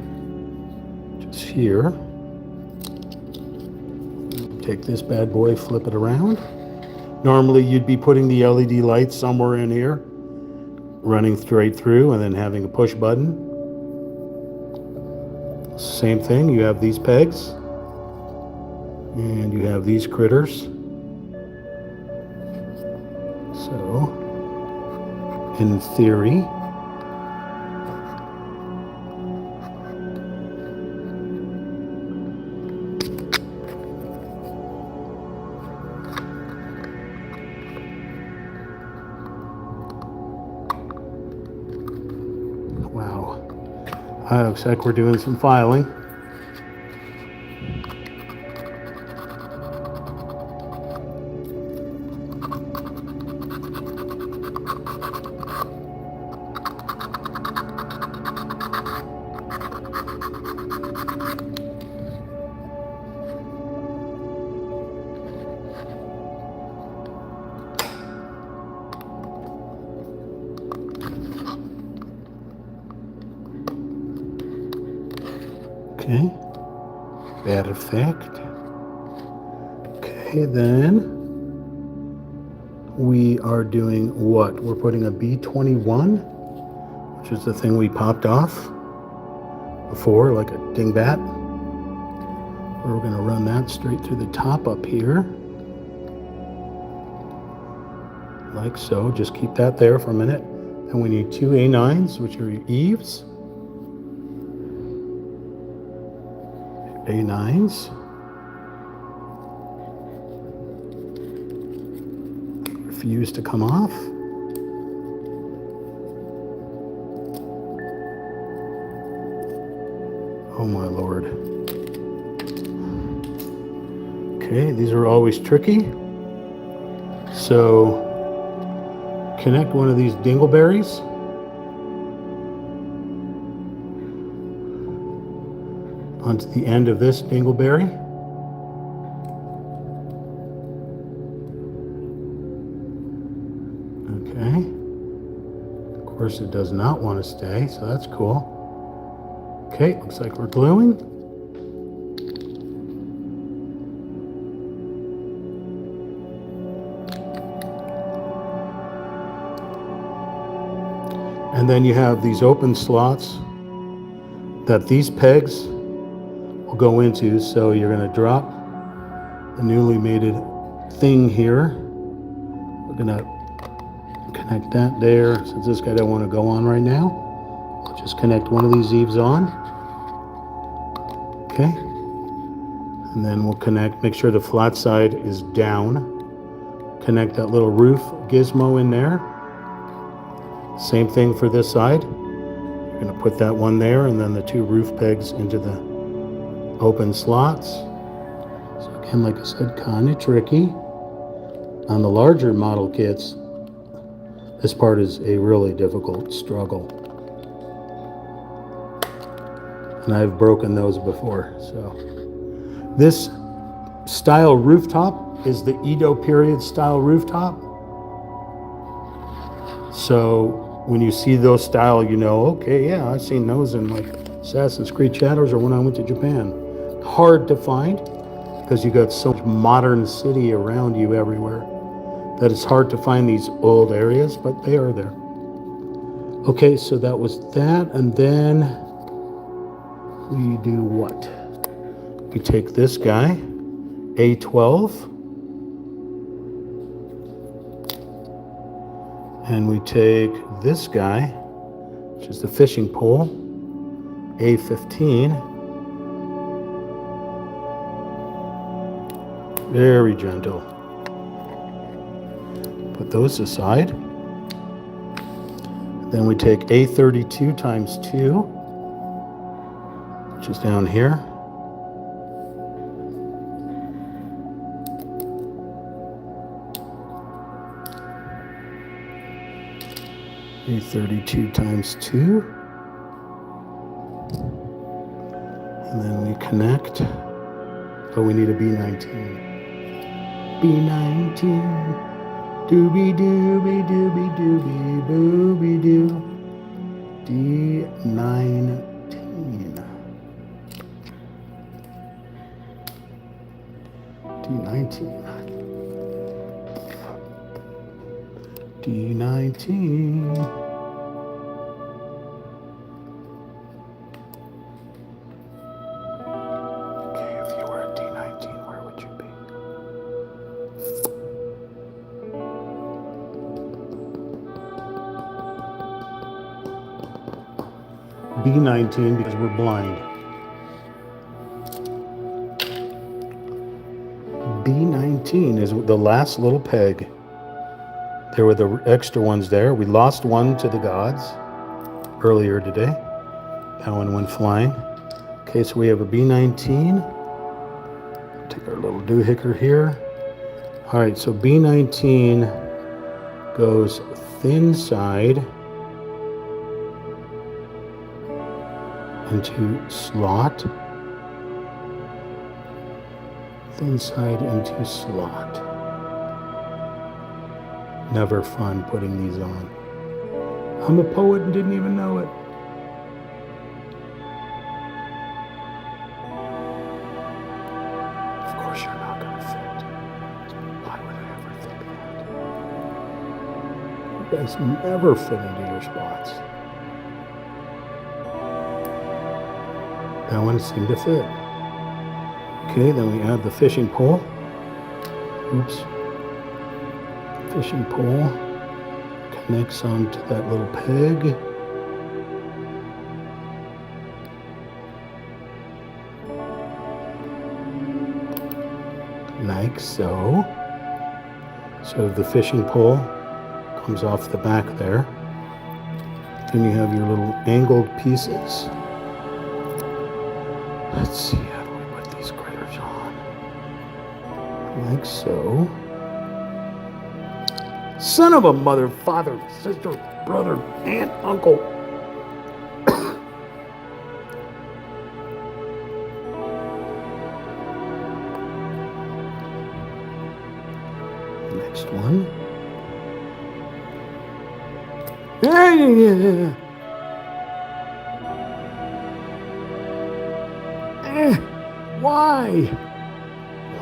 just here. take this bad boy, flip it around. Normally you'd be putting the LED lights somewhere in here, running straight through, and then having a push button. Same thing, you have these pegs, and you have these critters. So, in theory, wow, looks like we're doing some filing. Okay, bad effect. Okay, then we are doing what? We're putting a B21, which is the thing we popped off before, like a dingbat. We're going to run that straight through the top up here, like so. Just keep that there for a minute. And we need two A9s, which are your eaves. A9s. Refuse to come off. Oh my Lord. Okay, these are always tricky. So connect one of these dingleberries. Onto the end of this dingleberry. Okay. Of course, it does not want to stay, so that's cool. Okay, looks like we're gluing. And then you have these open slots that these pegs will go into. So you're going to drop the newly mated thing here. We're going to connect that there. Since this guy don't want to go on right now, I'll just connect one of these eaves on. Okay. And then we'll connect, make sure the flat side is down. Connect that little roof gizmo in there. Same thing for this side. You're going to put that one there, and then the two roof pegs into the open slots. So again, like I said, kind of tricky. On the larger model kits, this part is a really difficult struggle. And I've broken those before. So this style rooftop is the Edo period style rooftop. So when you see those style, you know, okay, yeah, I've seen those in like Assassin's Creed Shadows or when I went to Japan. Hard to find because you got so much modern city around you everywhere that it's hard to find these old areas, but they are there. Okay, so that was that, and then we do what? We take this guy, A12, and we take this guy, which is the fishing pole, A15. Very gentle. Put those aside. Then we take A32 times 2, which is down here. A32 times 2. And then we connect. Oh, we need a B19. B19. Doobie doobie doobie doobie boobie doo. D19. D19. D19. Okay, if you were a D19, where would you be? B19 because we're blind. B19 is the last little peg. There were the extra ones there. We lost one to the gods earlier today. That one went flying. Okay, so we have a B19. Take our little doohickey here. All right, so B19 goes thin side into slot. Thin side into slot. Never fun putting these on. I'm a poet and didn't even know it. Of course you're not going to fit. Why would I ever think that? You guys never fit into your spots. That one seemed to fit. Okay, then we add the fishing pole. Oops. Fishing pole connects onto that little peg. Like so. So the fishing pole comes off the back there. Then you have your little angled pieces. Let's see, how do we put these critters on? Like so. Son of a mother, father, sister, brother, aunt, uncle. Next one. Why?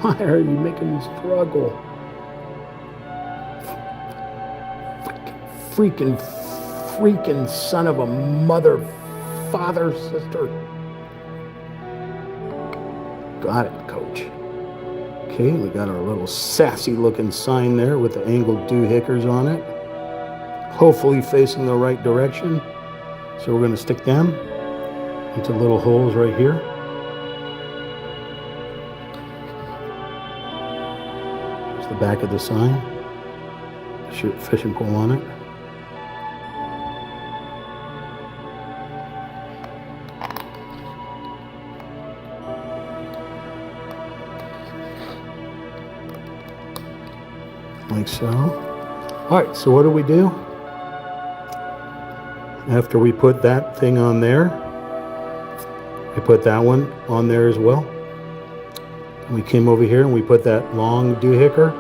Why are you making me struggle? Freaking son of a mother, father, sister. Got it, coach. Okay, we got our little sassy looking sign there with the angled doohickers on it. Hopefully facing the right direction. So we're going to stick them into little holes right here. There's the back of the sign. Shoot fishing pole on it. Like so. All right, so what do? After we put that thing on there, we put that one on there as well. And we came over here and we put that long doohicker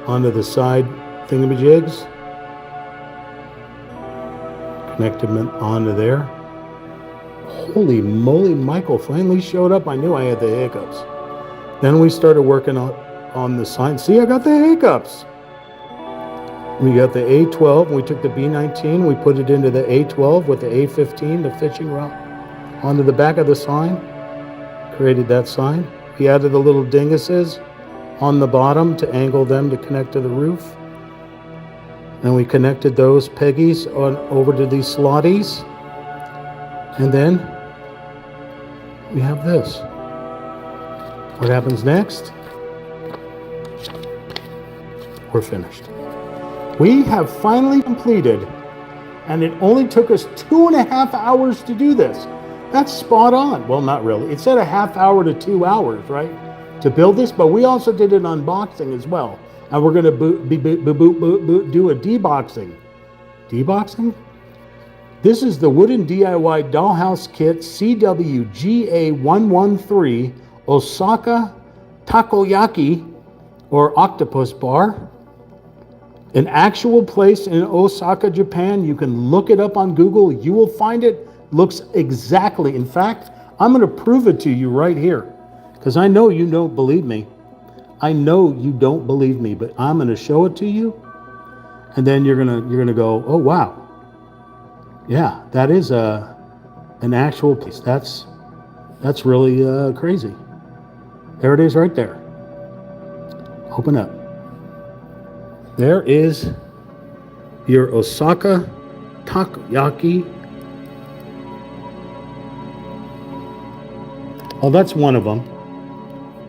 onto the side thingamajigs. Connected them onto there. Holy moly, Michael finally showed up. I knew I had the hiccups. Then we started working on the sign. See, I got the hiccups. We got the A12, and we took the B19, we put it into the A12 with the A15, the fishing rod, onto the back of the sign. Created that sign. We added the little dinguses on the bottom to angle them to connect to the roof. And we connected those peggies over to these slotties. And then we have this. What happens next? We're finished. We have finally completed, and it only took us 2.5 hours to do this. That's spot on. Well, not really. It said a half hour to 2 hours, right, to build this, but we also did an unboxing as well. And we're going to do a deboxing. Deboxing? This is the Wooden DIY Dollhouse Kit CWGA113 Osaka Takoyaki or Octopus bar. An actual place in Osaka, Japan. You can look it up on Google. You will find it. Looks exactly. In fact, I'm going to prove it to you right here because I know you don't believe me. I know you don't believe me, but I'm going to show it to you. And then you're going to go, oh, wow. Yeah, that is an actual place. That's really crazy. There it is right there. Open up. There is your Osaka Takoyaki. Oh, that's one of them.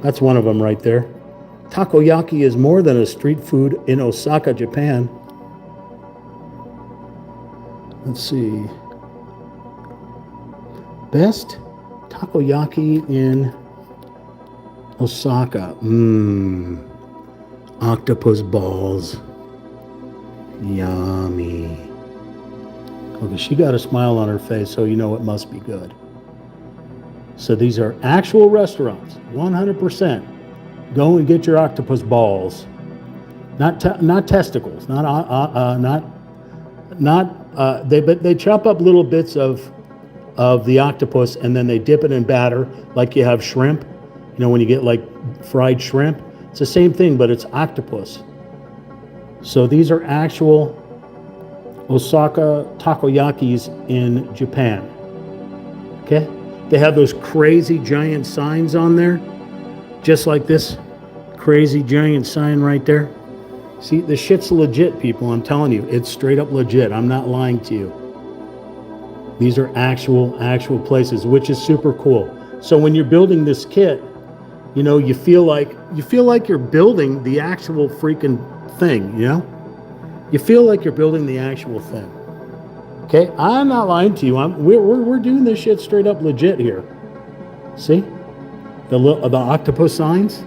That's one of them right there. Takoyaki is more than a street food in Osaka, Japan. Let's see. Best takoyaki in Osaka. Octopus balls. Yummy. Okay, she got a smile on her face, so you know it must be good. So these are actual restaurants, 100%. Go and get your octopus balls, not testicles, they chop up little bits of the octopus and then they dip it in batter like you have shrimp. You know when you get like fried shrimp, it's the same thing, but it's octopus. So these are actual Osaka takoyakis in Japan. Okay. They have those crazy giant signs on there, just like this crazy giant sign right there. See, the shit's legit, people. I'm telling you, it's straight up legit. I'm not lying to you. These are actual places, which is super cool. So when you're building this kit, you know, you feel like you're building the actual freaking thing, you know? You feel like you're building the actual thing. Okay, I'm not lying to you. We're doing this shit straight up legit here. See, the octopus signs,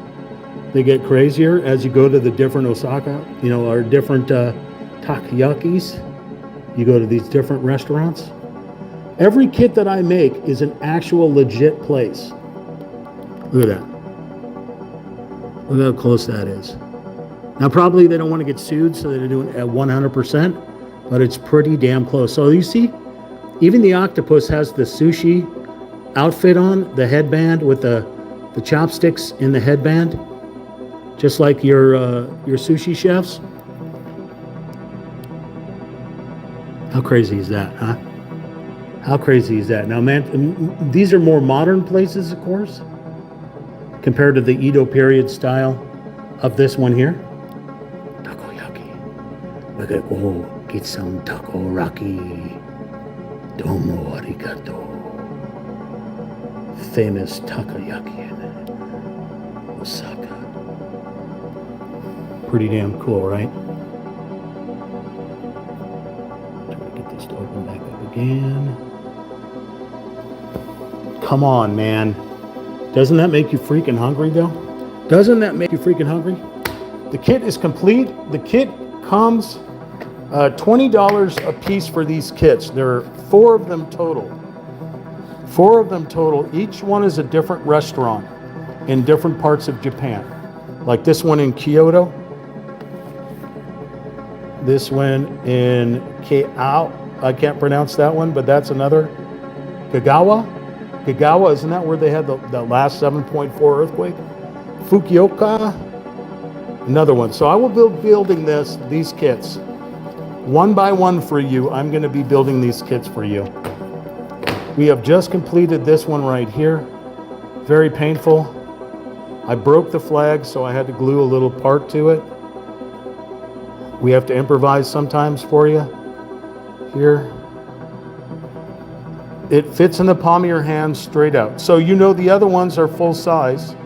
they get crazier as you go to the different Osaka, you know, or different takoyakis. You go to these different restaurants. Every kit that I make is an actual legit place. Look at that. Look how close that is. Now, probably they don't want to get sued, so they're doing it at 100%. But it's pretty damn close. So you see, even the octopus has the sushi outfit on, the headband with the chopsticks in the headband, just like your sushi chefs. How crazy is that, huh? How crazy is that? Now, man, these are more modern places, of course, compared to the Edo period style of this one here. Takoyaki. Look at, oh. Get some takoyaki. Domo arigato. Famous takoyaki in Osaka. Pretty damn cool, right? Try to get this to open back up again. Come on, man. Doesn't that make you freaking hungry, though? Doesn't that make you freaking hungry? The kit is complete. The kit comes $20 a piece for these kits. There are 4 of them total. 4 of them total. Each one is a different restaurant in different parts of Japan. Like this one in Kyoto. This one in Keao. I can't pronounce that one, but that's another. Kagawa. Kagawa, isn't that where they had the last 7.4 earthquake? Fukuoka. Another one. So I will be building these kits. One by one for you. I'm going to be building these kits for you. We have just completed this one right here. Very painful. I broke the flag, so I had to glue a little part to it. We have to improvise sometimes for you. Here. It fits in the palm of your hand straight out. So you know the other ones are full size.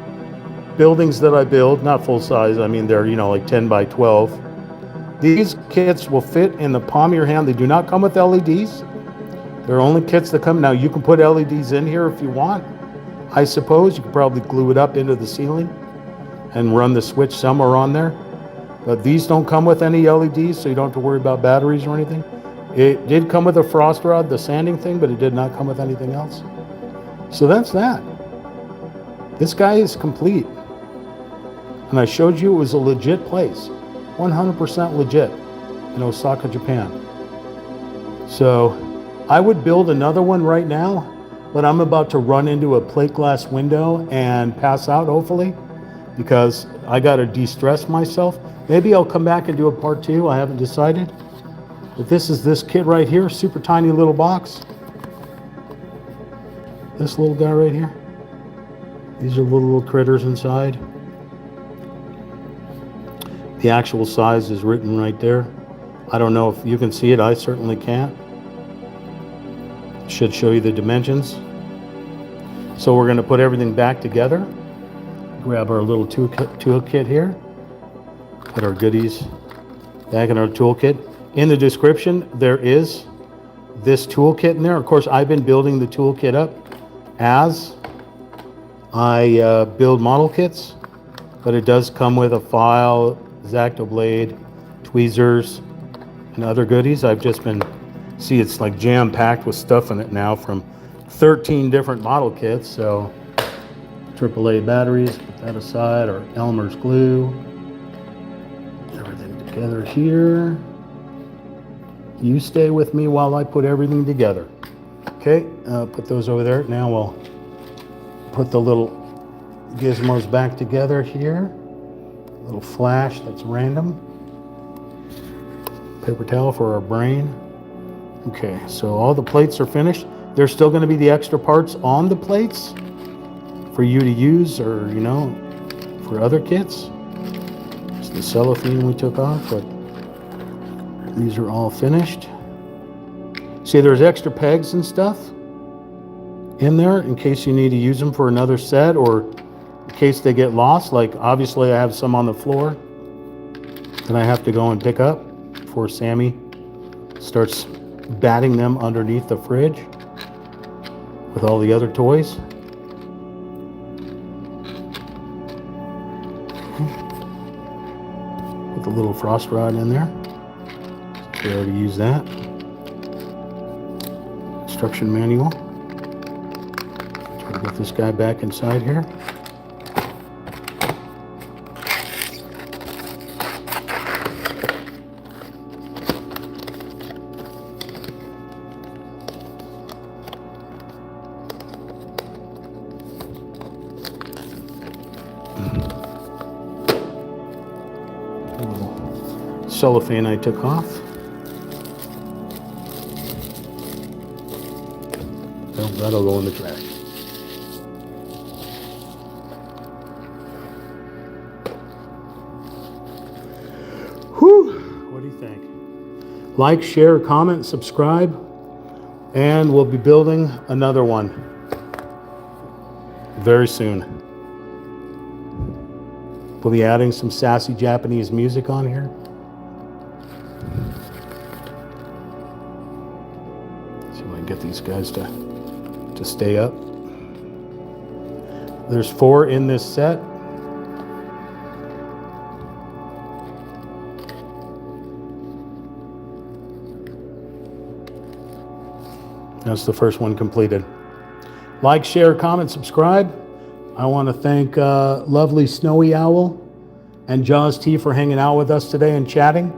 Buildings that I build, not full size, I mean they're, you know, like 10 by 12. These kits will fit in the palm of your hand. They do not come with LEDs. They're only kits that come. Now you can put LEDs in here if you want. I suppose you could probably glue it up into the ceiling and run the switch somewhere on there. But these don't come with any LEDs, so you don't have to worry about batteries or anything. It did come with a frost rod, the sanding thing, but it did not come with anything else. So that's that. This guy is complete. And I showed you it was a legit place. 100% legit in Osaka, Japan. So I would build another one right now, but I'm about to run into a plate glass window and pass out, hopefully. because I got to de-stress myself. Maybe I'll come back and do a part 2. I haven't decided. But this is this kit right here, super tiny little box. This little guy right here. These are little critters inside. The actual size is written right there. I don't know if you can see it. I certainly can't. Should show you the dimensions. So we're going to put everything back together. Grab our little toolkit here. Put our goodies back in our toolkit. In the description, there is this toolkit in there. Of course, I've been building the toolkit up as I build model kits, but it does come with a file, x-Acto blade, tweezers, and other goodies. I've just been, see, it's like jam-packed with stuff in it now from 13 different model kits. So AAA batteries, put that aside, our Elmer's glue, everything together here. You stay with me while I put everything together. Okay, put those over there. Now we'll put the little gizmos back together here. Little flash that's random. Paper towel for our brain. Okay, so all the plates are finished. There's still going to be the extra parts on the plates for you to use, or you know, for other kits. It's the cellophane we took off, but these are all finished. See, there's extra pegs and stuff in there in case you need to use them for another set, or in case they get lost. Like obviously I have some on the floor that I have to go and pick up before Sammy starts batting them underneath the fridge with all the other toys. Put the little frost rod in there. We already used that. Instruction manual. Try to get this guy back inside here. A little cellophane I took off. That'll go in the trash. Whew, what do you think? Like, share, comment, subscribe, and we'll be building another one very soon. We'll be adding some sassy Japanese music on here. See if I can get these guys to stay up. There's 4 in this set. That's the first one completed. Like, share, comment, subscribe. I want to thank lovely Snowy Owl and Jaws T for hanging out with us today and chatting.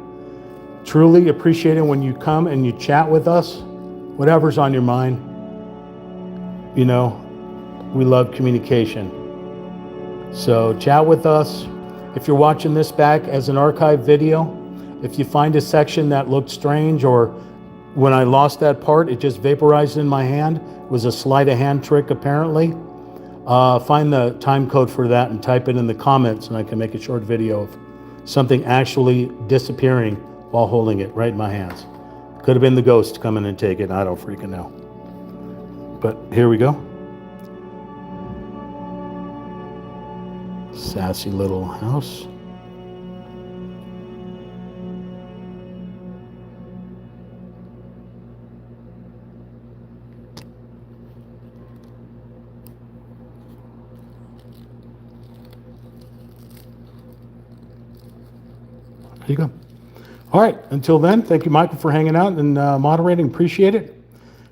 Truly appreciate it when you come and you chat with us, whatever's on your mind. You know, we love communication. So chat with us. If you're watching this back as an archive video, if you find a section that looked strange, or when I lost that part, it just vaporized in my hand, it was a sleight of hand trick apparently, find the time code for that and type it in the comments, and I can make a short video of something actually disappearing while holding it right in my hands. Could have been the ghost coming and take it. I don't freaking know. But here we go. Sassy little house. There you go. All right, until then, thank you, Michael, for hanging out and moderating. Appreciate it.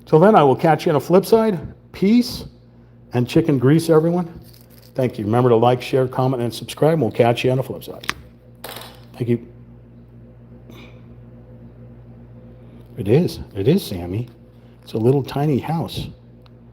Till then, I will catch you on a flip side. Peace and chicken grease, everyone. Thank you. Remember to like, share, comment, and subscribe. We'll catch you on a flip side. Thank you. It is, Sammy. It's a little tiny house.